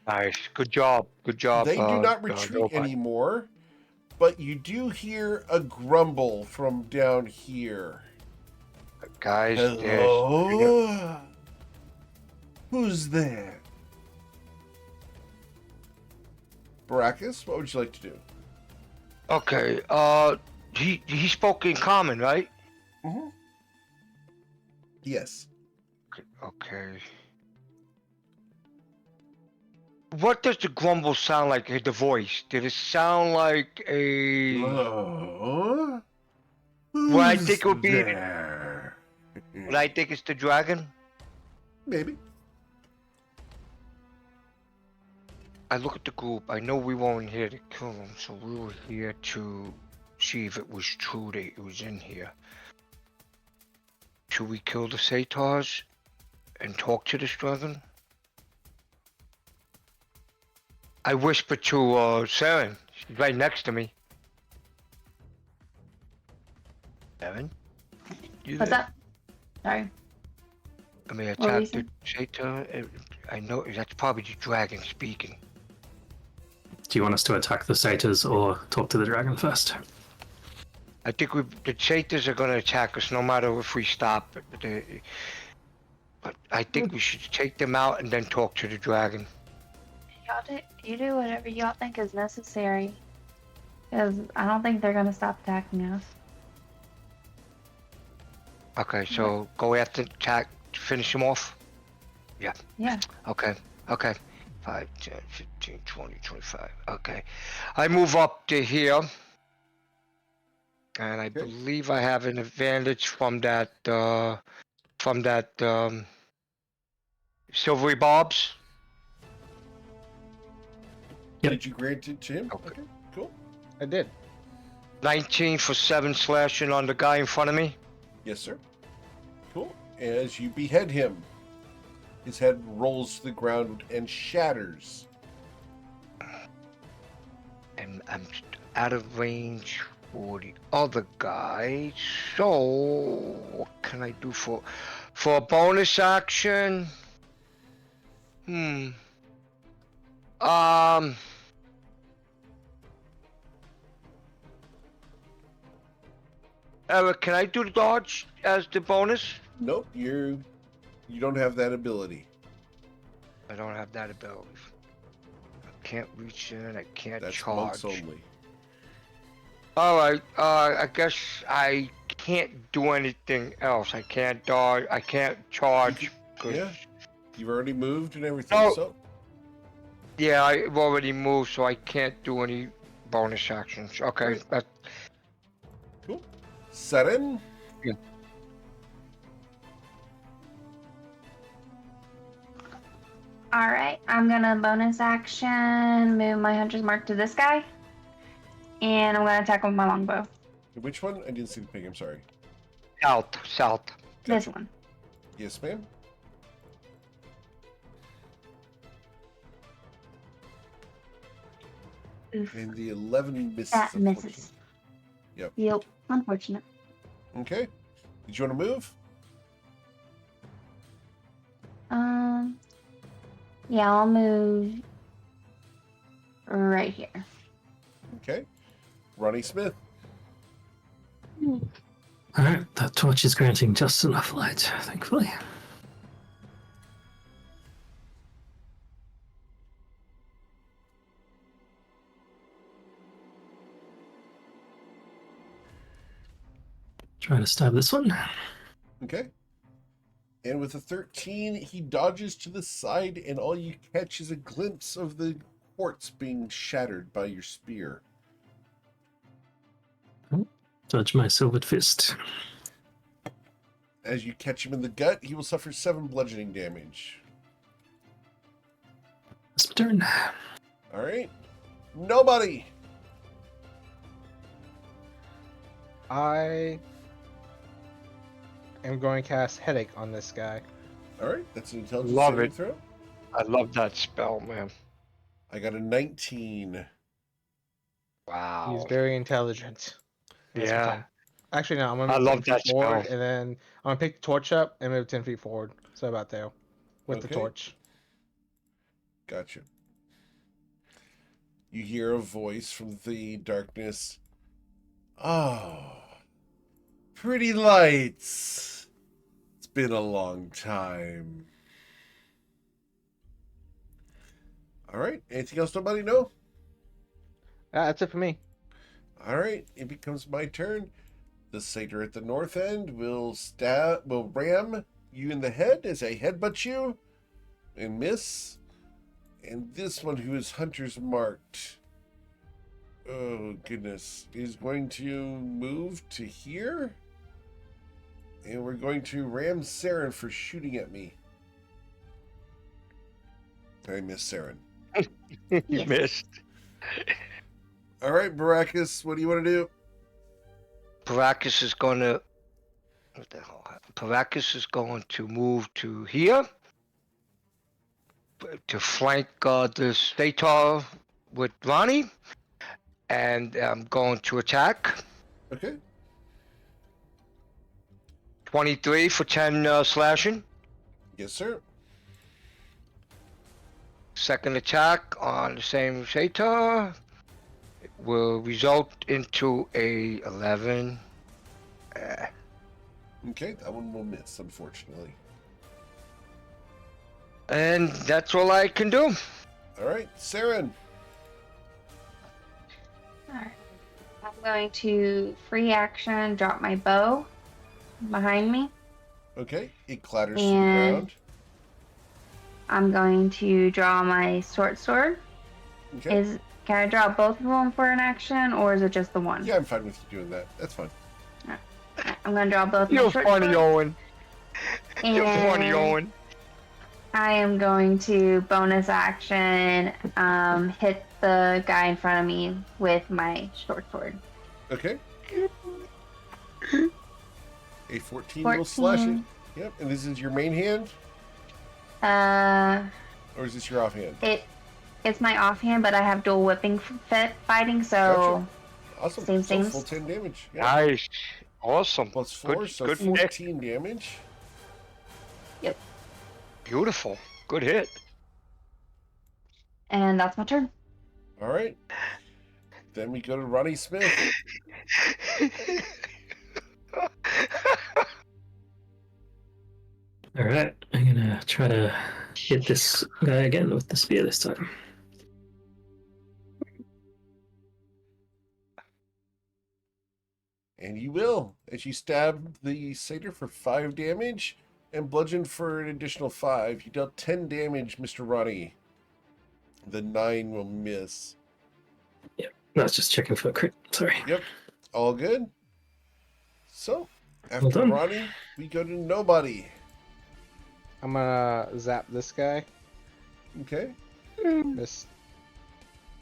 Speaker 4: Nice. Good job. Good job.
Speaker 1: They do not retreat
Speaker 4: Robot.
Speaker 1: anymore, but you do hear a grumble from down here.
Speaker 4: Guys,
Speaker 1: Hello? Who's there? Baracus, what would you like to do?
Speaker 4: okay. He spoke in common, right?
Speaker 1: Mm-hmm. Yes.
Speaker 4: Okay. What does the grumble sound like? The voice? Did it sound like a?
Speaker 1: Hello?
Speaker 4: Well, I
Speaker 1: Who's
Speaker 4: think it would be-
Speaker 1: there?
Speaker 4: What I think it's the dragon.
Speaker 1: Maybe.
Speaker 4: I look at the group. I know we weren't here to kill him, so we were here to see if it was true that it was in here. Should we kill the satyrs and talk to this dragon? I whispered to Saren. She's right next to me. Saren? You
Speaker 3: What's
Speaker 4: there?
Speaker 3: up? Sorry.
Speaker 4: I mean,
Speaker 3: What were you
Speaker 4: attack the satyr. I know that's probably the dragon speaking.
Speaker 2: Do you want us to attack the satyrs or talk to the dragon first?
Speaker 4: I think the satyrs are going to attack us no matter if we stop. But I think we should take them out and then talk to the dragon.
Speaker 3: You do whatever y'all think is necessary. Because I don't think they're going to stop attacking us.
Speaker 4: Okay, so go after attack, finish them off?
Speaker 3: Yeah.
Speaker 4: Okay, okay. 5, 10, 15, 20, 25. Okay. I move up to here. And I believe I have an advantage from that, silvery barbs.
Speaker 2: Yep.
Speaker 1: Did you grant it to him?
Speaker 4: Okay.
Speaker 1: Cool.
Speaker 5: I did.
Speaker 4: 19 for 7 slashing on the guy in front of me.
Speaker 1: Yes, sir. Cool. As you behead him, his head rolls to the ground and shatters.
Speaker 4: And I'm out of range for the other guy. So what can I do for a bonus action? Eric, can I do the dodge as the bonus?
Speaker 1: Nope, you don't have that ability.
Speaker 4: I don't have that ability. I can't reach in. I can't
Speaker 1: That's
Speaker 4: charge.
Speaker 1: monks only.
Speaker 4: All right. I guess I can't do anything else. I can't dodge. I can't charge. 'Cause-
Speaker 1: Yeah. You've already moved and everything,
Speaker 4: Oh.
Speaker 1: so
Speaker 4: Yeah, I've already moved, so I can't do any bonus actions. Okay.
Speaker 1: Right. cool. Seren?
Speaker 3: Alright, I'm gonna bonus action, move my hunter's mark to this guy. And I'm gonna attack with my longbow.
Speaker 1: Which one? I didn't see the ping, I'm sorry.
Speaker 4: South.
Speaker 3: This
Speaker 1: Gotcha.
Speaker 3: one.
Speaker 1: Yes, ma'am.
Speaker 3: Oof.
Speaker 1: And the 11 misses.
Speaker 3: That misses.
Speaker 1: Yep.
Speaker 3: Yep. Unfortunate.
Speaker 1: Okay. Did you want to move?
Speaker 3: Yeah, I'll move right here.
Speaker 1: Okay. Ronnie Smith.
Speaker 2: Alright, that torch is granting just enough light, thankfully. Trying to stab this one.
Speaker 1: Okay. And with a 13, he dodges to the side, and all you catch is a glimpse of the quartz being shattered by your spear.
Speaker 2: Dodge my silvered fist.
Speaker 1: As you catch him in the gut, he will suffer 7 bludgeoning damage.
Speaker 2: It's my turn.
Speaker 1: All right. Nobody.
Speaker 5: I am going to cast Headache on this guy.
Speaker 1: All right. That's an intelligence
Speaker 4: Love
Speaker 1: saving
Speaker 4: it.
Speaker 1: throw.
Speaker 4: I love that spell, man.
Speaker 1: I got a 19.
Speaker 4: Wow.
Speaker 5: He's very intelligent. That's my
Speaker 4: Yeah.
Speaker 5: turn. Actually, no, I'm going
Speaker 4: I
Speaker 5: to move 10
Speaker 4: love
Speaker 5: feet
Speaker 4: that
Speaker 5: forward,
Speaker 4: spell.
Speaker 5: and then I'm going to pick the torch up and move 10 feet forward. So about there. With the
Speaker 1: Okay.
Speaker 5: torch.
Speaker 1: Gotcha. You hear a voice from the darkness. Oh, pretty lights. It's been a long time. All right. Anything else nobody know?
Speaker 5: That's it for me.
Speaker 1: All right. It becomes my turn. The satyr at the north end will ram you in the head as I headbutt you and miss. And this one, who is hunter's marked, oh goodness, is going to move to here. And we're going to ram Saren for shooting at me. I missed Saren.
Speaker 4: You
Speaker 3: Yes.
Speaker 4: missed.
Speaker 1: All right, Baracus, what do you want to do?
Speaker 4: Paracus is going to. What the hell? Paracus is going to move to here to flank the Stator with Ronnie, and I'm going to attack.
Speaker 1: Okay.
Speaker 4: 23 for 10 slashing.
Speaker 1: Yes, sir.
Speaker 4: Second attack on the same Sator will result into a 11.
Speaker 1: Okay, that one will miss, unfortunately.
Speaker 4: And that's all I can do.
Speaker 1: All right, Saren.
Speaker 3: Alright. I'm going to free action drop my bow behind me.
Speaker 1: Okay, it clatters to the
Speaker 3: And-
Speaker 1: ground.
Speaker 3: I'm going to draw my short sword.
Speaker 1: Okay.
Speaker 3: Can I draw both of them for an action, or is it just the one?
Speaker 1: Yeah, I'm fine with you doing that. That's fine.
Speaker 3: I'm going to draw both my
Speaker 4: You're
Speaker 3: short
Speaker 4: funny,
Speaker 3: swords,
Speaker 4: Owen. You're funny,
Speaker 3: and
Speaker 4: Owen.
Speaker 3: I am going to bonus action hit the guy in front of me with my short sword.
Speaker 1: Okay. A 14 will slash it.
Speaker 3: 14.
Speaker 1: Yep, and this is your main hand?
Speaker 3: Uh,
Speaker 1: Or is this your offhand?
Speaker 3: it's my offhand, but I have dual whipping fighting, so
Speaker 1: Awesome.
Speaker 3: Same
Speaker 1: So
Speaker 3: things.
Speaker 1: full 10 damage. Yeah.
Speaker 4: Nice. Awesome.
Speaker 1: Plus 4,
Speaker 4: Good-
Speaker 1: so
Speaker 4: good pick.
Speaker 1: 14 damage.
Speaker 4: Beautiful. Good hit.
Speaker 3: and that's my turn.
Speaker 1: All right. Then we go to Ronnie Smith.
Speaker 2: All right, I'm gonna try to hit this guy again with the spear this time.
Speaker 1: And you will, as you stab the satyr for 5 damage and bludgeon for an additional 5. You dealt 10 damage, Mr. Ronnie. The 9 will miss.
Speaker 2: I was just checking for a crit. Sorry.
Speaker 1: Yep. All good. So,
Speaker 2: Well
Speaker 1: after
Speaker 2: done.
Speaker 1: Ronnie, we go to Nobody.
Speaker 5: I'm going to zap this guy.
Speaker 1: Okay.
Speaker 5: Miss.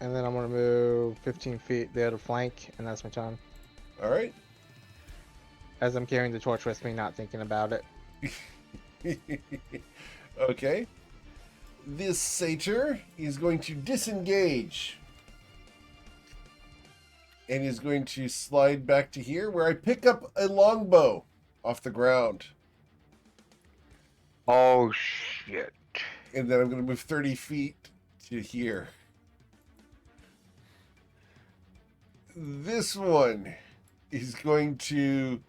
Speaker 5: And then I'm going to move 15 feet the other flank, and that's my turn.
Speaker 1: All right.
Speaker 5: As I'm carrying the torch with me, not thinking about it.
Speaker 1: Okay. This satyr is going to disengage. And is going to slide back to here, where I pick up a longbow off the ground.
Speaker 4: Oh, shit.
Speaker 1: And then I'm going to move 30 feet to here. This one is going to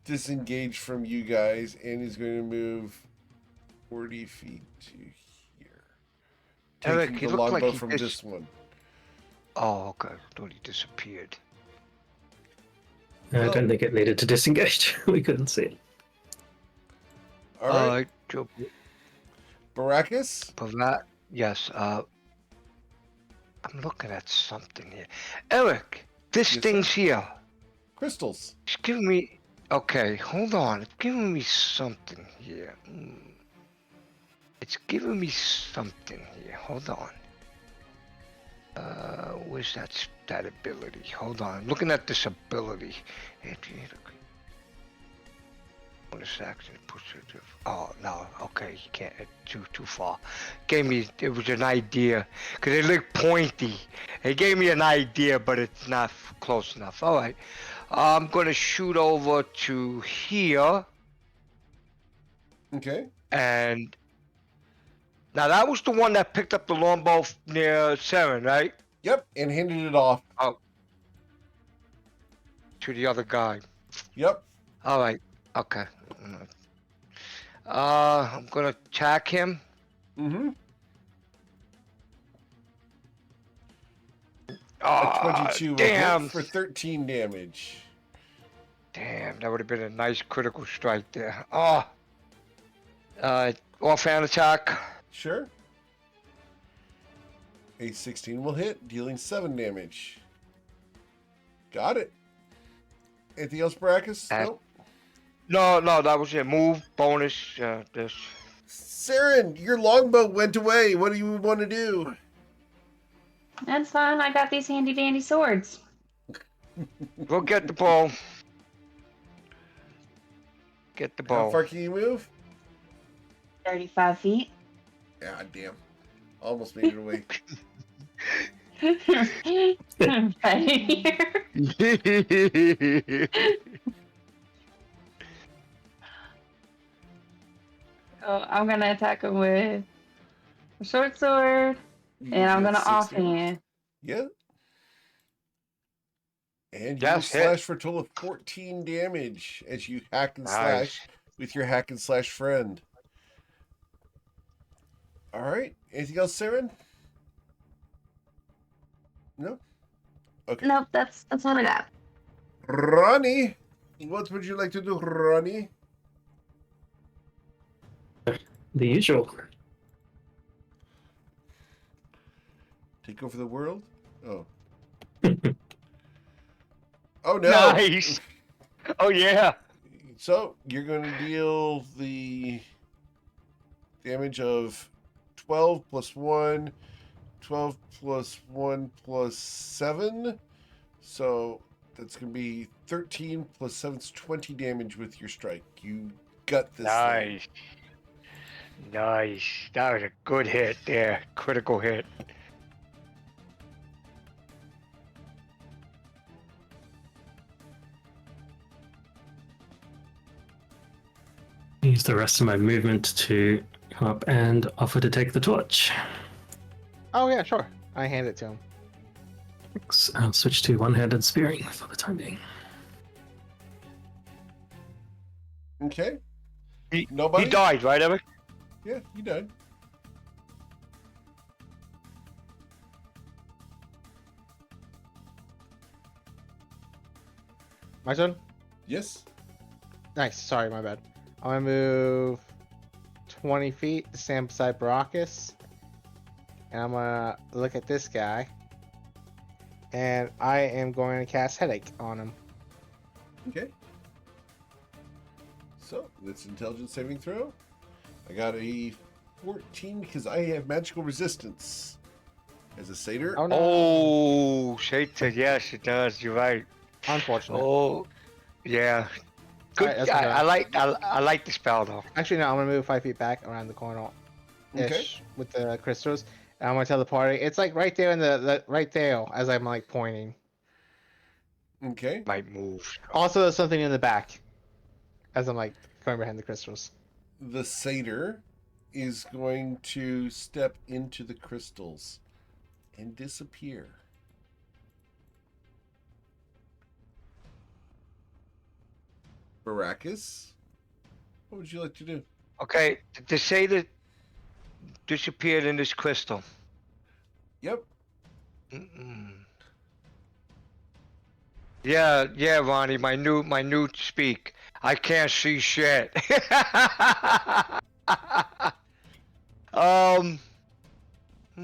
Speaker 1: disengage from you guys and is going to move 40 feet to here.
Speaker 4: Eric,
Speaker 1: Taking
Speaker 4: he
Speaker 1: the
Speaker 4: looked like
Speaker 1: longbow
Speaker 4: he
Speaker 1: from
Speaker 4: just-
Speaker 1: this one.
Speaker 4: Oh, okay. I thought he disappeared.
Speaker 2: I don't think it needed to disengage. We couldn't see it.
Speaker 1: All right.
Speaker 4: Joe,
Speaker 1: Baracus?
Speaker 4: yes. I'm looking at something here. Eric, this
Speaker 1: Yes,
Speaker 4: thing's
Speaker 1: sir.
Speaker 4: here.
Speaker 1: Crystals.
Speaker 4: It's giving me. Okay, hold on. It's giving me something here. It's giving me something here. Hold on. Where's that ability? Hold on. I'm looking at this ability. Bonus action push it. Oh no. Okay, you can't. Too far. It was an idea because it looked pointy. It gave me an idea, but it's not close enough. All right. I'm gonna shoot over to here,
Speaker 1: Okay.
Speaker 4: and now that was the one that picked up the longbow near Saren, right?
Speaker 1: Yep, and handed it off.
Speaker 4: Oh, to the other guy.
Speaker 1: Yep.
Speaker 4: All right. Okay. I'm gonna attack him.
Speaker 1: Mm-hmm.
Speaker 4: Oh,
Speaker 1: A 22 will
Speaker 4: damn.
Speaker 1: hit for 13 damage.
Speaker 4: Damn, that would have been a nice critical strike there. Oh. Offhand attack.
Speaker 1: Sure. A 16 will hit, dealing 7 damage. Got it. Anything else, Baracus? Nope.
Speaker 4: No, that was it. Move, bonus, this.
Speaker 1: Saren, your longbow went away. What do you want to do?
Speaker 3: That's fine. I got these handy dandy swords.
Speaker 4: Go get the bow. Get the bow.
Speaker 1: How far can you move?
Speaker 3: 35 feet.
Speaker 1: God damn. Almost made it away.
Speaker 3: Right here. So I'm gonna attack him with a short sword, and I'm gonna offhand.
Speaker 1: Yeah. And you
Speaker 4: Yes, hit.
Speaker 1: slash for a total of 14 damage as you hack and slash with your hack and slash friend. All right. Anything else, Saren? No? Okay.
Speaker 3: Nope, that's what I got.
Speaker 1: Ronnie, what would you like to do, Ronnie?
Speaker 2: The usual.
Speaker 1: Take over the world? Oh. Oh, no.
Speaker 4: Nice. Oh, yeah.
Speaker 1: So, you're going to deal the damage of 12 plus 1, 12 plus 1 plus 7. So, that's going to be 13 plus 7 is 20 damage with your strike. You gut this thing.
Speaker 4: Nice. Nice. That was a good hit there. Critical hit.
Speaker 2: Use the rest of my movement to come up and offer to take the torch.
Speaker 5: Oh yeah, sure. I hand it to him.
Speaker 2: I'll switch to one-handed spearing for the time being.
Speaker 1: Okay.
Speaker 4: He
Speaker 1: Nobody?
Speaker 4: died, right, Eric?
Speaker 1: Yeah, you died.
Speaker 5: My turn?
Speaker 1: Yes.
Speaker 5: Nice. Sorry, my bad. I'm gonna move 20 feet to stand beside Baracus. And I'm gonna look at this guy. And I am going to cast Headache on him.
Speaker 1: Okay. So, that's intelligence saving throw. I got a 14 because I have magical resistance as a satyr.
Speaker 5: Oh no.
Speaker 4: Oh, Satan, yes, it does. You're right.
Speaker 5: Unfortunate.
Speaker 4: Oh, yeah. Good.
Speaker 5: Alright, that's okay.
Speaker 4: I like the spell though.
Speaker 5: Actually, no, I'm gonna move 5 feet back around the corner
Speaker 1: Okay.
Speaker 5: with the crystals. And I'm gonna tell the party it's like right there in the right there as I'm like pointing.
Speaker 1: Okay.
Speaker 4: Might move.
Speaker 5: Also, there's something in the back as I'm like going behind the crystals.
Speaker 1: The satyr is going to step into the crystals and disappear. Baracus, what would you like to do?
Speaker 4: Okay, the Satyr disappeared in this crystal.
Speaker 1: Yep.
Speaker 4: Mm-mm. Yeah, Ronnie, my new speak. I can't see shit. um, I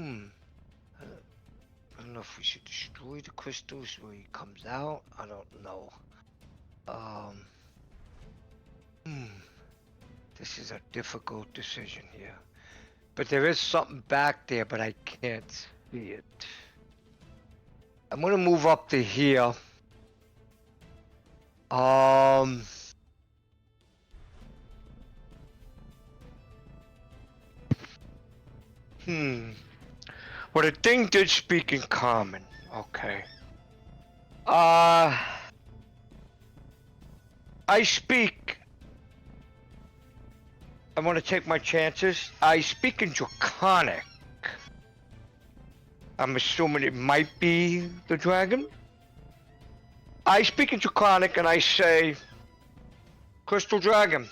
Speaker 4: don't know if we should destroy the crystals where he comes out. I don't know. Um, this is a difficult decision here. But there is something back there, but I can't see it. I'm gonna move up to here. Um. Well, the thing did speak in common. Okay. I speak. I want to take my chances. I speak in Draconic. I'm assuming it might be the dragon. I speak in Draconic and I say, Crystal Dragon,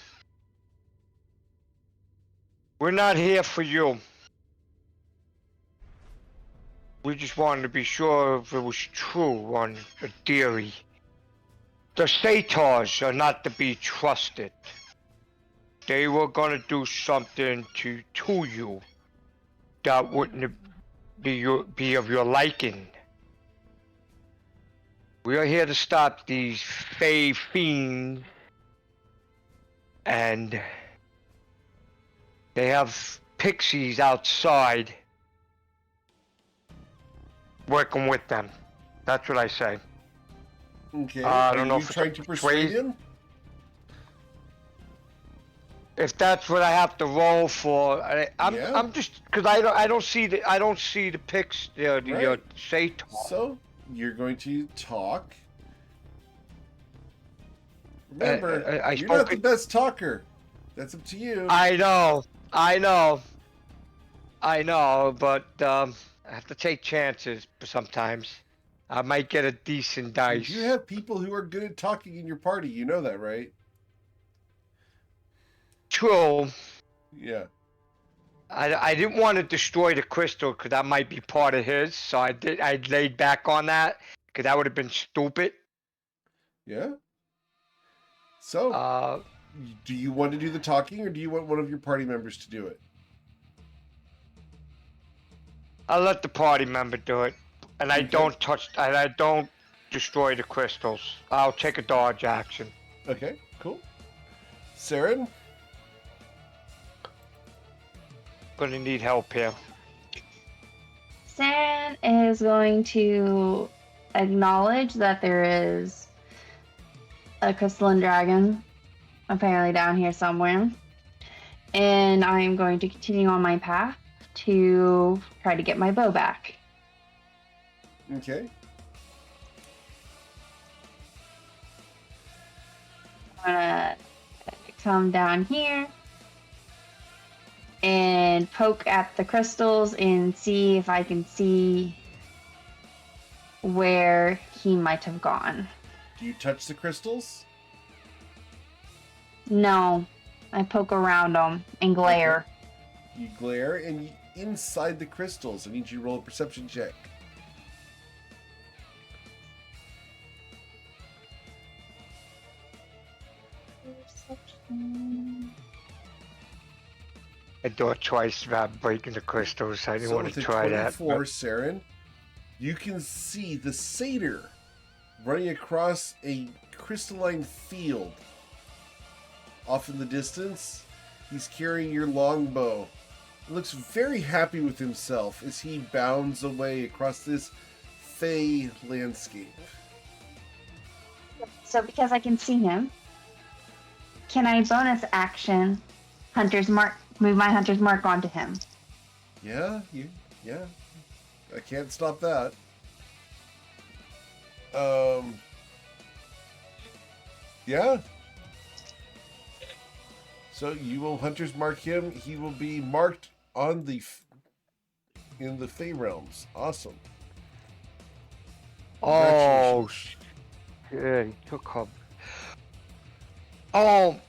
Speaker 4: we're not here for you. We just wanted to be sure if it was true on a theory. The satyrs are not to be trusted. They were gonna do something to you that wouldn't be of your liking. We are here to stop these fey fiends, and they have pixies outside working with them. That's what I say.
Speaker 1: Okay.
Speaker 4: I
Speaker 1: Are
Speaker 4: don't know
Speaker 1: you
Speaker 4: if it's
Speaker 1: trying
Speaker 4: a
Speaker 1: to persuade
Speaker 4: persuasion.
Speaker 1: him?
Speaker 4: If that's what I have to roll for, I'm
Speaker 1: Yeah.
Speaker 4: just because I don't see the pix the
Speaker 1: Right.
Speaker 4: satyr.
Speaker 1: So you're going to talk. Remember,
Speaker 4: I
Speaker 1: you're not
Speaker 4: spoke
Speaker 1: the
Speaker 4: it.
Speaker 1: best talker. That's up to you.
Speaker 4: I know, but I have to take chances sometimes. I might get a decent
Speaker 1: You
Speaker 4: dice.
Speaker 1: do have people who are good at talking in your party. You know that, right?
Speaker 4: True.
Speaker 1: Yeah.
Speaker 4: I didn't want to destroy the crystal because that might be part of his, so I laid back on that because that would have been stupid.
Speaker 1: Yeah. So, do you want to do the talking, or do you want one of your party members to do it?
Speaker 4: I'll let the party member do it, and I
Speaker 1: Okay.
Speaker 4: I don't destroy the crystals. I'll take a dodge action.
Speaker 1: Okay. Cool. Saren.
Speaker 4: Gonna need help here.
Speaker 3: Saren is going to acknowledge that there is a crystalline dragon apparently down here somewhere. And I am going to continue on my path to try to get my bow back.
Speaker 1: Okay.
Speaker 3: I'm gonna come down here and poke at the crystals and see if I can see where he might have gone.
Speaker 1: Do you touch the crystals?
Speaker 3: No, I poke around them and glare.
Speaker 1: Okay. You glare, and inside the crystals, I need you to roll a perception check.
Speaker 4: I thought twice about breaking the crystals. I didn't
Speaker 1: So
Speaker 4: want
Speaker 1: with
Speaker 4: to
Speaker 1: a
Speaker 4: try that.
Speaker 1: 24, Saren, you can see the satyr running across a crystalline field. Off in the distance, he's carrying your longbow. He looks very happy with himself as he bounds away across this fey landscape.
Speaker 3: So because I can see him, can I bonus action Hunter's Mark, move my Hunter's Mark onto him?
Speaker 1: Yeah. I can't stop that. Yeah. So you will Hunter's Mark him. He will be marked on in the Fey realms. Awesome.
Speaker 4: Oh, shit, he took her. Oh,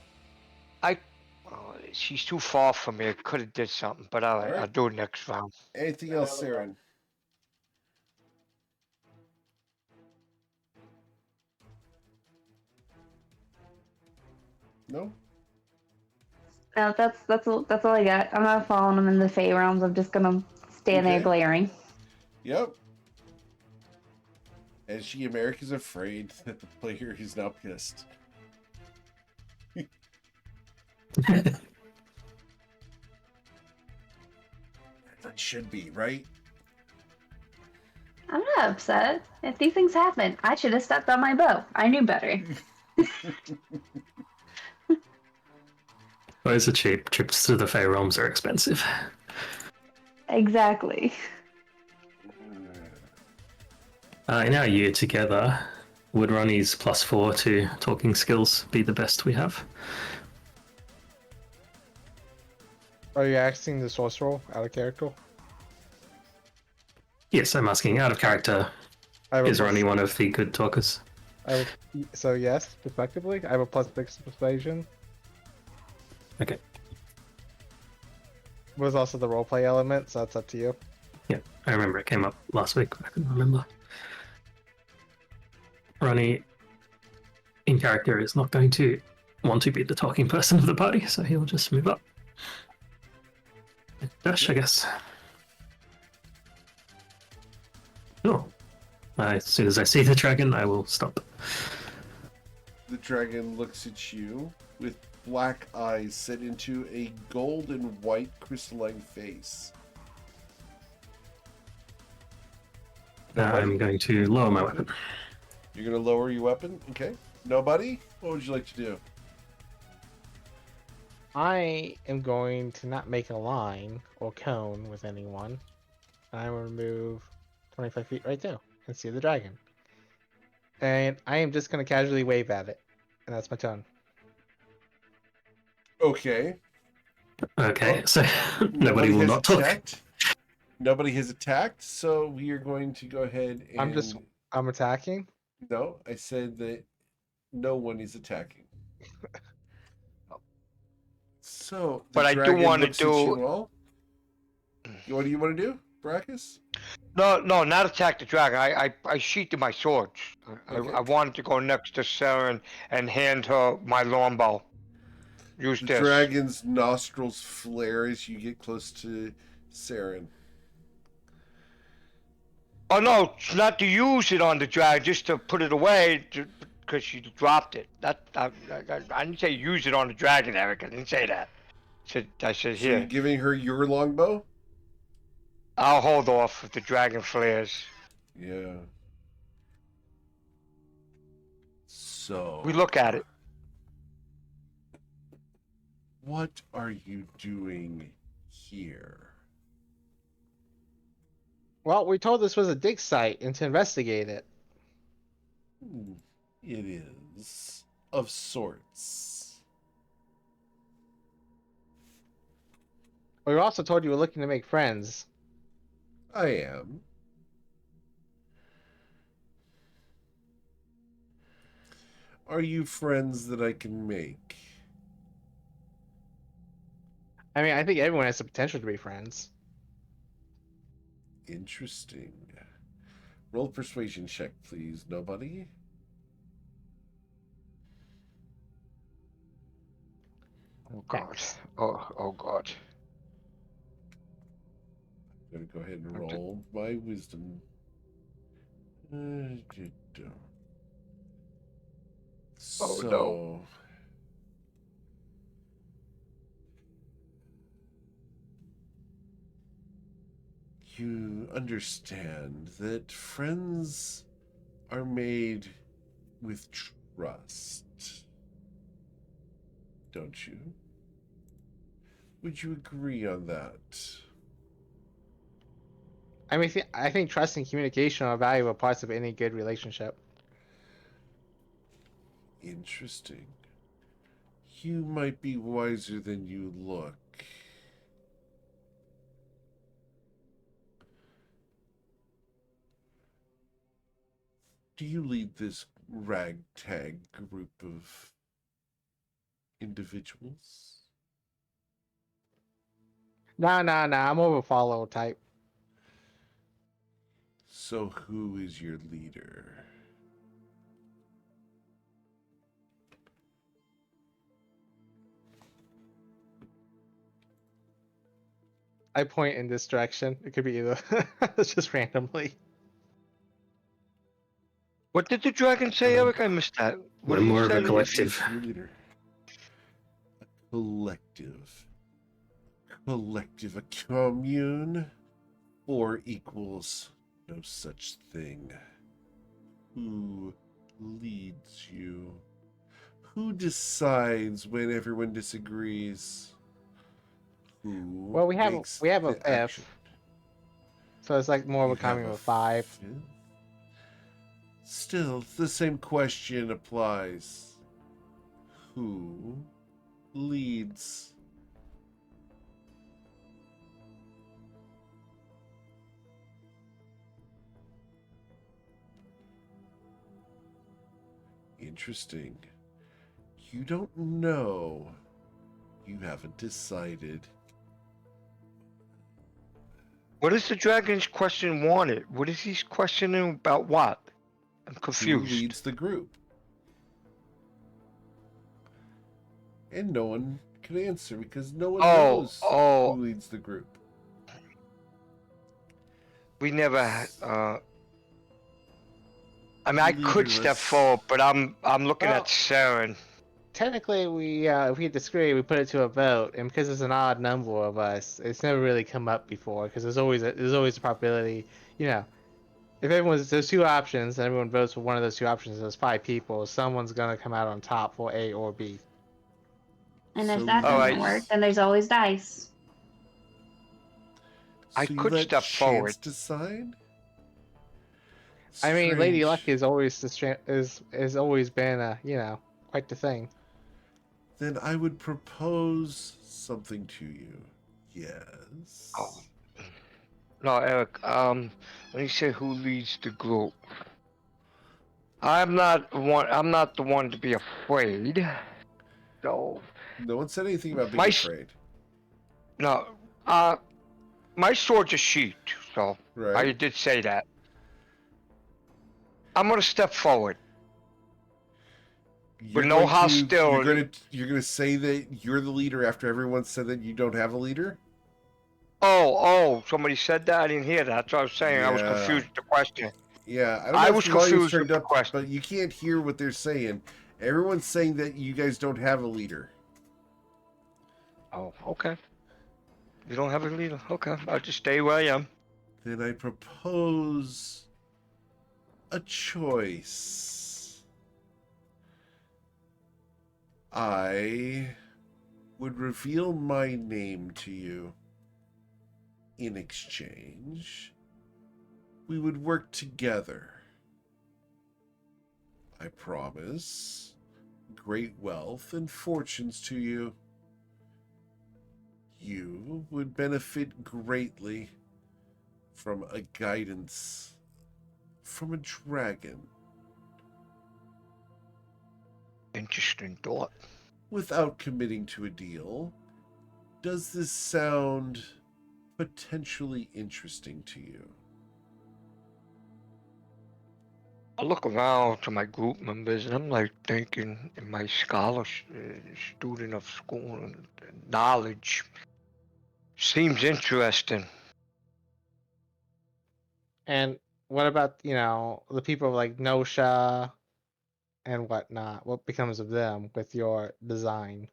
Speaker 4: she's too far from me. I could have did something, but all right, I'll do it next round.
Speaker 1: Anything else, Saren? No?
Speaker 3: No, that's all I got. I'm not following him in the Fey realms. I'm just gonna stand there
Speaker 1: Okay.
Speaker 3: glaring.
Speaker 1: Yep. And she, America's afraid that the player is now pissed. That should be, right?
Speaker 3: I'm not upset. If these things happen, I should have stepped on my bow. I knew better.
Speaker 2: Those are cheap. Trips to the Fey realms are expensive.
Speaker 3: Exactly.
Speaker 2: In our year together, would Ronnie's +4 to talking skills be the best we have?
Speaker 5: Are you asking the sorcerer out of character?
Speaker 2: Yes, I'm asking out of character.
Speaker 5: I have a
Speaker 2: Is
Speaker 5: plus-
Speaker 2: Ronnie one of the good talkers?
Speaker 5: So yes, respectively, I have a +6 persuasion.
Speaker 2: Okay.
Speaker 5: Was also the roleplay element, so that's up to you.
Speaker 2: Yeah, I remember it came up last week, but I couldn't remember. Ronnie, in character, is not going to want to be the talking person of the party, so he'll just move up. Dash, I guess. Sure. As soon as I see the dragon, I will stop.
Speaker 1: The dragon looks at you with black eyes set into a gold and white crystalline face.
Speaker 2: I'm going to lower my weapon.
Speaker 1: You're going to lower your weapon? Okay. Nobody? What would you like to do?
Speaker 5: I am going to not make a line or cone with anyone. I will move 25 feet right there and see the dragon. And I am just going to casually wave at it. And that's my turn.
Speaker 1: Okay.
Speaker 2: Okay,
Speaker 1: Well,
Speaker 2: so nobody will
Speaker 1: has
Speaker 2: not talk.
Speaker 1: attacked. Nobody has attacked, so we are going to go ahead and...
Speaker 5: I'm attacking.
Speaker 1: No, I said that no one is attacking. So, the
Speaker 4: But I do
Speaker 1: dragon
Speaker 4: wanna
Speaker 1: looks at you all. What do you want to do, Brackus?
Speaker 4: No, not attack the dragon. I sheathed my swords.
Speaker 1: Okay.
Speaker 4: I wanted to go next to Sarah and hand her my longbow. Use
Speaker 1: The
Speaker 4: this.
Speaker 1: dragon's nostrils flare as you get close to Saren.
Speaker 4: Oh no, it's not to use it on the dragon, just to put it away because she dropped it. I didn't say use it on the dragon, Eric. I didn't say that. I said
Speaker 1: So
Speaker 4: here.
Speaker 1: you're giving her your longbow?
Speaker 4: I'll hold off if the dragon flares.
Speaker 1: Yeah. So...
Speaker 4: We look at it.
Speaker 1: What are you doing here?
Speaker 5: Well, we told this was a dig site and to investigate it.
Speaker 1: It is of sorts.
Speaker 5: We also told you we're looking to make friends.
Speaker 1: I am. Are you friends that I can make?
Speaker 5: I mean, I think everyone has the potential to be friends.
Speaker 1: Interesting. Roll persuasion check, please. Nobody?
Speaker 4: Oh god. Oh god.
Speaker 1: I'm going to go ahead and roll my wisdom. So,
Speaker 4: no.
Speaker 1: You understand that friends are made with trust, don't you? Would you agree on that?
Speaker 5: I mean, I think trust and communication are valuable parts of any good relationship.
Speaker 1: Interesting. You might be wiser than you look. Do you lead this ragtag group of individuals?
Speaker 5: Nah, I'm more of a follow type.
Speaker 1: So who is your leader?
Speaker 5: I point in this direction. It could be either. It's just randomly.
Speaker 4: What did the dragon say, Eric? I missed that. What
Speaker 2: We're
Speaker 4: did you
Speaker 2: more of
Speaker 4: say?
Speaker 2: a collective.
Speaker 1: Your leader. A collective. Collective. A commune. 4 equals no such thing. Who leads you? Who decides when everyone disagrees? Who
Speaker 5: Well, we have
Speaker 1: makes
Speaker 5: a
Speaker 1: the
Speaker 5: fifth,
Speaker 1: action?
Speaker 5: so it's like more of
Speaker 1: You
Speaker 5: a commune
Speaker 1: have
Speaker 5: of 5.
Speaker 1: fifth? Still, the same question applies. Who leads? Interesting. You don't know. You haven't decided.
Speaker 4: What is the dragon's question wanted? What is he questioning about? What? I'm
Speaker 1: Who
Speaker 4: confused.
Speaker 1: leads the group? And no one can answer because no one knows
Speaker 4: oh.
Speaker 1: who leads the group.
Speaker 4: We never. I mean, I could step
Speaker 1: Leaderless.
Speaker 4: forward, but I'm looking
Speaker 5: Well-
Speaker 4: at Saren.
Speaker 5: Technically, if we disagree, we put it to a vote, and because it's an odd number of us, it's never really come up before. Because there's always a probability, if there's 2 options and everyone votes for one of those 2 options, there's 5 people. Someone's gonna come out on top for A or B.
Speaker 3: And if
Speaker 1: So
Speaker 3: that
Speaker 1: you
Speaker 3: doesn't
Speaker 4: Alright.
Speaker 3: work, then there's always dice.
Speaker 4: I
Speaker 1: So you
Speaker 4: could
Speaker 1: let
Speaker 4: step
Speaker 1: chance
Speaker 4: forward.
Speaker 1: decide?
Speaker 5: I mean, Lady Luck
Speaker 1: Strange.
Speaker 5: is always been quite the thing.
Speaker 1: Then I would propose something to you. Yes.
Speaker 4: Oh. No, Eric. Let me say who leads the group. I'm not the one to be afraid. So
Speaker 1: No one said anything about being
Speaker 4: My-
Speaker 1: afraid.
Speaker 4: no. My sword's a sheath, so I
Speaker 1: Right?
Speaker 4: did say that. I'm gonna step forward.
Speaker 1: You're
Speaker 4: no
Speaker 1: going to-
Speaker 4: hostility.
Speaker 1: You're gonna say that you're the leader after everyone said that you don't have a leader?
Speaker 4: Oh, somebody said that? I didn't hear that. That's what I was saying. I was
Speaker 1: Yeah.
Speaker 4: confused with the question.
Speaker 1: Yeah, I don't
Speaker 4: I
Speaker 1: know
Speaker 4: was
Speaker 1: if the volume's
Speaker 4: confused
Speaker 1: turned
Speaker 4: with the
Speaker 1: up,
Speaker 4: question.
Speaker 1: but you can't hear what they're saying. Everyone's saying that you guys don't have a leader.
Speaker 4: Oh, okay. You don't have a leader. Okay, I'll just stay where I am.
Speaker 1: Then I propose a choice. I would reveal my name to you. In exchange, we would work together. I promise great wealth and fortunes to you. You would benefit greatly from a guidance from a dragon.
Speaker 4: Interesting thought.
Speaker 1: Without committing to a deal, does this sound potentially interesting to you?
Speaker 4: I look around to my group members and I'm like thinking in my student of school and knowledge. Seems interesting.
Speaker 5: And what about the people like Nosha and whatnot? What becomes of them with your design?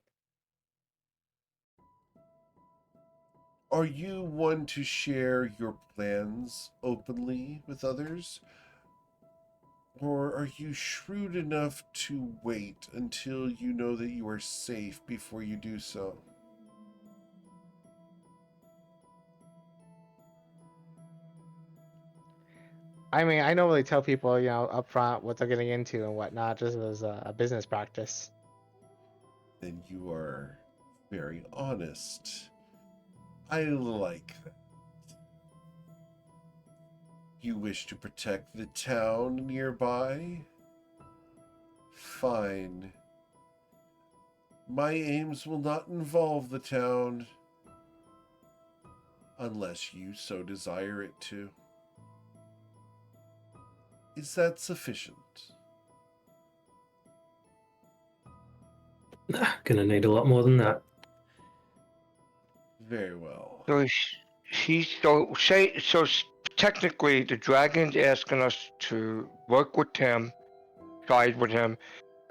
Speaker 1: Are you one to share your plans openly with others? Or are you shrewd enough to wait until you know that you are safe before you do so?
Speaker 5: I mean, I normally tell people, up front what they're getting into and whatnot, just as a business practice.
Speaker 1: Then you are very honest. I like that. You wish to protect the town nearby? Fine. My aims will not involve the town unless you so desire it to. Is that sufficient?
Speaker 2: Nah, gonna need a lot more than that.
Speaker 1: Very well.
Speaker 4: So technically the dragon's asking us to work with him, side with him,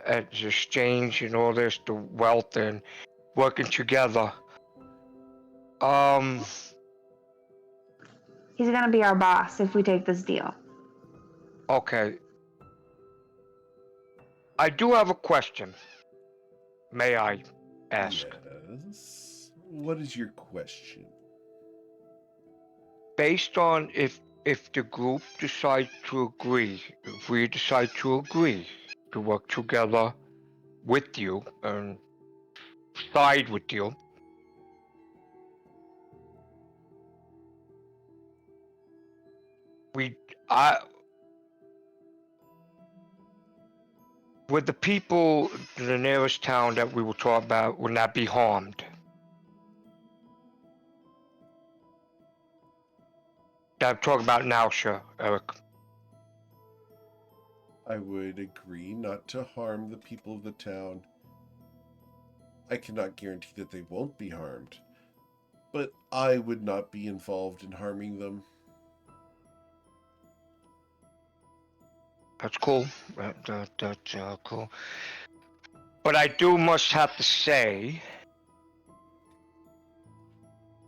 Speaker 4: at exchange and all this, the wealth and working together.
Speaker 3: He's gonna be our boss if we take this deal.
Speaker 4: Okay. I do have a question. May I ask?
Speaker 1: Yes. What is your question?
Speaker 4: Based on if the group decides to agree, if we decide to agree to work together with you and side with you, I would the people in the nearest town that we will talk about would not be harmed. That I'm talking about now, sure, Eric.
Speaker 1: I would agree not to harm the people of the town. I cannot guarantee that they won't be harmed, but I would not be involved in harming them.
Speaker 4: That's cool. That's cool. But I must have to say,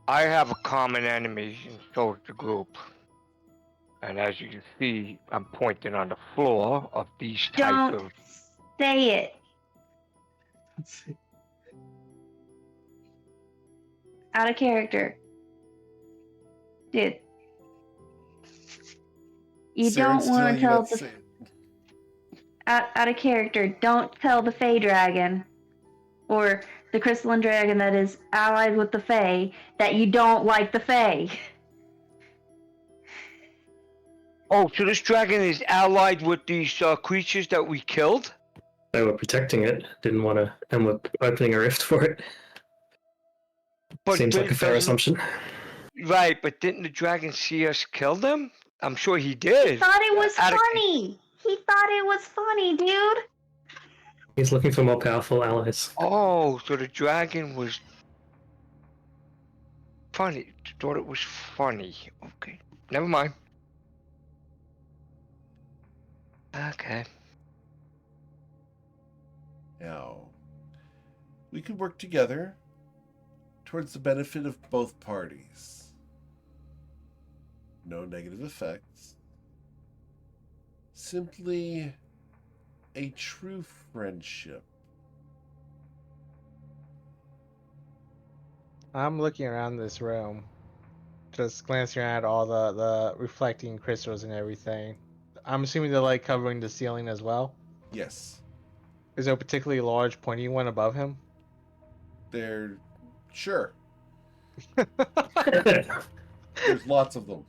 Speaker 4: I have a common enemy, and so does the group. And as you can see, I'm pointing on the floor of these type
Speaker 3: Don't
Speaker 4: of.
Speaker 3: say it. Out of character. Dude. You
Speaker 1: Saren's
Speaker 3: don't want to
Speaker 1: telling you
Speaker 3: tell
Speaker 1: not to
Speaker 3: the...
Speaker 1: say it.
Speaker 3: Out of character, don't tell the Fey Dragon, or the crystalline dragon that is allied with the Fey, that you don't like the Fey.
Speaker 4: Oh, so this dragon is allied with these creatures that we killed?
Speaker 2: They were protecting it, didn't want to, and were opening a rift for it. Seems like a fair assumption.
Speaker 4: Right, but didn't the dragon see us kill them? I'm sure he did.
Speaker 3: He thought it was funny. He thought it was funny, dude.
Speaker 2: He's looking for more powerful allies.
Speaker 4: Oh, so the dragon was funny. Thought it was funny. Okay, never mind. Okay.
Speaker 1: Now, we could work together towards the benefit of both parties. No negative effects. Simply a true friendship.
Speaker 5: I'm looking around this room, just glancing around at all the reflecting crystals and everything. I'm assuming they're like covering the ceiling as well.
Speaker 1: Yes,
Speaker 5: Is there a particularly large pointy one above him?
Speaker 1: they're sure. There's lots of them.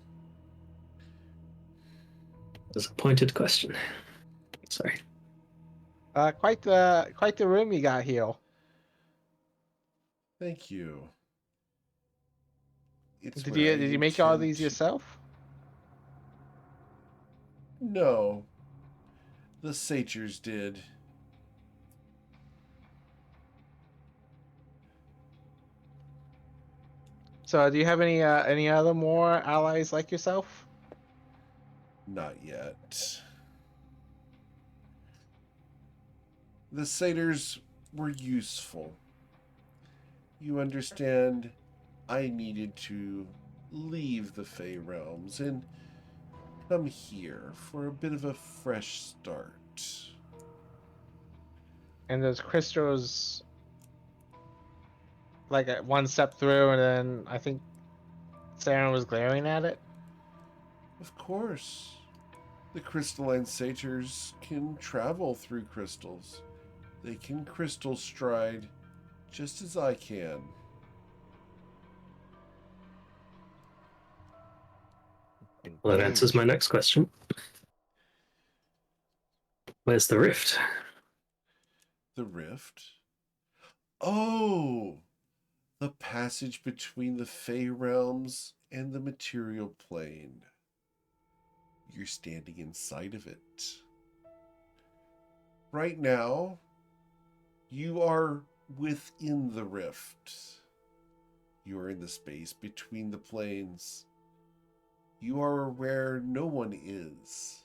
Speaker 2: That's a pointed question. Sorry.
Speaker 5: Quite the room you got here.
Speaker 1: Thank you. It's
Speaker 5: Did
Speaker 1: where I
Speaker 5: you make all
Speaker 1: intend
Speaker 5: these
Speaker 1: to-
Speaker 5: yourself?
Speaker 1: No. The satyrs did.
Speaker 5: So do you have any other more allies like yourself?
Speaker 1: Not yet. The satyrs were useful. You understand, I needed to leave the Fey realms and come here for a bit of a fresh start.
Speaker 5: And those crystals, like one step through, and then I think Saren was glaring at it.
Speaker 1: Of course. The crystalline satyrs can travel through crystals. They can crystal stride just as I can.
Speaker 2: Well, that answers my next question. Where's the rift?
Speaker 1: The rift? Oh! The passage between the Fey realms and the material plane. You're standing inside of it. Right now, you are within the rift. You are in the space between the planes. You are where no one is.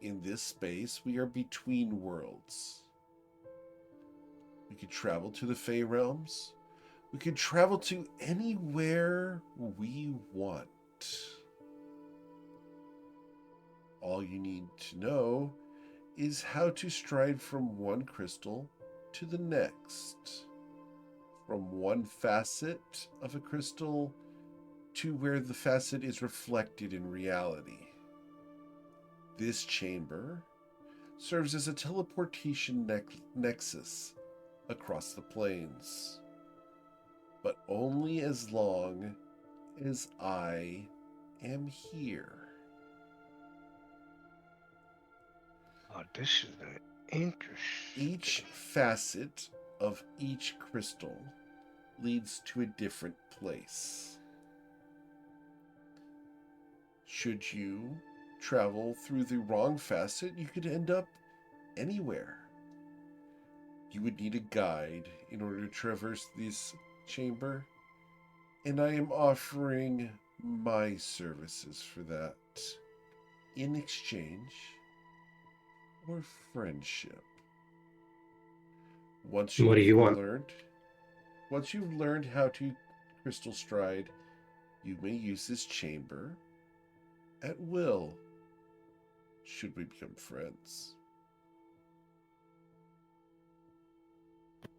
Speaker 1: In this space, we are between worlds. We could travel to the Fey realms. We could travel to anywhere we want. All you need to know is how to stride from one crystal to the next. From one facet of a crystal to where the facet is reflected in reality. This chamber serves as a teleportation nexus across the planes, but only as long as I am here.
Speaker 4: Oh, this is interesting.
Speaker 1: Each facet of each crystal leads to a different place. Should you travel through the wrong facet, you could end up anywhere. You would need a guide in order to traverse this chamber, and I am offering my services for that in exchange for friendship. Once
Speaker 2: What do you want?
Speaker 1: Once you've learned how to crystal stride, you may use this chamber at will, should we become friends.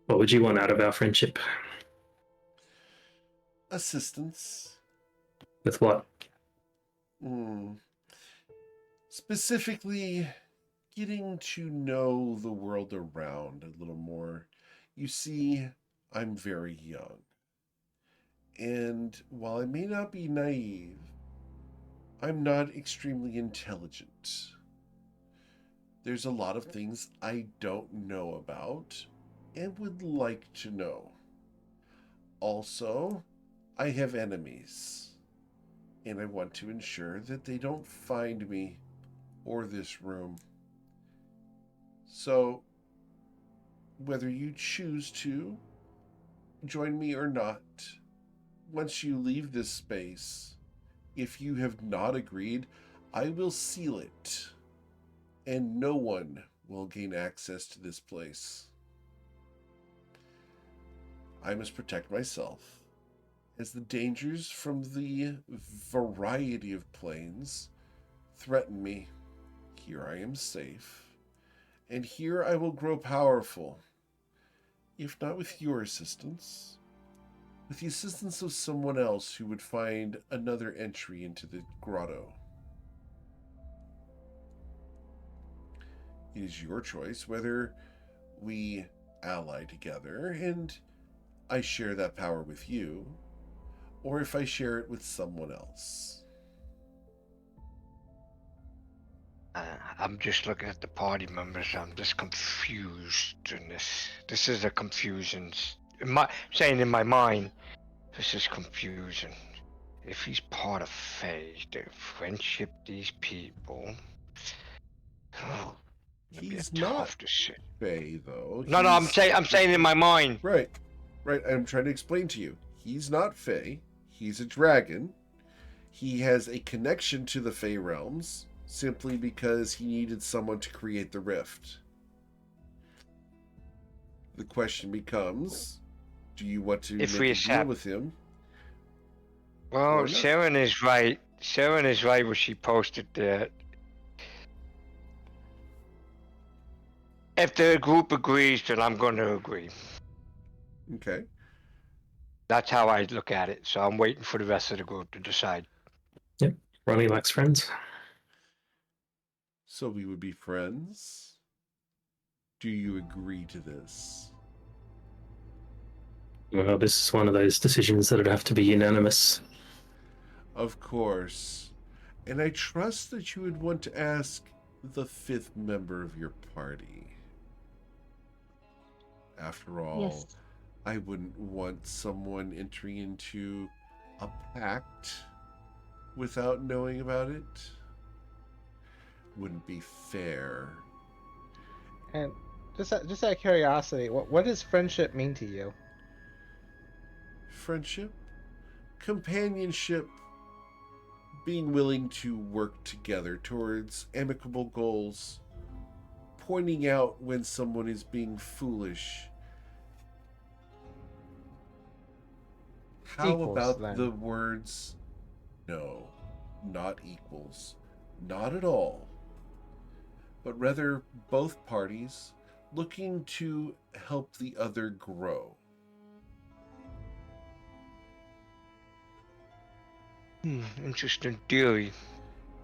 Speaker 2: What would you want out of our friendship?
Speaker 1: Assistance.
Speaker 2: With what?
Speaker 1: Specifically, getting to know the world around a little more. You see, I'm very young. And while I may not be naive, I'm not extremely intelligent. There's a lot of things I don't know about and would like to know. Also, I have enemies, and I want to ensure that they don't find me or this room. So, whether you choose to join me or not, once you leave this space, if you have not agreed, I will seal it, and no one will gain access to this place. I must protect myself, as the dangers from the variety of planes threaten me. Here I am safe, and here I will grow powerful, if not with your assistance, with the assistance of someone else who would find another entry into the grotto. It is your choice whether we ally together and I share that power with you, or if I share it with someone else.
Speaker 4: I'm just looking at the party members. I'm just confused in this. This is a confusion. Saying in my mind, this is confusion. If he's part of Faye, the friendship, these people. Oh,
Speaker 1: He's not Faye, though.
Speaker 4: No, I'm saying in my mind.
Speaker 1: Right. I'm trying to explain to you. He's not Faye. He's a dragon. He has a connection to the Fey realms simply because he needed someone to create the rift. The question becomes, do you want to make a deal with him?
Speaker 4: Well, Sharon is right. Sharon is right when she posted that. If the group agrees, then I'm going to agree.
Speaker 1: Okay.
Speaker 4: That's how I look at it. So I'm waiting for the rest of the group to decide.
Speaker 2: Yep. Ronnie likes friends.
Speaker 1: So we would be friends? Do you agree to this?
Speaker 2: Well, this is one of those decisions that would have to be unanimous.
Speaker 1: Of course. And I trust that you would want to ask the fifth member of your party. After all,
Speaker 3: Yes.
Speaker 1: I wouldn't want someone entering into a pact without knowing about it. Wouldn't be fair.
Speaker 5: And just out of curiosity, what does friendship mean to you?
Speaker 1: friendship, companionship, being willing to work together towards amicable goals, pointing out when someone is being foolish. How
Speaker 5: Equals,
Speaker 1: about
Speaker 5: then.
Speaker 1: the words? No, not equals. Not at all. But rather both parties looking to help the other grow.
Speaker 4: Interesting theory.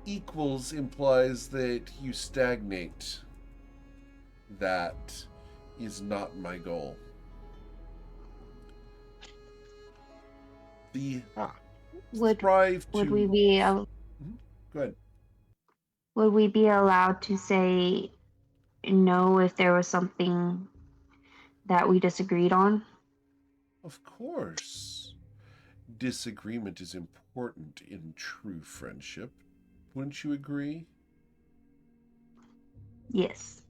Speaker 1: Equals implies that you stagnate. That is not my goal. The
Speaker 3: Would
Speaker 1: strive
Speaker 3: would
Speaker 1: to.
Speaker 3: we be
Speaker 1: Go ahead.
Speaker 3: would we be allowed to say no if there was something that we disagreed on?
Speaker 1: Of course. Disagreement is important in true friendship. Wouldn't you agree?
Speaker 3: Yes.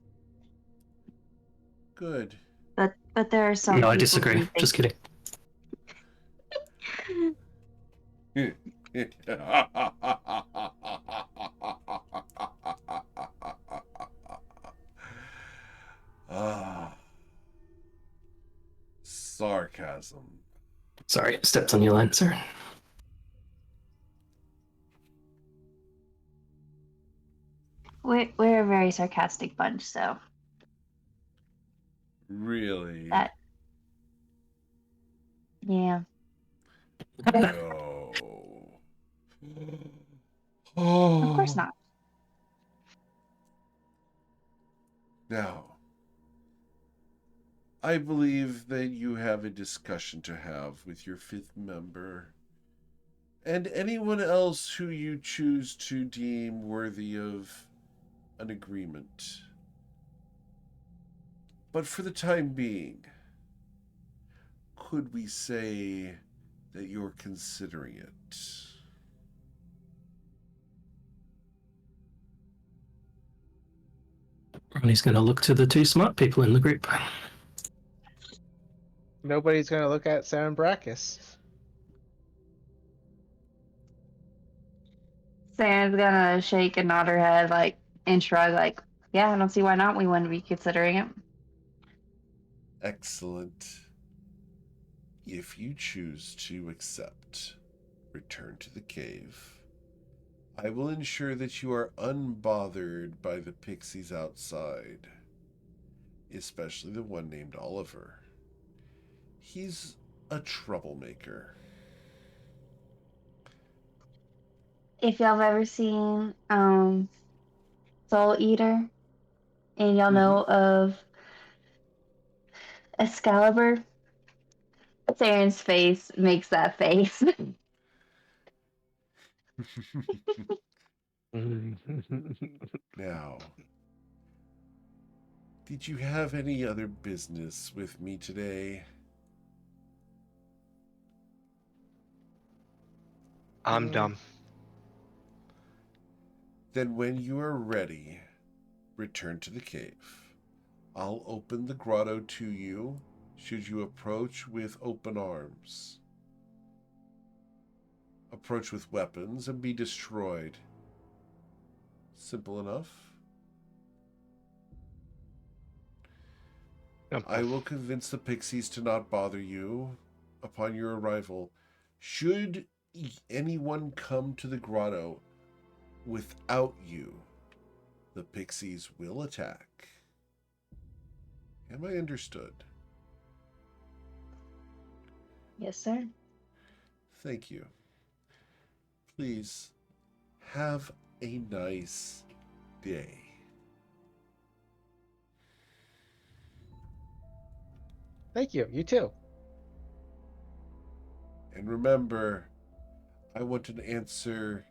Speaker 1: Good.
Speaker 3: But there are some
Speaker 2: No, I
Speaker 3: people
Speaker 2: disagree.
Speaker 3: who think
Speaker 2: Just kidding.
Speaker 1: Ah, sarcasm.
Speaker 2: Sorry, stepped on your line, sir.
Speaker 3: we're a very sarcastic bunch, so
Speaker 1: Really?
Speaker 3: that yeah.
Speaker 1: No.
Speaker 3: Of course
Speaker 1: Oh.
Speaker 3: not.
Speaker 1: Now, I believe that you have a discussion to have with your fifth member and anyone else who you choose to deem worthy of an agreement. But for the time being, could we say that you're considering it?
Speaker 2: Ronnie's going to look to the two smart people in the group.
Speaker 5: Nobody's gonna look at Saren Brackus.
Speaker 3: Sandra's gonna shake and nod her head and shrug yeah, I don't see why not. We wouldn't be considering it.
Speaker 1: Excellent. If you choose to accept, return to the cave. I will ensure that you are unbothered by the pixies outside, especially the one named Oliver. He's a troublemaker.
Speaker 3: If y'all have ever seen Soul Eater and y'all know of Excalibur, Saren's face makes that face.
Speaker 1: Now, did you have any other business with me today?
Speaker 4: I'm dumb.
Speaker 1: Then when you are ready, return to the cave. I'll open the grotto to you should you approach with open arms. Approach with weapons and be destroyed. Simple enough. I will convince the pixies to not bother you upon your arrival. Should anyone come to the grotto without you, the pixies will attack. Am I understood?
Speaker 3: Yes, sir.
Speaker 1: Thank you. Please have a nice day.
Speaker 5: Thank you. You too.
Speaker 1: And remember, I want an answer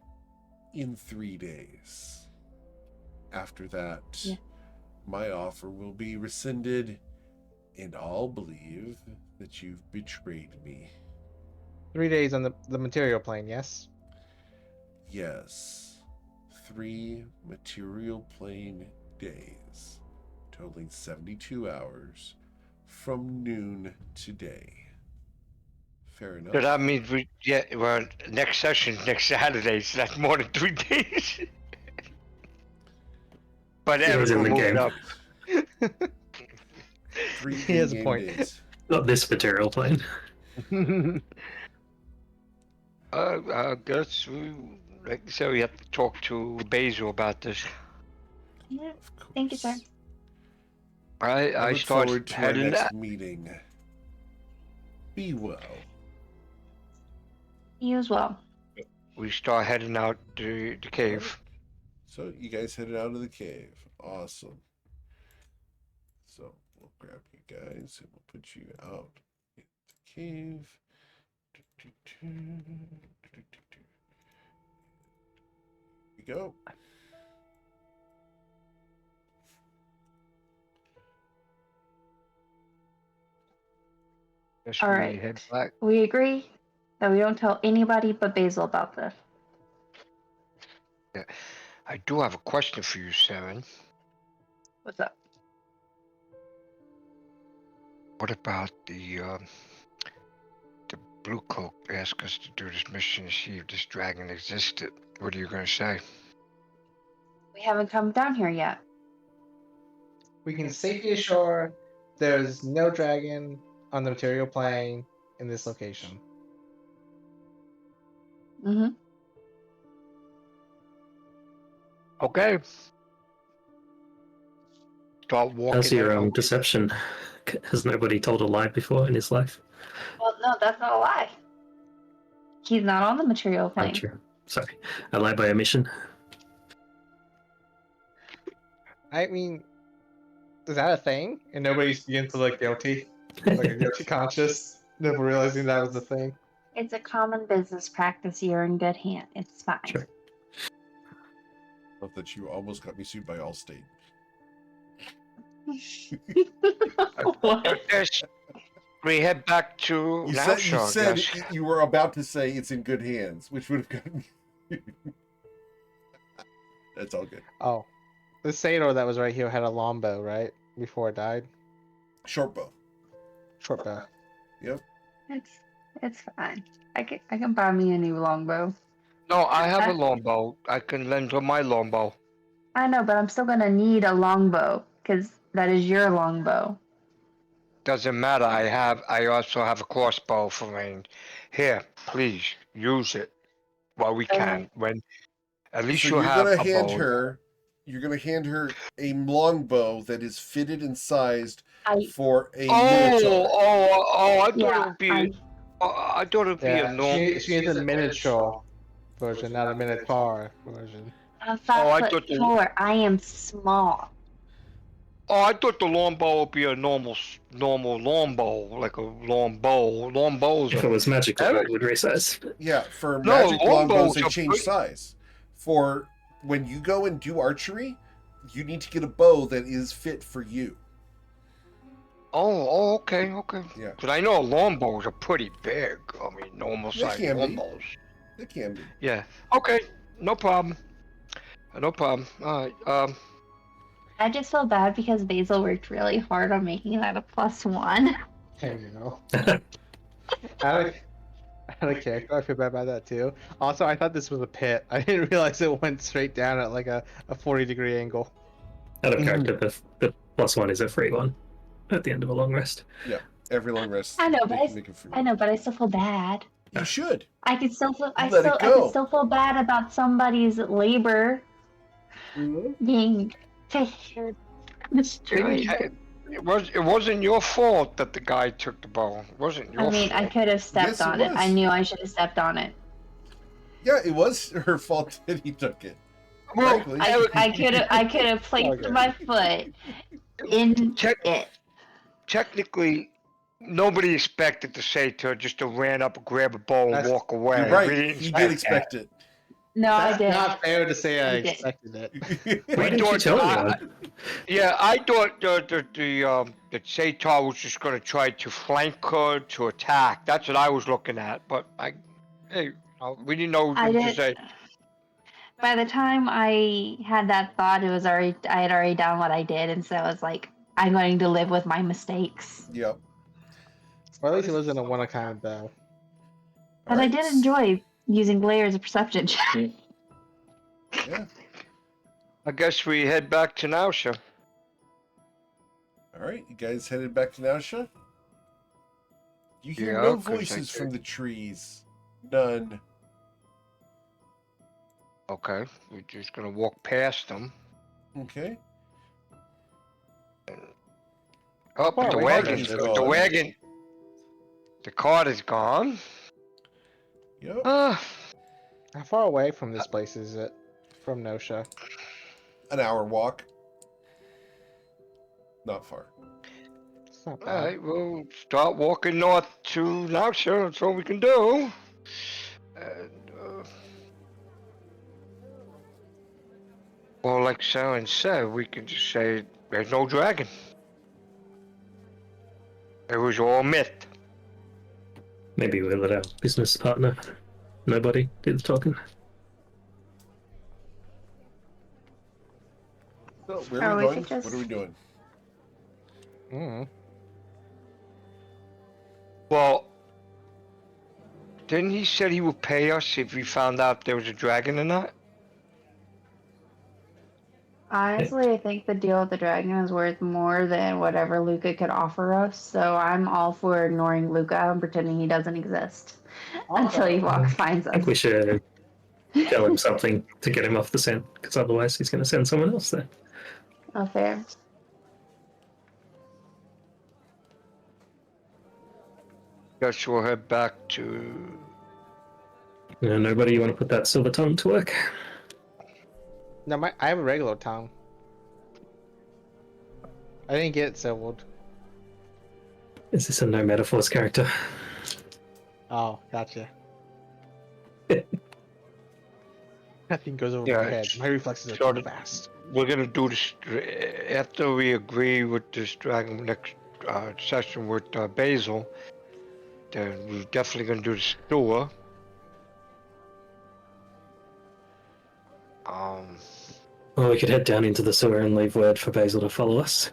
Speaker 1: in 3 days. After that,
Speaker 3: Yeah.
Speaker 1: my offer will be rescinded, and I'll believe that you've betrayed me.
Speaker 5: 3 days on the material plane, yes?
Speaker 1: Yes, 3 material plane days, totaling 72 hours from noon today. Fair enough.
Speaker 4: So that means well, next session, next Saturday, so that's more than 3 days. But
Speaker 2: It was in
Speaker 4: we'll
Speaker 2: the
Speaker 4: move
Speaker 2: game.
Speaker 4: it up.
Speaker 1: 3
Speaker 5: He has a
Speaker 1: in-game
Speaker 5: point.
Speaker 1: days.
Speaker 2: Not this material plane.
Speaker 4: I guess like I said, we have to talk to Basil about this.
Speaker 3: Yeah.
Speaker 1: Of course.
Speaker 3: Thank you, sir.
Speaker 1: I
Speaker 4: I
Speaker 1: look
Speaker 4: start
Speaker 1: forward to our
Speaker 4: heading
Speaker 1: next
Speaker 4: that.
Speaker 1: meeting. Be well.
Speaker 3: You as well.
Speaker 4: We start heading out to the cave.
Speaker 1: So you guys headed out of the cave. Awesome. So we'll grab you guys and we'll put you out in the cave. Here we go.
Speaker 4: Guess
Speaker 3: All
Speaker 4: we
Speaker 3: right.
Speaker 4: head back.
Speaker 3: We agree that we don't tell anybody but Basil about this.
Speaker 4: I do have a question for you, Saren.
Speaker 3: What's up?
Speaker 4: What about the blue cloak asked us to do this mission to see if this dragon existed? What are you gonna say?
Speaker 3: We haven't come down here yet.
Speaker 5: We can safely assure there's no dragon on the material plane in this location.
Speaker 3: Mm-hmm.
Speaker 4: Okay. Start walking.
Speaker 2: How's your
Speaker 4: over.
Speaker 2: deception? Has nobody told a lie before in his life?
Speaker 3: Well, no, that's not a lie. He's not on the material
Speaker 2: Oh,
Speaker 3: plane.
Speaker 2: true. Sorry. I lied by omission.
Speaker 5: I mean, is that a thing? And nobody's begins to look guilty, like a guilty conscience, never realizing that was a thing.
Speaker 3: It's a common business practice. You're in good hand. It's fine.
Speaker 2: Sure.
Speaker 1: Love that you almost got me sued by Allstate.
Speaker 3: What?
Speaker 4: Yes. We head back to
Speaker 1: You
Speaker 4: Naushaw,
Speaker 1: said
Speaker 4: yes.
Speaker 1: you were about to say it's in good hands, which would have gotten me. That's all good.
Speaker 5: Oh, the satyr that was right here had a longbow, right? Before it died.
Speaker 1: Short bow.
Speaker 5: Short bow.
Speaker 1: Yep.
Speaker 3: It's fine. I can buy me a new longbow.
Speaker 4: No, I have a longbow. I can lend her my longbow.
Speaker 3: I know, but I'm still gonna need a longbow because that is your longbow.
Speaker 4: Doesn't matter. I also have a crossbow for rain. Here, please use it while we can. When at least
Speaker 1: So
Speaker 4: you
Speaker 1: you're
Speaker 4: have
Speaker 1: gonna
Speaker 4: a
Speaker 1: hand
Speaker 4: bow.
Speaker 1: her. You're gonna hand her a longbow that is fitted and sized
Speaker 3: I
Speaker 1: for a
Speaker 4: Oh,
Speaker 1: minotaur.
Speaker 4: I thought
Speaker 3: yeah.
Speaker 4: it would be. I thought it would be a
Speaker 5: Yeah,
Speaker 4: normal.
Speaker 5: she needs a miniature version, not a minotaur version.
Speaker 3: I'm
Speaker 4: Oh, I
Speaker 3: 5'4".
Speaker 4: thought the-
Speaker 3: I am small.
Speaker 4: Oh, I thought the longbow would be a normal longbow, like a longbow. Longbows
Speaker 2: If it
Speaker 4: are.
Speaker 2: was magical, it would resize.
Speaker 1: Yeah, for
Speaker 4: No,
Speaker 1: magic longbows, they
Speaker 4: longbows are
Speaker 1: change
Speaker 4: pretty-
Speaker 1: size. For when you go and do archery, you need to get a bow that is fit for you.
Speaker 4: Oh, okay.
Speaker 1: Yeah.
Speaker 4: Because I know longbows are pretty big. I mean, normal
Speaker 1: They
Speaker 4: size
Speaker 1: can be.
Speaker 4: longbows.
Speaker 1: It can be.
Speaker 4: Yeah. Okay. No problem. No problem. All right.
Speaker 3: I just feel bad because Basil worked really hard on making that a +1.
Speaker 5: There you go. I had a character. I feel bad about that too. Also, I thought this was a pit. I didn't realize it went straight down at like a 40-degree angle.
Speaker 2: Out of character, the +1 is a free one at the end of a long rest.
Speaker 1: Every long rest.
Speaker 3: I know,
Speaker 1: they
Speaker 3: but
Speaker 1: can make it free.
Speaker 3: I know, but I still feel bad.
Speaker 1: You should.
Speaker 3: I could still feel. I
Speaker 1: Let it
Speaker 3: still. I
Speaker 1: go.
Speaker 3: could still feel bad about somebody's labor being destroyed.
Speaker 4: It wasn't your fault that the guy took the bow. It wasn't your
Speaker 3: I mean, I
Speaker 4: fault.
Speaker 3: could have stepped
Speaker 1: Yes, it
Speaker 3: on it. I
Speaker 1: was.
Speaker 3: knew I should have stepped on it.
Speaker 1: Yeah, it was her fault that he took it.
Speaker 4: Well,
Speaker 1: Frankly.
Speaker 3: I could have placed
Speaker 5: Okay.
Speaker 3: my foot in
Speaker 4: Check-
Speaker 3: it.
Speaker 4: technically, nobody expected the satyr just to ran up and grab a bow and
Speaker 5: That's-
Speaker 4: walk away.
Speaker 1: You're right.
Speaker 4: We didn't
Speaker 1: He did
Speaker 4: expect
Speaker 1: expect it.
Speaker 3: No, I
Speaker 5: That's
Speaker 3: did.
Speaker 5: not fair to say I
Speaker 3: I did.
Speaker 5: expected it.
Speaker 2: Why didn't you
Speaker 4: thought-
Speaker 2: tell
Speaker 4: I-
Speaker 2: anyone?
Speaker 4: Yeah, I thought the satyr was just going to try to flank her to attack. That's what I was looking at. But we didn't know
Speaker 3: I
Speaker 4: what to
Speaker 3: did.
Speaker 4: say.
Speaker 3: By the time I had that thought, I had already done what I did, and so I was like, I'm going to live with my mistakes.
Speaker 1: Yep.
Speaker 5: Or at least it wasn't a one-of-kind bow.
Speaker 3: But I did enjoy using layers of perception.
Speaker 1: Yeah.
Speaker 4: I guess we head back to Nausea.
Speaker 1: All right, you guys headed back to Nausea? You hear
Speaker 4: Yeah,
Speaker 1: no
Speaker 4: 'cause I
Speaker 1: voices from
Speaker 4: did.
Speaker 1: the trees. None.
Speaker 4: Okay, we're just gonna walk past them.
Speaker 1: Okay.
Speaker 4: Oh,
Speaker 5: far
Speaker 4: but the
Speaker 5: away from
Speaker 4: wagon,
Speaker 1: is
Speaker 5: this
Speaker 4: the
Speaker 1: gone.
Speaker 4: wagon, the cart is gone.
Speaker 1: Yep.
Speaker 4: Ah,
Speaker 5: How far away from this place is it? From Nosha?
Speaker 1: An hour walk. Not far.
Speaker 5: It's not
Speaker 4: all
Speaker 5: bad.
Speaker 4: right, we'll start walking north to Nausea. That's all we can do. And, well, like Sharon said, we can just say there's no dragon. It was all myth.
Speaker 2: Maybe we'll let our business partner, nobody, do the talking.
Speaker 1: So, where
Speaker 3: Or
Speaker 1: are we
Speaker 3: we
Speaker 1: going?
Speaker 3: could just-
Speaker 1: What are we doing?
Speaker 5: Mm.
Speaker 4: Well, didn't he said he would pay us if we found out there was a dragon or not?
Speaker 3: Honestly, I think the deal with the dragon is worth more than whatever Luca could offer us. So I'm all for ignoring Luca and pretending he doesn't exist until he finds
Speaker 2: I think
Speaker 3: us.
Speaker 2: we should tell him something to get him off the scent, because otherwise he's going to send someone else there.
Speaker 3: Oh, fair.
Speaker 4: Guess we'll head back to.
Speaker 2: Nobody, you want to put that silver tongue to work?
Speaker 5: No, I have a regular tongue. I didn't get it silvered.
Speaker 2: Is this a no metaphors character?
Speaker 5: Oh, gotcha. Nothing goes over
Speaker 4: Yeah,
Speaker 5: my head. My reflexes are
Speaker 4: sort
Speaker 5: too
Speaker 4: of-
Speaker 5: fast.
Speaker 4: We're gonna do this after we agree with this dragon next session with Basil. Then we're definitely gonna do the sewer.
Speaker 2: Or we could head down into the sewer and leave word for Basil to follow us.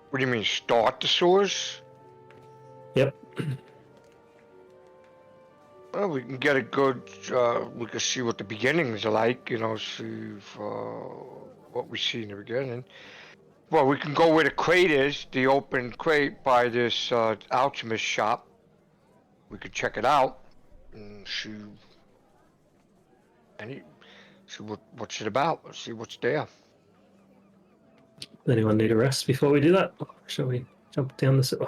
Speaker 4: What do you mean, start the sewers?
Speaker 2: Yep.
Speaker 4: Well, we can get a good. We can see what the beginnings are like. You know, see what we see in the beginning. Well, we can go where the crate is, the open crate by this alchemist shop. We could check it out and see what's it about. Let's see what's there.
Speaker 2: Does anyone need a rest before we do that? Or shall we jump down the sewer?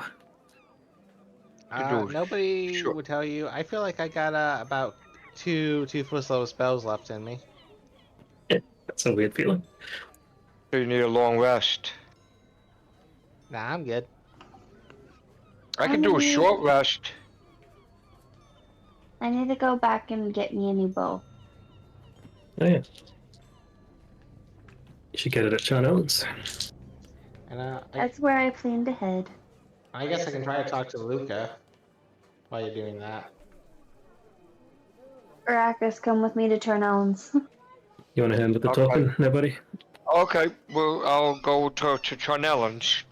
Speaker 4: Could do it.
Speaker 5: Nobody
Speaker 4: Sure.
Speaker 5: would tell you. I feel like I got about two first level spells left in me.
Speaker 2: That's a weird feeling.
Speaker 4: So you need a long rest.
Speaker 5: Nah, I'm good.
Speaker 4: I can do a short rest.
Speaker 3: I need to go back and get me a new bow.
Speaker 2: Oh yeah. You should get it at Sean Ellen's.
Speaker 5: And
Speaker 3: That's where I plan to head.
Speaker 5: I guess I can try to talk to Luca while you're doing that.
Speaker 3: Arrakis, come with me to Charnel's.
Speaker 2: You want to hand with the
Speaker 4: Okay.
Speaker 2: talking, nobody?
Speaker 4: Okay, well, I'll go to Charnellan's.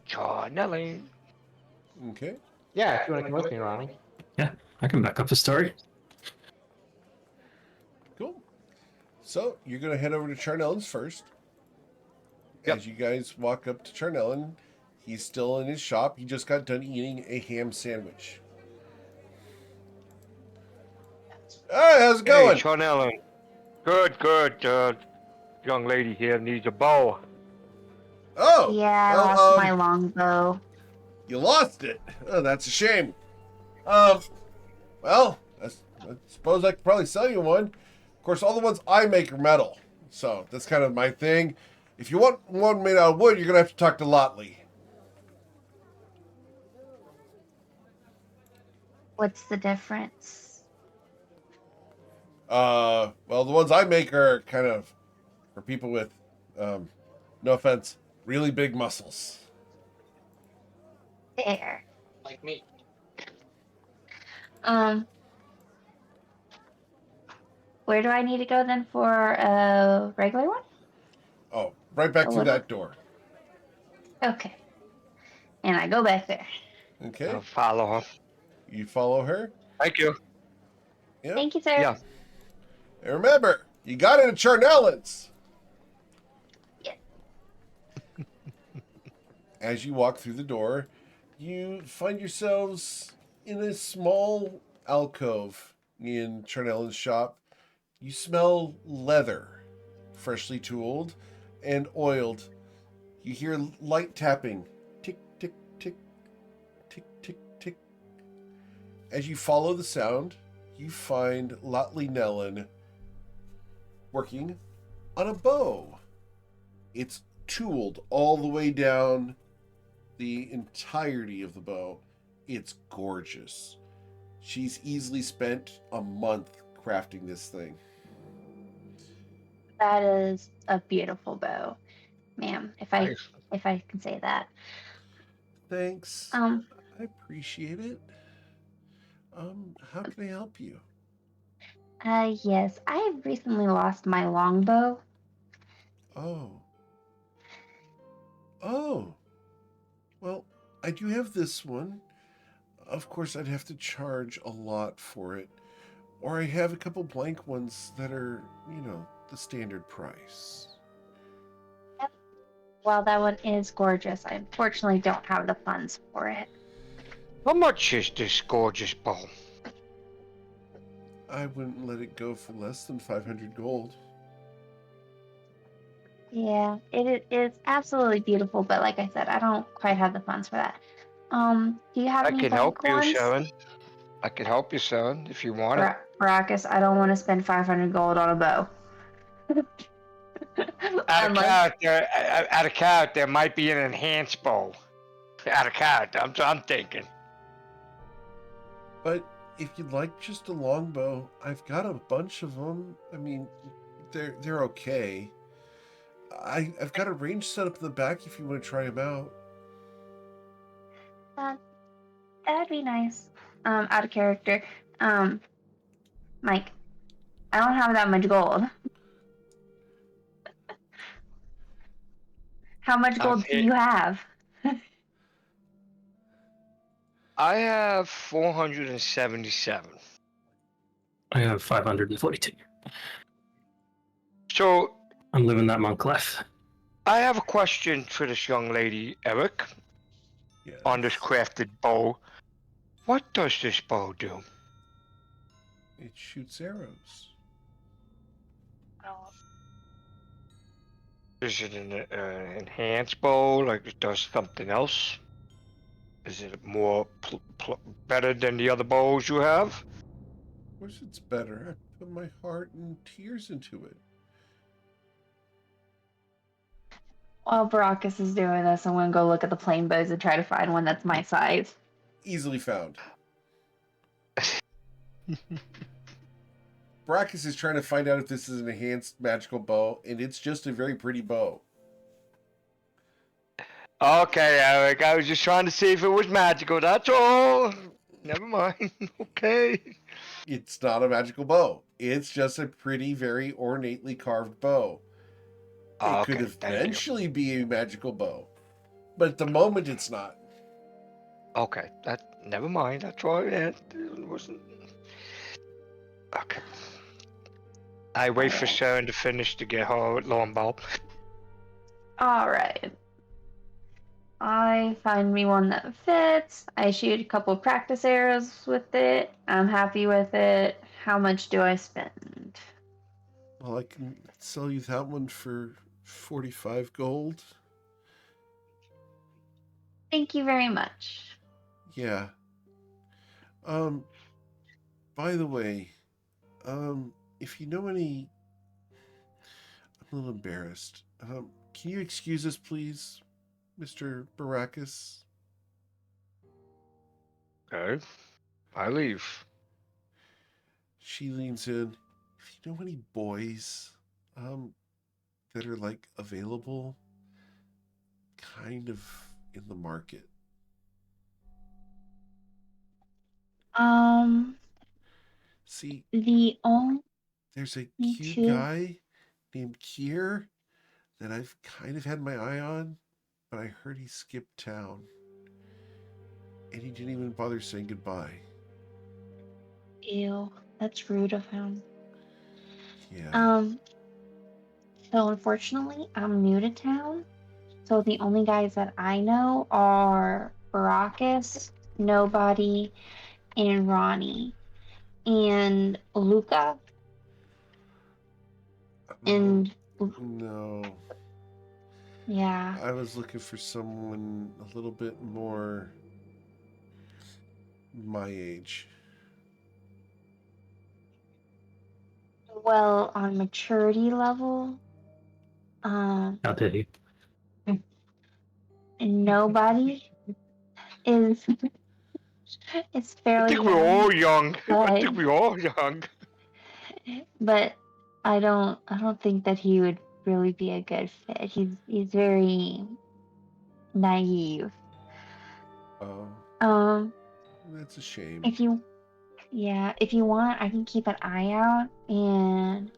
Speaker 4: Charnellan.
Speaker 1: Okay.
Speaker 5: Yeah, if you want to come with me, Ronnie.
Speaker 2: Yeah, I can back up the story.
Speaker 1: Cool. So, you're going to head over to Charnellan's first.
Speaker 4: Yep.
Speaker 1: As you guys walk up to Charnellan, he's still in his shop. He just got done eating a ham sandwich. Hey, how's it going?
Speaker 4: Hey, Charnellan. Good, good. Young lady here needs a bow.
Speaker 1: Oh,
Speaker 3: Yeah, I
Speaker 1: well,
Speaker 3: lost my longbow.
Speaker 1: you lost it. Oh, that's a shame. Well, I suppose I could probably sell you one. Of course, all the ones I make are metal, so that's kind of my thing. If you want one made out of wood, you're gonna have to talk to Lotley.
Speaker 3: What's the difference?
Speaker 1: Well, the ones I make are kind of for people with, no offense, really big muscles.
Speaker 3: There.
Speaker 5: Like me.
Speaker 3: Where do I need to go then for a regular one?
Speaker 1: Oh, right back through that door.
Speaker 3: Okay. And I go back there.
Speaker 1: Okay.
Speaker 4: I'll follow her.
Speaker 1: You follow her.
Speaker 4: Thank you.
Speaker 1: Yep.
Speaker 3: Thank you, sir.
Speaker 4: Yeah.
Speaker 1: And remember, you got into Charnellan's.
Speaker 3: Yeah.
Speaker 1: As you walk through the door, you find yourselves in a small alcove in Charnellan's shop. You smell leather, freshly tooled and oiled. You hear light tapping. Tick, tick, tick, tick, tick, tick. As you follow the sound, you find Lotley Nellen working on a bow. It's tooled all the way down the entirety of the bow. It's gorgeous. She's easily spent a month crafting this thing.
Speaker 3: That is a beautiful bow, ma'am.
Speaker 4: Nice.
Speaker 3: If I can say that.
Speaker 1: Thanks.
Speaker 3: Um.
Speaker 1: I appreciate it. How can I help you?
Speaker 3: Yes. I have recently lost my longbow.
Speaker 1: Oh. Oh. Well, I do have this one. Of course, I'd have to charge a lot for it. Or I have a couple blank ones that are, the standard price.
Speaker 3: While that one is gorgeous, I unfortunately don't have the funds for it.
Speaker 4: How much is this gorgeous bow?
Speaker 1: I wouldn't let it go for less than 500 gold.
Speaker 3: Yeah, it is absolutely beautiful, but like I said, I don't quite have the funds for that. Do you have
Speaker 4: I
Speaker 3: any
Speaker 4: can help
Speaker 3: blank
Speaker 4: you,
Speaker 3: ones?
Speaker 4: Sharon. I can help you, Sharon, if you want it.
Speaker 3: Baracus, I don't want to spend 500 gold on a bow.
Speaker 4: Out of character, there might be an enhanced bow. Out of character, I'm thinking.
Speaker 1: But if you'd like just a longbow, I've got a bunch of them. I mean, they're okay. I've got a range set up in the back if you want to try them out.
Speaker 3: That'd be nice. Out of character. Mike, I don't have that much gold. How much gold do you have?
Speaker 4: I have 477.
Speaker 2: I have 542.
Speaker 4: So
Speaker 2: I'm living that monk life.
Speaker 4: I have a question for this young lady, Eric,
Speaker 1: Yes.
Speaker 4: on this crafted bow. What does this bow do?
Speaker 1: It shoots arrows.
Speaker 4: Is it an enhanced bow? Like it does something else? Is it more better than the other bows you have?
Speaker 1: Of course it's better. I put my heart and tears into it.
Speaker 3: While Baracus is doing this, I'm gonna go look at the plain bows and try to find one that's my size.
Speaker 1: Easily found. Brackus is trying to find out if this is an enhanced magical bow, and it's just a very pretty bow.
Speaker 4: Okay, Eric, I was just trying to see if it was magical, that's all. Never mind. Okay.
Speaker 1: It's not a magical bow. It's just a pretty, very ornately carved bow. It could eventually be a magical bow, but at the moment it's not.
Speaker 4: Okay, never mind. That's all. It wasn't. Okay. I wait for Sharon to finish to get her longbow.
Speaker 3: Alright. I find me one that fits. I shoot a couple practice arrows with it. I'm happy with it. How much do I spend?
Speaker 1: Well, I can sell you that one for 45 gold.
Speaker 3: Thank you very much.
Speaker 1: Yeah. By the way, if you know any... I'm a little embarrassed. Can you excuse us, please, Mr. Baracus?
Speaker 4: Okay. I leave.
Speaker 1: She leans in. If you know any boys, that are, like, available, kind of in the market. See, there's a cute guy named Kier that I've kind of had my eye on, but I heard he skipped town. And he didn't even bother saying goodbye.
Speaker 3: Ew, that's rude of him.
Speaker 1: Yeah.
Speaker 3: So unfortunately, I'm new to town. So the only guys that I know are Baracus, Nobody, and Ronnie. And Luca. And
Speaker 1: No.
Speaker 3: yeah.
Speaker 1: I was looking for someone a little bit more my age.
Speaker 3: Well, on maturity level, um,
Speaker 2: How dare you?
Speaker 3: Nobody is is
Speaker 4: I
Speaker 3: fairly
Speaker 4: think we're
Speaker 3: young,
Speaker 4: all young. I
Speaker 3: but
Speaker 4: think we're all young.
Speaker 3: but I don't think that he would really be a good fit. He's very naive.
Speaker 1: Oh,
Speaker 3: Um,
Speaker 1: that's a shame.
Speaker 3: if you if you want, I can keep an eye out, and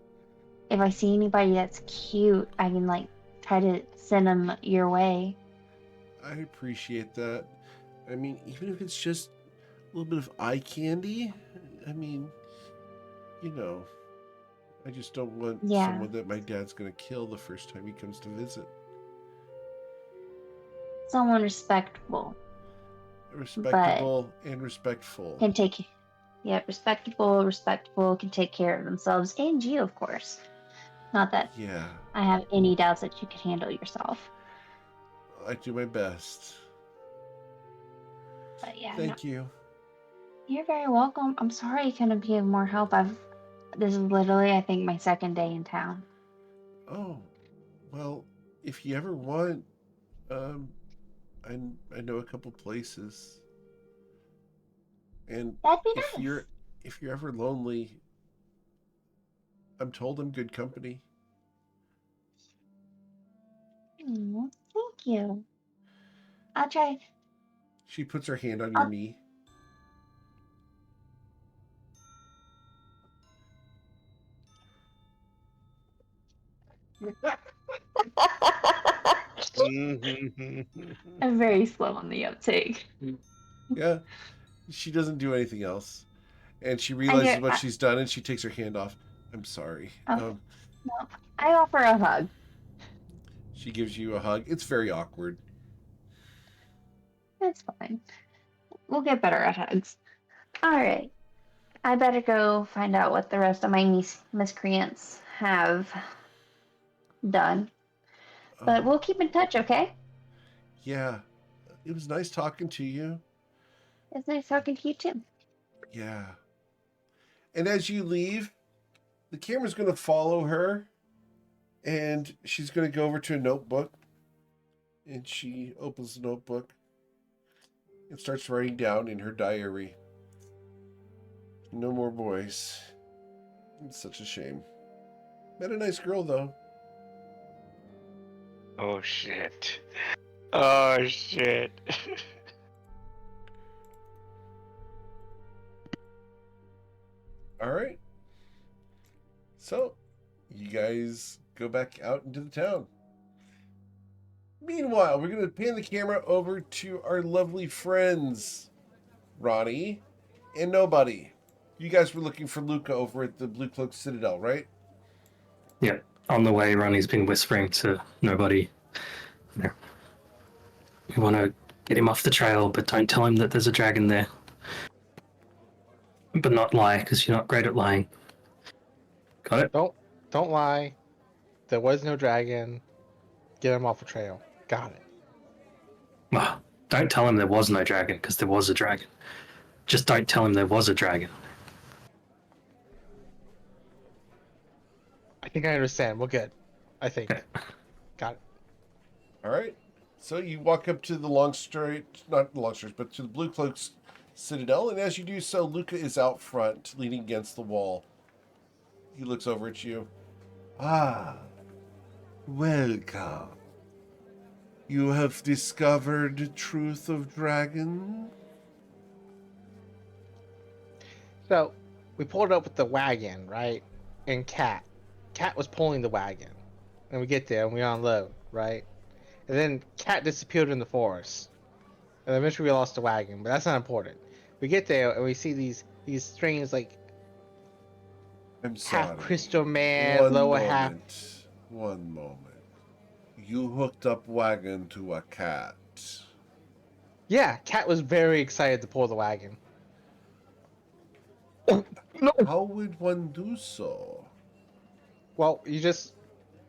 Speaker 3: if I see anybody that's cute, I can like try to send them your way.
Speaker 1: I appreciate that. I mean, even if it's just a little bit of eye candy, I mean, you know, I just don't want
Speaker 3: Yeah,
Speaker 1: someone that my dad's going to kill the first time he comes to visit.
Speaker 3: someone respectable, but
Speaker 1: Respectable and respectful.
Speaker 3: can take respectable can take care of themselves and you, of course. Not that
Speaker 1: Yeah,
Speaker 3: I have any doubts that you could handle yourself.
Speaker 1: I do my best.
Speaker 3: But yeah, no,
Speaker 1: Thank you.
Speaker 3: you're very welcome. I'm sorry I couldn't be of more help. This is literally, I think, my second day in town.
Speaker 1: Oh, well, if you ever want, um, I, I know a couple places. And
Speaker 3: That'd be
Speaker 1: if
Speaker 3: nice.
Speaker 1: you're ever lonely, I'm told I'm good company.
Speaker 3: Thank you. I'll try.
Speaker 1: She puts her hand on your
Speaker 3: I'll,
Speaker 1: knee.
Speaker 3: I'm very slow on the uptake.
Speaker 1: Yeah, she doesn't do anything else. And she
Speaker 3: I
Speaker 1: realizes
Speaker 3: get.
Speaker 1: what she's done and she takes her hand off. I'm sorry.
Speaker 3: Okay. No, I offer a hug.
Speaker 1: She gives you a hug. It's very awkward.
Speaker 3: That's fine. We'll get better at hugs. All right. I better go find out what the rest of my miscreants have done. But we'll keep in touch, okay?
Speaker 1: Yeah, it was nice talking to you.
Speaker 3: It's nice talking to you too.
Speaker 1: Yeah. And as you leave, the camera's going to follow her and she's going to go over to a notebook. And she opens the notebook and starts writing down in her diary. No more boys. It's such a shame. Met a nice girl, though.
Speaker 4: Oh shit. Oh shit.
Speaker 1: All right. So, you guys go back out into the town. Meanwhile, we're going to pan the camera over to our lovely friends, Ronnie and Nobody. You guys were looking for Luca over at the Blue Cloak Citadel, right?
Speaker 2: Yeah. On the way, Ronnie's been whispering to Nobody. You know, we want to get him off the trail, but don't tell him that there's a dragon there. But not lie, because you're not great at lying. Got it?
Speaker 5: Don't lie. There was no dragon. Get him off the trail. Got it.
Speaker 2: Well, don't tell him there was no dragon, because there was a dragon. Just don't tell him there was a dragon.
Speaker 5: I think I understand. We're good. I think.
Speaker 2: Okay.
Speaker 5: Got it.
Speaker 1: All right. So you walk up to the not the long straight, but to the Blue Cloak's Citadel, and as you do so, Luca is out front, leaning against the wall. He looks over at you. Ah, welcome. You have discovered the truth of dragon?
Speaker 5: So we pulled up with the wagon, right? And Cat. Cat was pulling the wagon. And we get there and we unload, right? And then Cat disappeared in the forest. And eventually we lost the wagon, but that's not important. We get there and we see these strange like
Speaker 1: I'm
Speaker 5: half
Speaker 1: sorry.
Speaker 5: crystal man,
Speaker 1: One
Speaker 5: lower half.
Speaker 1: moment. One moment. You hooked up wagon to a cat.
Speaker 5: Yeah, Cat was very excited to pull the wagon.
Speaker 2: No.
Speaker 1: How would one do so?
Speaker 5: Well, you just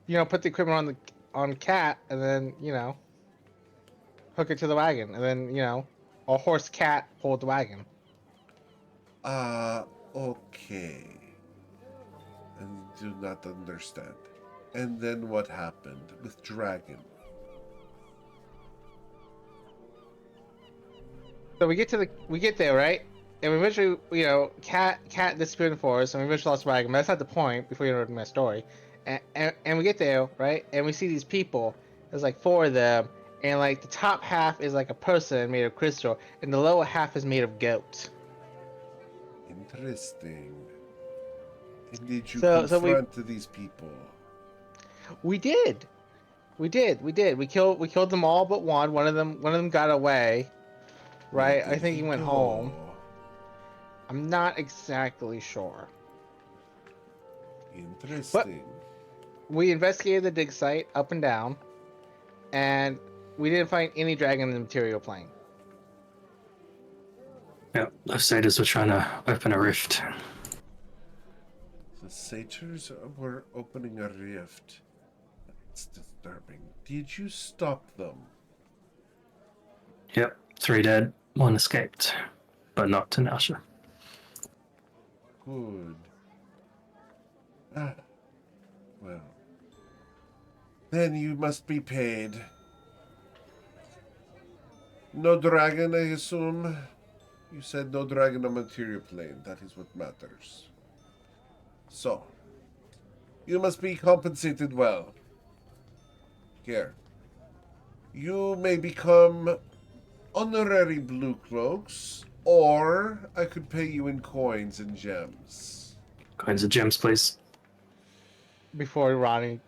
Speaker 5: put the equipment on Cat and then hook it to the wagon and then a horse cat pulled the wagon.
Speaker 1: Okay. And do not understand. And then what happened with Dragon?
Speaker 5: So we get there, right? And we eventually, Cat disappeared in the forest, and we eventually lost the wagon. But that's not the point. Before you interrupt my story, and we get there, right? And we see these people. There's like 4 of them, and like the top half is like a person made of crystal, and the lower half is made of goat.
Speaker 1: Interesting. And did you
Speaker 5: So
Speaker 1: confront these people?
Speaker 5: we did. We did. We killed them all but one. One of them got away.
Speaker 1: Where
Speaker 5: Right? I
Speaker 1: did
Speaker 5: think he went
Speaker 1: go?
Speaker 5: home. I'm not exactly sure.
Speaker 1: Interesting.
Speaker 5: We investigated the dig site up and down, and we didn't find any dragon in the material plane.
Speaker 2: Yeah, those satyrs were trying to open a rift.
Speaker 1: The satyrs were opening a rift. It's disturbing. Did you stop them?
Speaker 2: Yep, 3 dead, 1 escaped, but not to Nasha.
Speaker 1: Good. Ah, well. Then you must be paid. No dragon, I assume? You said no dragon on material plane. That is what matters. So, you must be compensated well. Here. You may become honorary blue cloaks, or I could pay you in coins and gems.
Speaker 2: Coins of gems, please.
Speaker 5: Before Ronnie,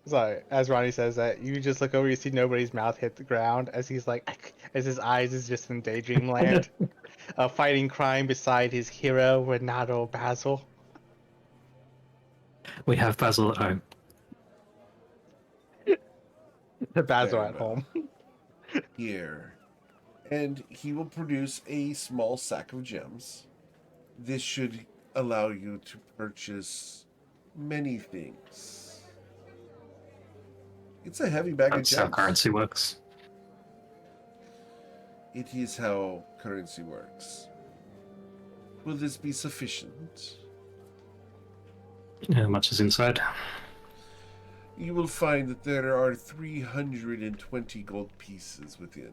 Speaker 5: sorry, as Ronnie says that, you just look over, you see nobody's mouth hit the ground as he's like, as his eyes is just in daydream land, fighting crime beside his hero, Renato Basil.
Speaker 2: We have Basil at home.
Speaker 5: Basil
Speaker 1: Very
Speaker 5: at
Speaker 1: well.
Speaker 5: home.
Speaker 1: Here. And he will produce a small sack of gems. This should allow you to purchase many things. It's a heavy bag
Speaker 2: That's
Speaker 1: of
Speaker 2: how
Speaker 1: gems.
Speaker 2: currency works.
Speaker 1: It is how currency works. Will this be sufficient?
Speaker 2: How much is inside?
Speaker 1: You will find that there are 320 gold pieces within.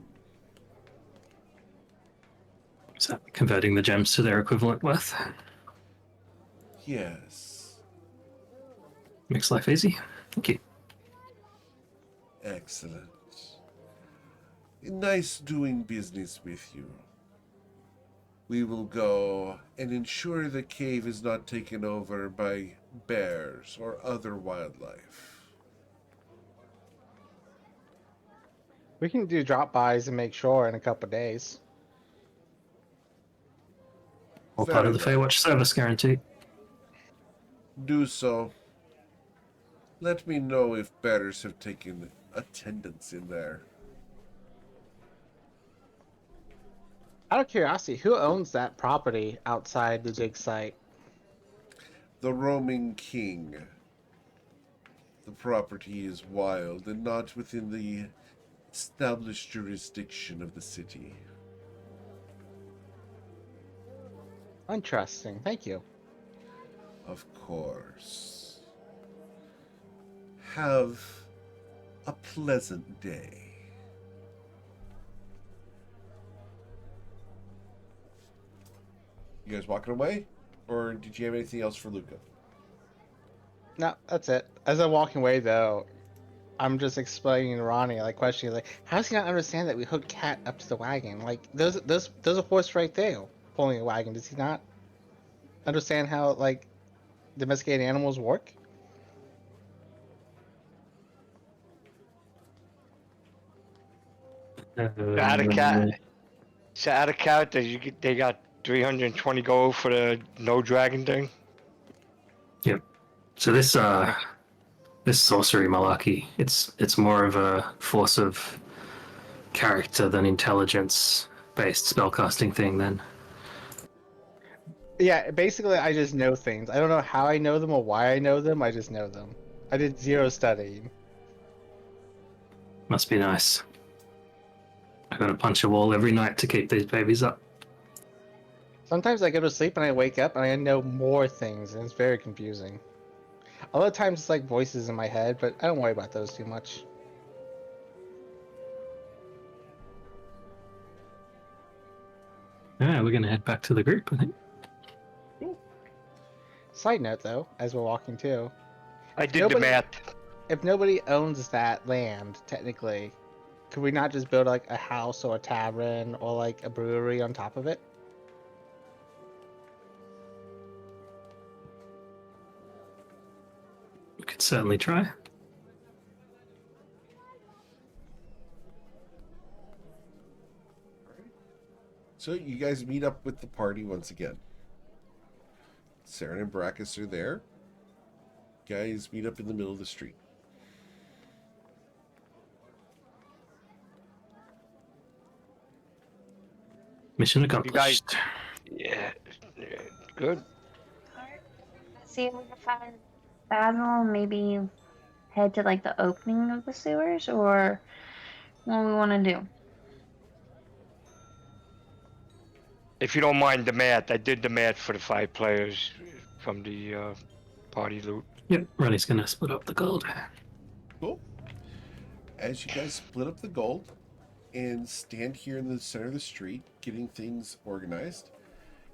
Speaker 2: Is that converting the gems to their equivalent worth?
Speaker 1: Yes.
Speaker 2: Makes life easy. Thank you.
Speaker 1: Excellent. Nice doing business with you. We will go and ensure the cave is not taken over by bears or other wildlife.
Speaker 5: We can do drop-bys and make sure in a couple days.
Speaker 2: All part
Speaker 1: Very
Speaker 2: of the
Speaker 1: well.
Speaker 2: Feywatch service guarantee.
Speaker 1: Do so. Let me know if bears have taken attendance in there.
Speaker 5: Out of curiosity, who owns that property outside the dig site?
Speaker 1: The roaming king. The property is wild and not within the established jurisdiction of the city.
Speaker 5: Interesting. Thank you.
Speaker 1: Of course. Have a pleasant day. You guys walking away? Or did you have anything else for Luca?
Speaker 5: No, that's it. As I'm walking away, though, I'm just explaining to Ronnie, like questioning, like, how does he not understand that we hooked Cat up to the wagon? Like, there's a horse right there pulling a wagon. Does he not understand how like domesticated animals work?
Speaker 4: Not a cat. So out of character, they got 320 gold for the no dragon thing.
Speaker 2: So this sorcery malarkey, it's more of a force of character than intelligence based spellcasting thing then.
Speaker 5: Yeah, basically, I just know things. I don't know how I know them or why I know them. I just know them. I did zero studying.
Speaker 2: Must be nice. I gotta punch a wall every night to keep these babies up.
Speaker 5: Sometimes I go to sleep and I wake up and I know more things, and it's very confusing. A lot of times it's like voices in my head, but I don't worry about those too much.
Speaker 2: Yeah, we're gonna head back to the group, I think.
Speaker 5: Side note, though, as we're walking too,
Speaker 4: I did
Speaker 5: Nobody-
Speaker 4: the math.
Speaker 5: if nobody owns that land, technically, could we not just build like a house or a tavern or like a brewery on top of it?
Speaker 2: We could certainly try.
Speaker 1: So you guys meet up with the party once again. Saren and Brackus are there. Guys meet up in the middle of the street.
Speaker 2: Mission
Speaker 4: You guys,
Speaker 2: accomplished.
Speaker 4: yeah, good.
Speaker 3: See if we can find Basil. Maybe head to like the opening of the sewers, or what we want to do.
Speaker 4: If you don't mind the math, I did the math for the 5 players from the party loot.
Speaker 2: Yep, Ronnie's gonna split up the gold.
Speaker 1: Cool. As you guys split up the gold and stand here in the center of the street, getting things organized,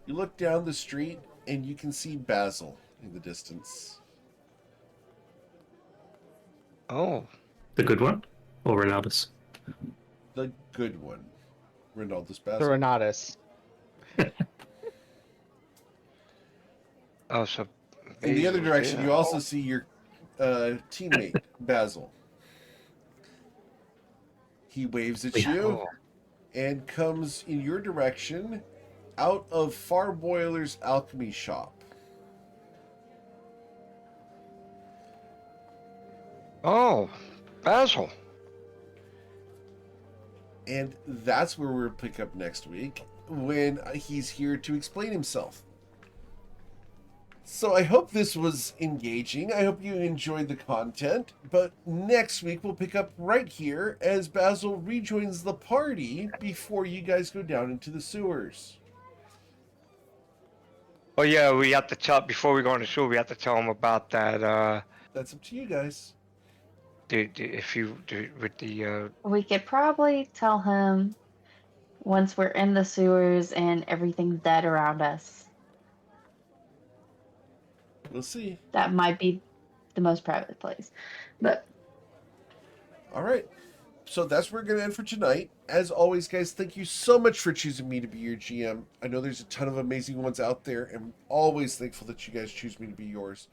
Speaker 1: you look down the street and you can see Basil in the distance.
Speaker 4: Oh,
Speaker 2: The good one? Or Ronaldus?
Speaker 1: The good one. Ronaldus
Speaker 5: The
Speaker 1: Basil.
Speaker 5: Renatus.
Speaker 4: oh, so
Speaker 1: In the other
Speaker 4: Basil's
Speaker 1: direction,
Speaker 4: there.
Speaker 1: you also see your teammate, Basil. He waves at you
Speaker 4: Oh.
Speaker 1: and comes in your direction out of Farboiler's alchemy shop.
Speaker 4: Oh, Basil.
Speaker 1: And that's where we'll pick up next week when he's here to explain himself. So I hope this was engaging. I hope you enjoyed the content. But next week we'll pick up right here as Basil rejoins the party before you guys go down into the sewers.
Speaker 4: Oh yeah, we have to tell before we go on the show. We have to tell him about that.
Speaker 1: That's up to you guys.
Speaker 4: If you with the
Speaker 3: We could probably tell him once we're in the sewers and everything's dead around us.
Speaker 1: We'll see.
Speaker 3: That might be the most private place. But
Speaker 1: All right. So that's where we're going to end for tonight. As always, guys, thank you so much for choosing me to be your GM. I know there's a ton of amazing ones out there, and I'm always thankful that you guys choose me to be yours.